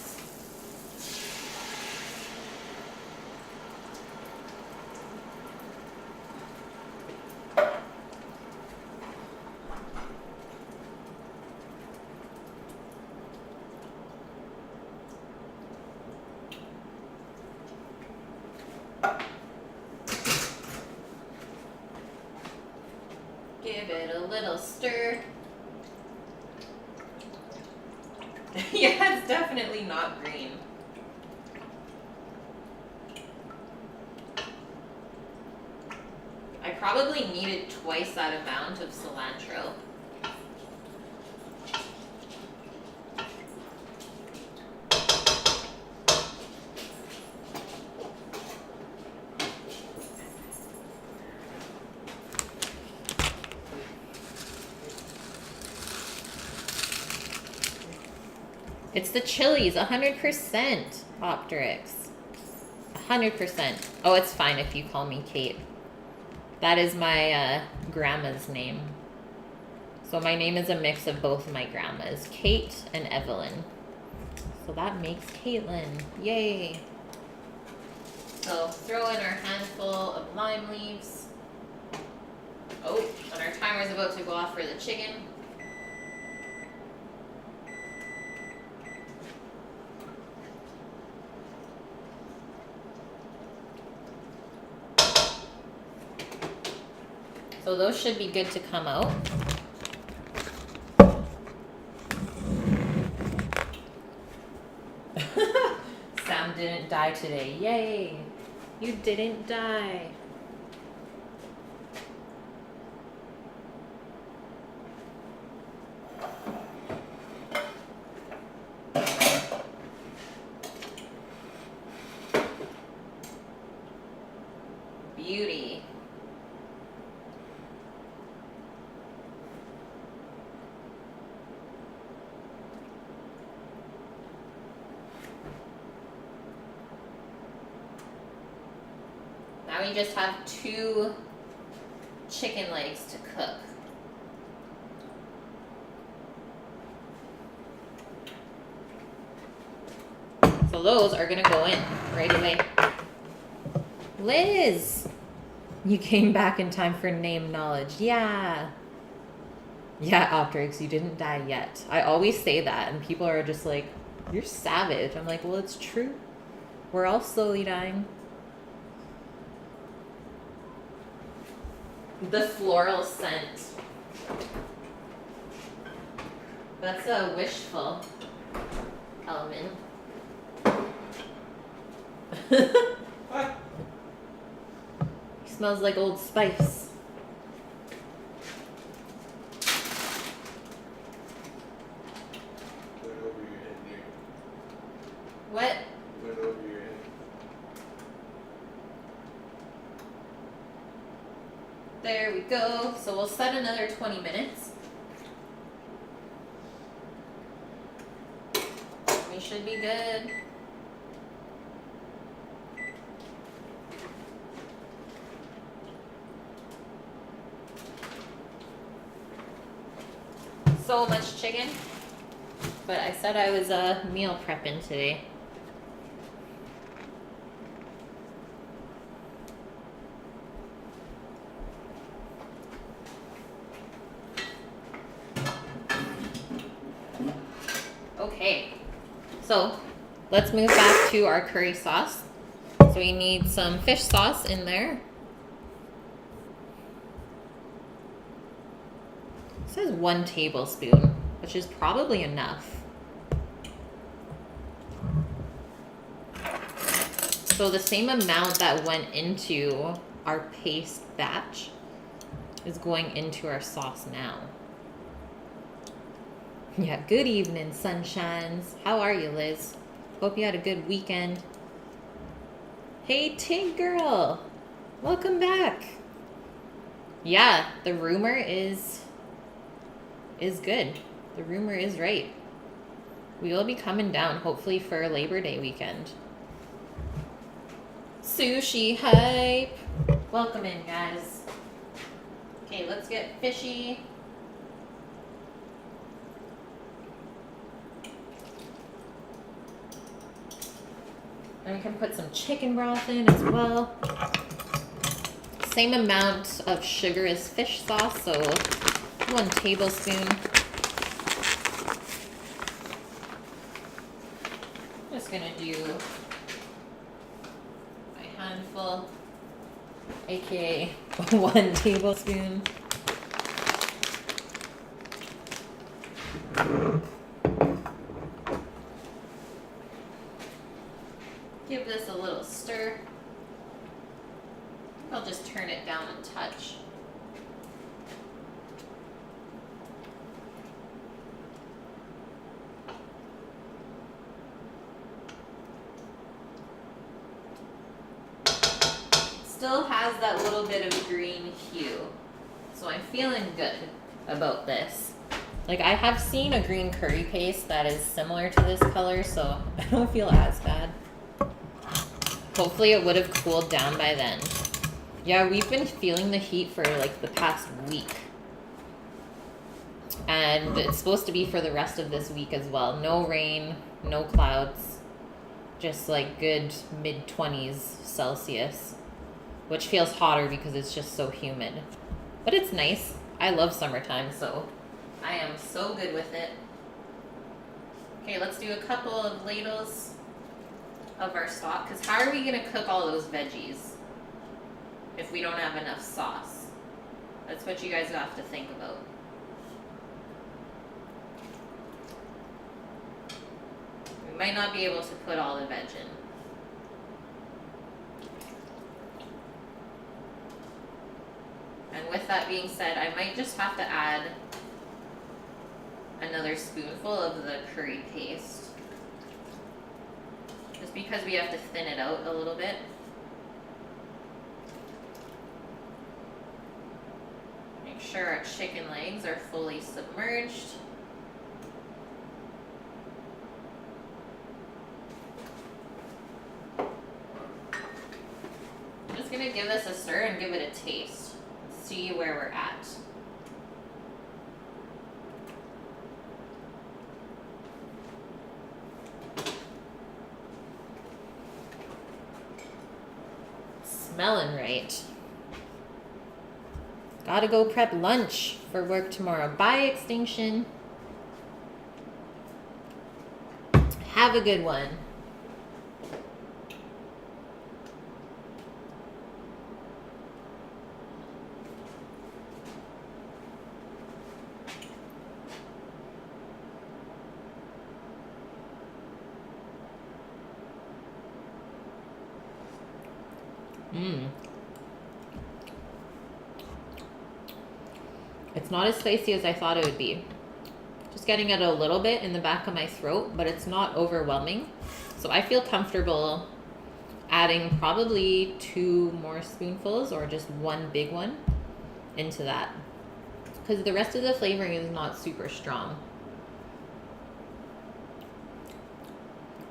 Give it a little stir. Yeah, it's definitely not green. I probably needed twice that amount of cilantro. It's the chilies, 100%, Optrix. 100%. Oh, it's fine if you call me Kate. That is my grandma's name. So my name is a mix of both of my grandmas, Kate and Evelyn. So that makes Caitlin. Yay. So throw in our handful of lime leaves. Oh, and our timer's about to go off for the chicken. So those should be good to come out. Sam didn't die today. Yay! You didn't die. beauty. Now we just have 2 chicken legs to cook. So those are gonna go in right away. Liz! You came back in time for name knowledge. Yeah. Yeah, Optrix, you didn't die yet. I always say that, and people are just like, you're savage. I'm like, well, it's true. We're all slowly dying. The floral scent. That's a wishful element. What? He smells like Old Spice. Went over your head, Nick. What? Went over your head. There we go. So we'll set another 20 minutes. We should be good. So much chicken. But I said I was meal prepping today. Okay, so let's move back to our curry sauce. So we need some fish sauce in there. It says 1 tablespoon, which is probably enough. So the same amount that went into our paste batch is going into our sauce now. Yeah, good evening, sunshines. How are you, Liz? Hope you had a good weekend. Hey, Tig girl. Welcome back. Yeah, the rumor is good. The rumor is right. We will be coming down, hopefully for Labor Day weekend. Sushi hype. Welcome in, guys. Okay, let's get fishy. And we can put some chicken broth in as well. Same amount of sugar as fish sauce, so 1 tablespoon. Just gonna do a handful, aka 1 tablespoon. Give this a little stir. I'll just turn it down a touch. Still has that little bit of green hue, so I'm feeling good about this. Like, I have seen a green curry paste that is similar to this color, so I don't feel as bad. Hopefully it would have cooled down by then. Yeah, we've been feeling the heat for like the past week. And it's supposed to be for the rest of this week as well. No rain, no clouds. Just like good mid-20s Celsius. Which feels hotter because it's just so humid. But it's nice. I love summertime, so I am so good with it. Okay, let's do a couple of ladles of our stock, because how are we going to cook all those veggies if we don't have enough sauce? That's what you guys have to think about. We might not be able to put all the veg in. And with that being said, I might just have to add another spoonful of the curry paste. Just because we have to thin it out a little bit. sure our chicken legs are fully submerged. I'm just gonna give this a stir and give it a taste. See where we're at. Smelling right. Gotta go prep lunch for work tomorrow. Bye, Extinction. Have a good one. It's not as spicy as I thought it would be. Just getting it a little bit in the back of my throat, but it's not overwhelming. So I feel comfortable adding probably 2 more spoonfuls or just 1 big one into that. Because the rest of the flavoring is not super strong.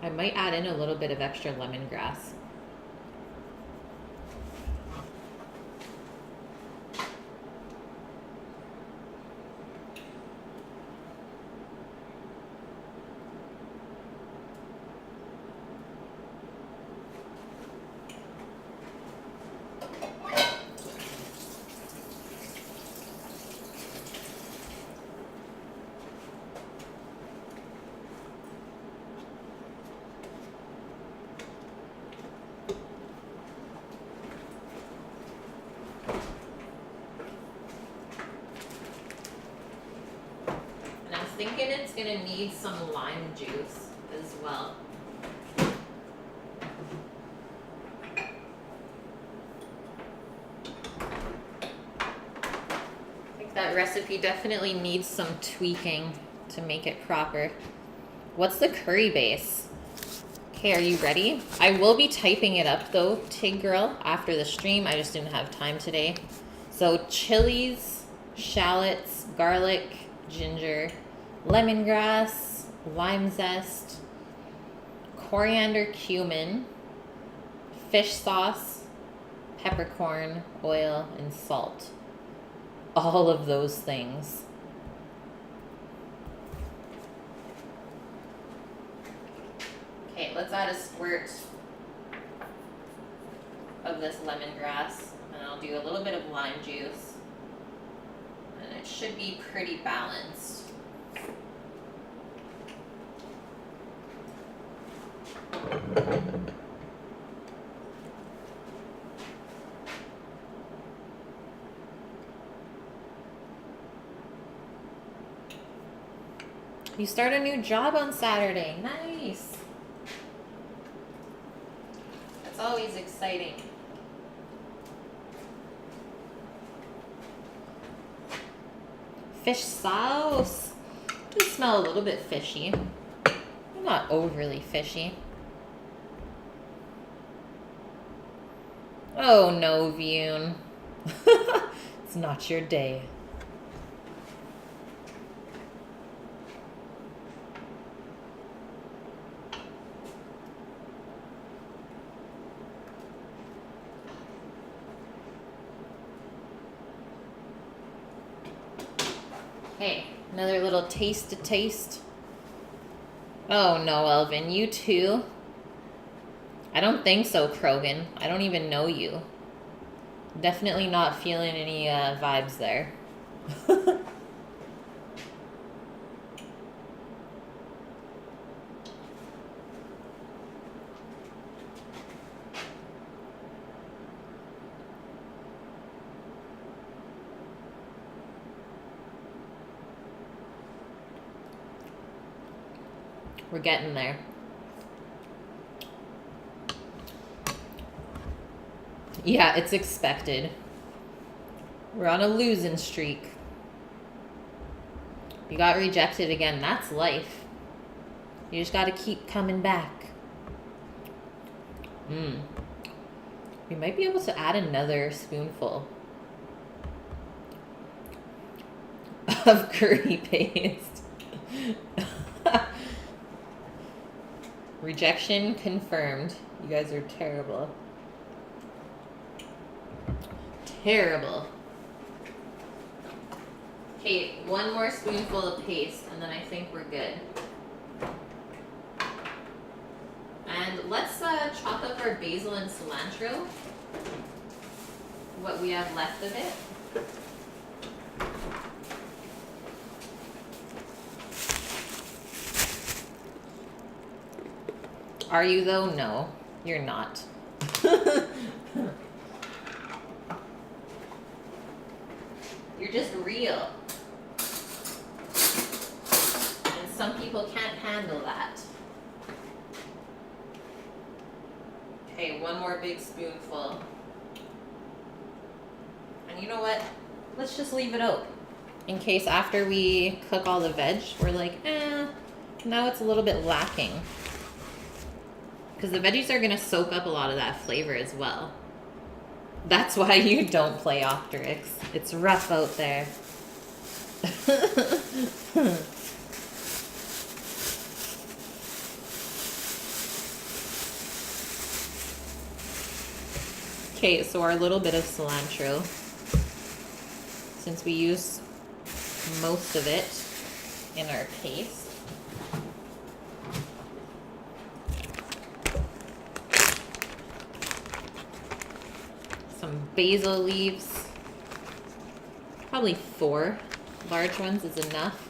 I might add in a little bit of extra lemongrass. Thinking it's gonna need some lime juice as well. I think that recipe definitely needs some tweaking to make it proper. What's the curry base? Okay, are you ready? I will be typing it up though, Tig Girl, after the stream. I just didn't have time today. So chilies, shallots, garlic, ginger, lemongrass, lime zest, coriander, cumin, fish sauce, peppercorn, oil, and salt. All of those things. Okay, let's add a squirt of this lemongrass, and I'll do a little bit of lime juice, and it should be pretty balanced. You start a new job on Saturday. Nice. That's always exciting. Fish sauce. Does smell a little bit fishy. Not overly fishy. Oh no, Vune. It's not your day. Hey, another little taste to taste. Oh no, Elvin, you too? I don't think so, Krogan. I don't even know you. Definitely not feeling any vibes there. We're getting there. Yeah, it's expected. We're on a losing streak. You got rejected again. That's life. You just got to keep coming back. We might be able to add another spoonful. of curry paste. Rejection confirmed. You guys are terrible. Terrible. Okay, one more spoonful of paste and then I think we're good. And let's chop up our basil and cilantro. What we have left of it. Are you though? No, you're not. You're just real. And some people can't handle that. Okay, one more big spoonful. And you know what? Let's just leave it out. In case after we cook all the veg, we're like, now it's a little bit lacking. Because the veggies are going to soak up a lot of that flavor as well. That's why you don't play Optrix. It's rough out there. Okay, so our little bit of cilantro. Since we use most of it in our paste. Some basil leaves. Probably 4 large ones is enough.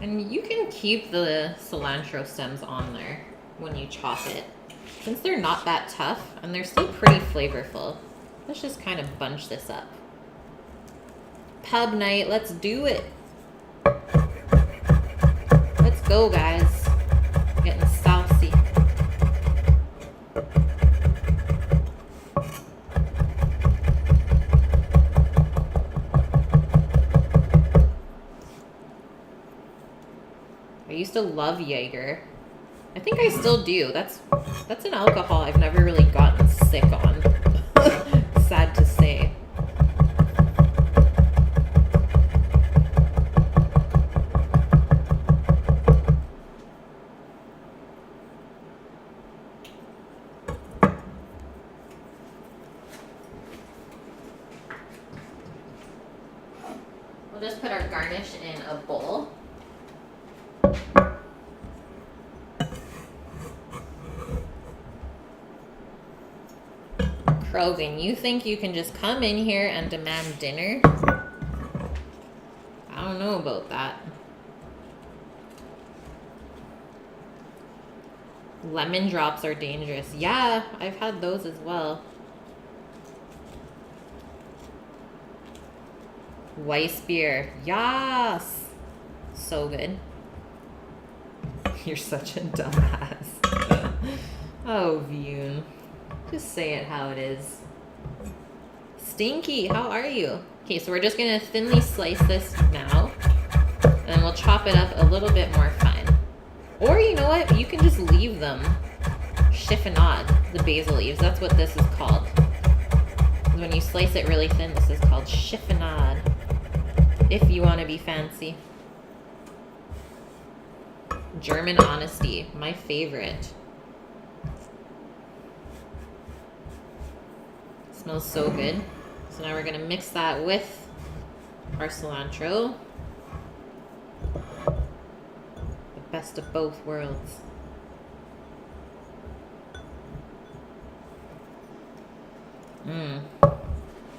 And you can keep the cilantro stems on there when you chop it. Since they're not that tough and they're still pretty flavorful, let's just kind of bunch this up. Pub night, let's do it. Let's go, guys. Getting saucy. I used to love Jaeger. I think I still do. That's an alcohol I've never really gotten sick on. Sad to say. We'll just put our garnish in a bowl. Krogan, you think you can just come in here and demand dinner? I don't know about that. Lemon drops are dangerous. Yeah, I've had those as well. Weiss beer. Yes! So good. You're such a dumbass. Oh, Vune. Just say it how it is. Stinky, how are you? Okay, so we're just gonna thinly slice this now. And then we'll chop it up a little bit more fine. Or you know what? You can just leave them chiffonade, the basil leaves. That's what this is called. When you slice it really thin, this is called chiffonade. If you want to be fancy. German honesty, my favorite. Smells so good. So now we're gonna mix that with our cilantro. The best of both worlds.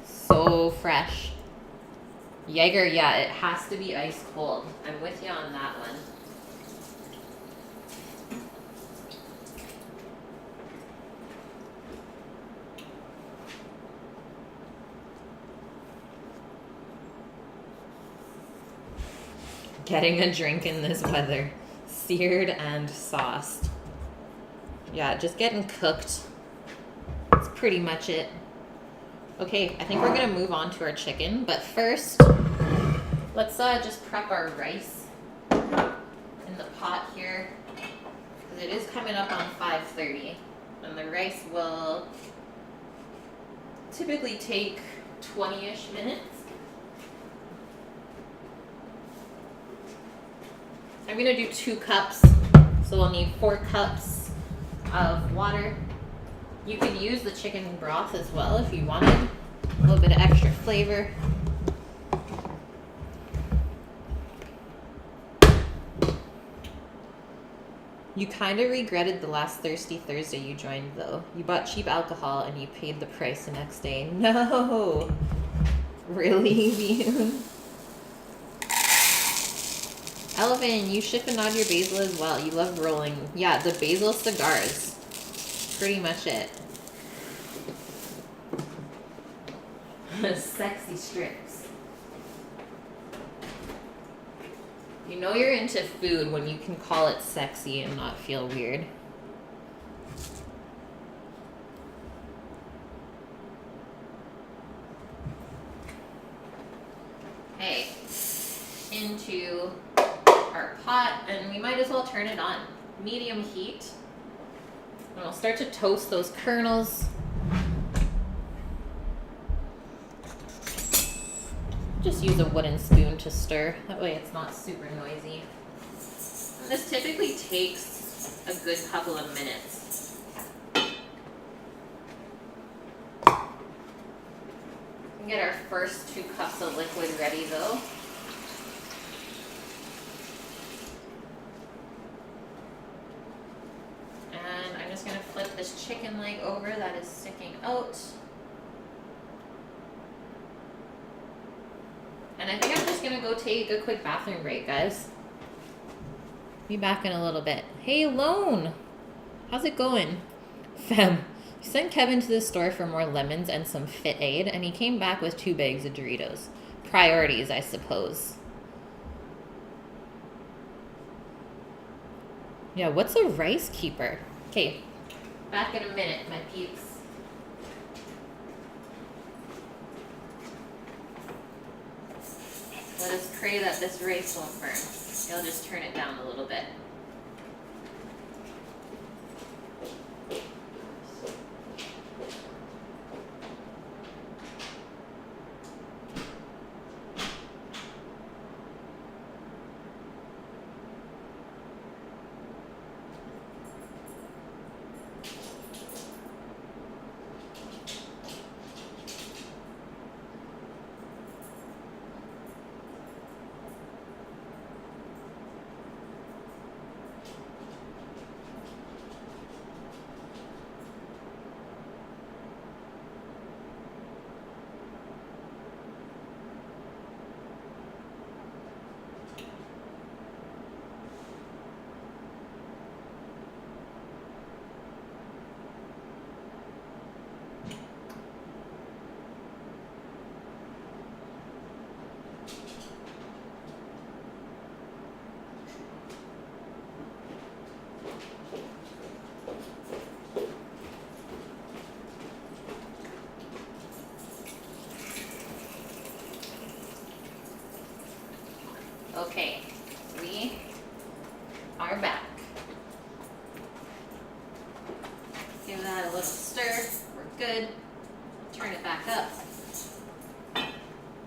So fresh. Jaeger, yeah, it has to be ice cold. I'm with you on that one. Getting a drink in this weather. Seared and sauced. Yeah, just getting cooked. That's pretty much it. Okay, I think we're gonna move on to our chicken, but first, let's just prep our rice in the pot here, because it is coming up on 5:30, and the rice will typically take 20-ish minutes. I'm gonna do 2 cups, so we'll need 4 cups of water. You could use the chicken broth as well if you wanted a little bit of extra flavor. You kind of regretted the last Thirsty Thursday you joined, though. You bought cheap alcohol and you paid the price the next day. No! Really, Vune? Elvin, you should nod your basil as well. You love rolling. Yeah, the basil cigars. Pretty much it. Sexy strips. You know you're into food when you can call it sexy and not feel weird. Okay, into our pot, and we might as well turn it on. Medium heat. And we'll start to toast those kernels. Just use a wooden spoon to stir. That way it's not super noisy. And this typically takes a good couple of minutes. We can get our first 2 cups of liquid ready though. And I'm just gonna flip this chicken leg over that is sticking out. And I think I'm just gonna go take a quick bathroom break, guys. Be back in a little bit. Hey, Lone! How's it going? Fem, you sent Kevin to the store for more lemons and some Fit Aid, and he came back with 2 bags of Doritos. Priorities, I suppose. Yeah, what's a rice keeper? Okay, back in a minute, my peeps. Let us pray that this rice won't burn. I'll just turn it down a little bit. Okay, we are back. Give that a little stir. We're good. Turn it back up.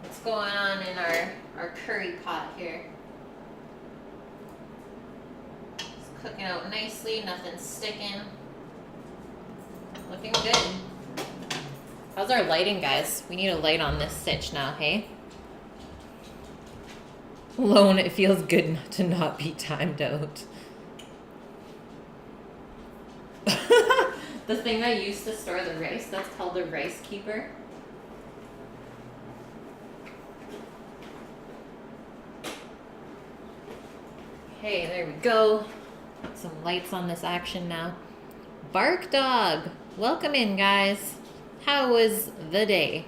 What's going on in our curry pot here? It's cooking out nicely. Nothing's sticking. Looking good. How's our lighting, guys? We need a light on this sitch now, hey? Lone, it feels good to not be timed out. The thing I used to store the rice, that's called a rice keeper. Okay, there we go. Some lights on this action now. Bark Dog, welcome in, guys. How was the day?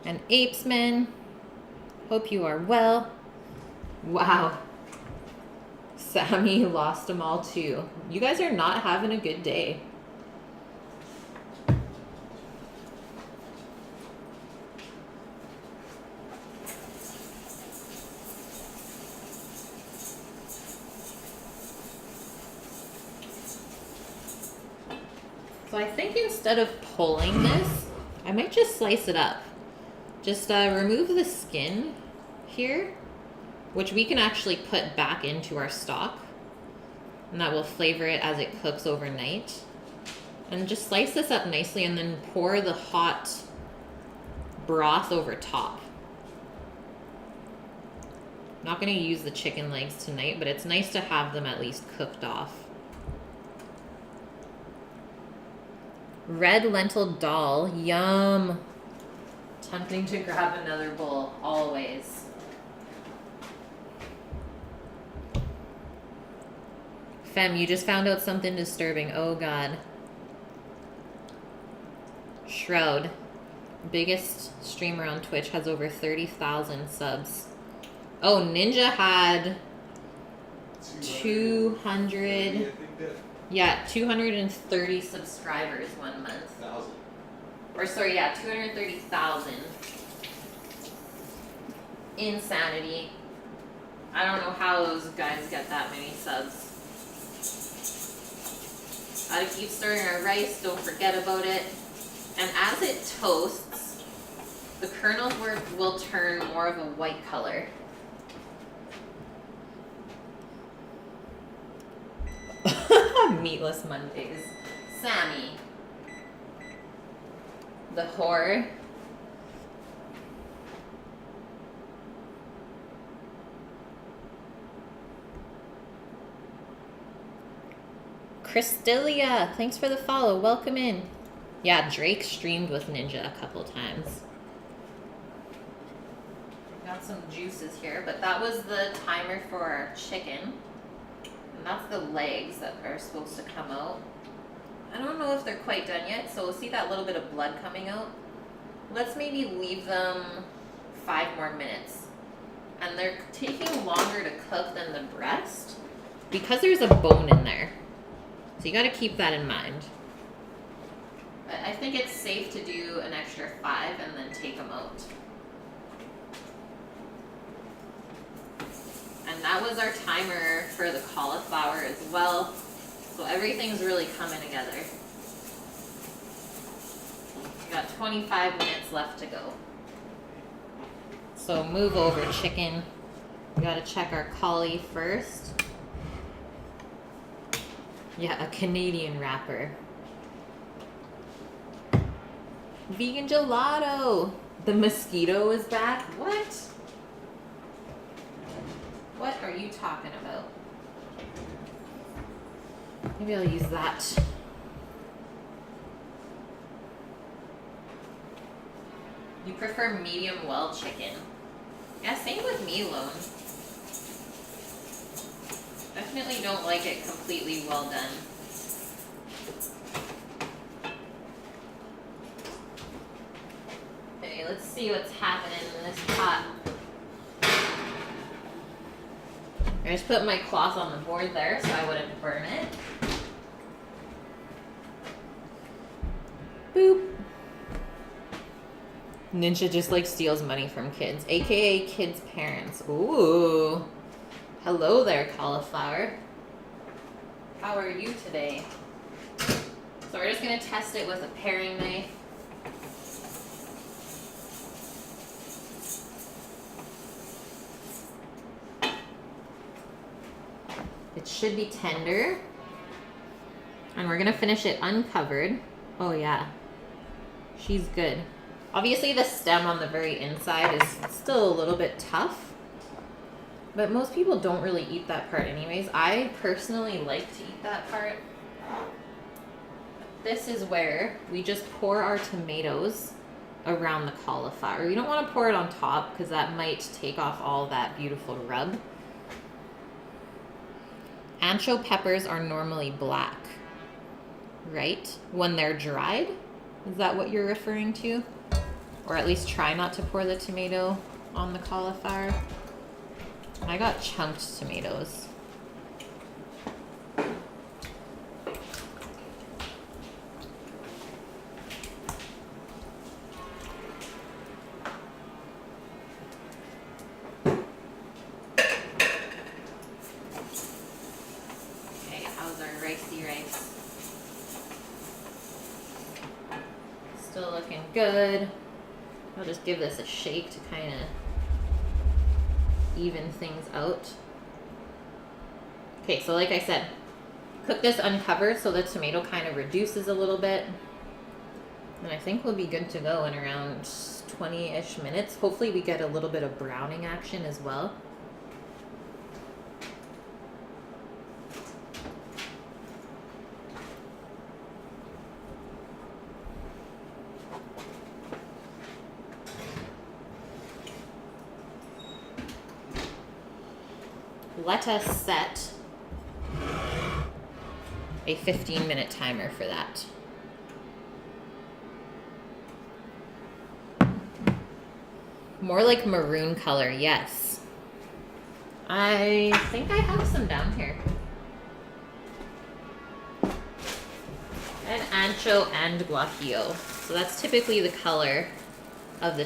And Apesman, hope you are well. Wow. Sammy lost them all too. You guys are not having a good day. So I think instead of pulling this, I might just slice it up. Just remove the skin here, which we can actually put back into our stock. And that will flavor it as it cooks overnight. And just slice this up nicely and then pour the hot broth over top. Not going to use the chicken legs tonight, but it's nice to have them at least cooked off. Red lentil dal, yum. Tempting to grab another bowl, always. Fem, you just found out something disturbing. Oh God. Shroud, biggest streamer on Twitch, has over 30,000 subs. Oh, Ninja had 200. Yeah, 230 subscribers 1 month. 1,000. Or sorry, yeah, 230,000. Insanity. I don't know how those guys get that many subs. Gotta keep stirring our rice, don't forget about it. And as it toasts, the kernels will turn more of a white color. Meatless Mondays. Sammy. The whore. Christelia, thanks for the follow. Welcome in. Yeah, Drake streamed with Ninja a couple times. Got some juices here, but that was the timer for our chicken. And that's the legs that are supposed to come out. I don't know if they're quite done yet, so we'll see that little bit of blood coming out. Let's maybe leave them 5 more minutes. And they're taking longer to cook than the breast because there's a bone in there. So you got to keep that in mind. But I think it's safe to do an extra 5 and then take them out. And that was our timer for the cauliflower as well. So everything's really coming together. We got 25 minutes left to go. So move over, chicken. We gotta check our cauli first. Yeah, a Canadian wrapper. Vegan gelato. The mosquito is back. What? What are you talking about? Maybe I'll use that. You prefer medium well chicken? Yeah, same with me, Lone. Definitely don't like it completely well done. Okay, let's see what's happening in this pot. I just put my cloth on the board there so I wouldn't burn it. Boop. Ninja just like steals money from kids, aka kids' parents. Ooh. Hello there, cauliflower. How are you today? So we're just gonna test it with a paring knife. It should be tender. And we're gonna finish it uncovered. Oh yeah, she's good. Obviously the stem on the very inside is still a little bit tough, but most people don't really eat that part anyways. I personally like to eat that part. This is where we just pour our tomatoes around the cauliflower. You don't want to pour it on top because that might take off all that beautiful rub. Ancho peppers are normally black, right? When they're dried? Is that what you're referring to? Or at least try not to pour the tomato on the cauliflower. I got chunked tomatoes. still looking good. I'll just give this a shake to kind of even things out. Okay, so like I said, cook this uncovered so the tomato kind of reduces a little bit. And I think we'll be good to go in around 20-ish minutes. Hopefully we get a little bit of browning action as well. Let us set a 15-minute timer for that. More like maroon color, yes. I think I have some down here. And ancho and guajillo. So that's typically the color of the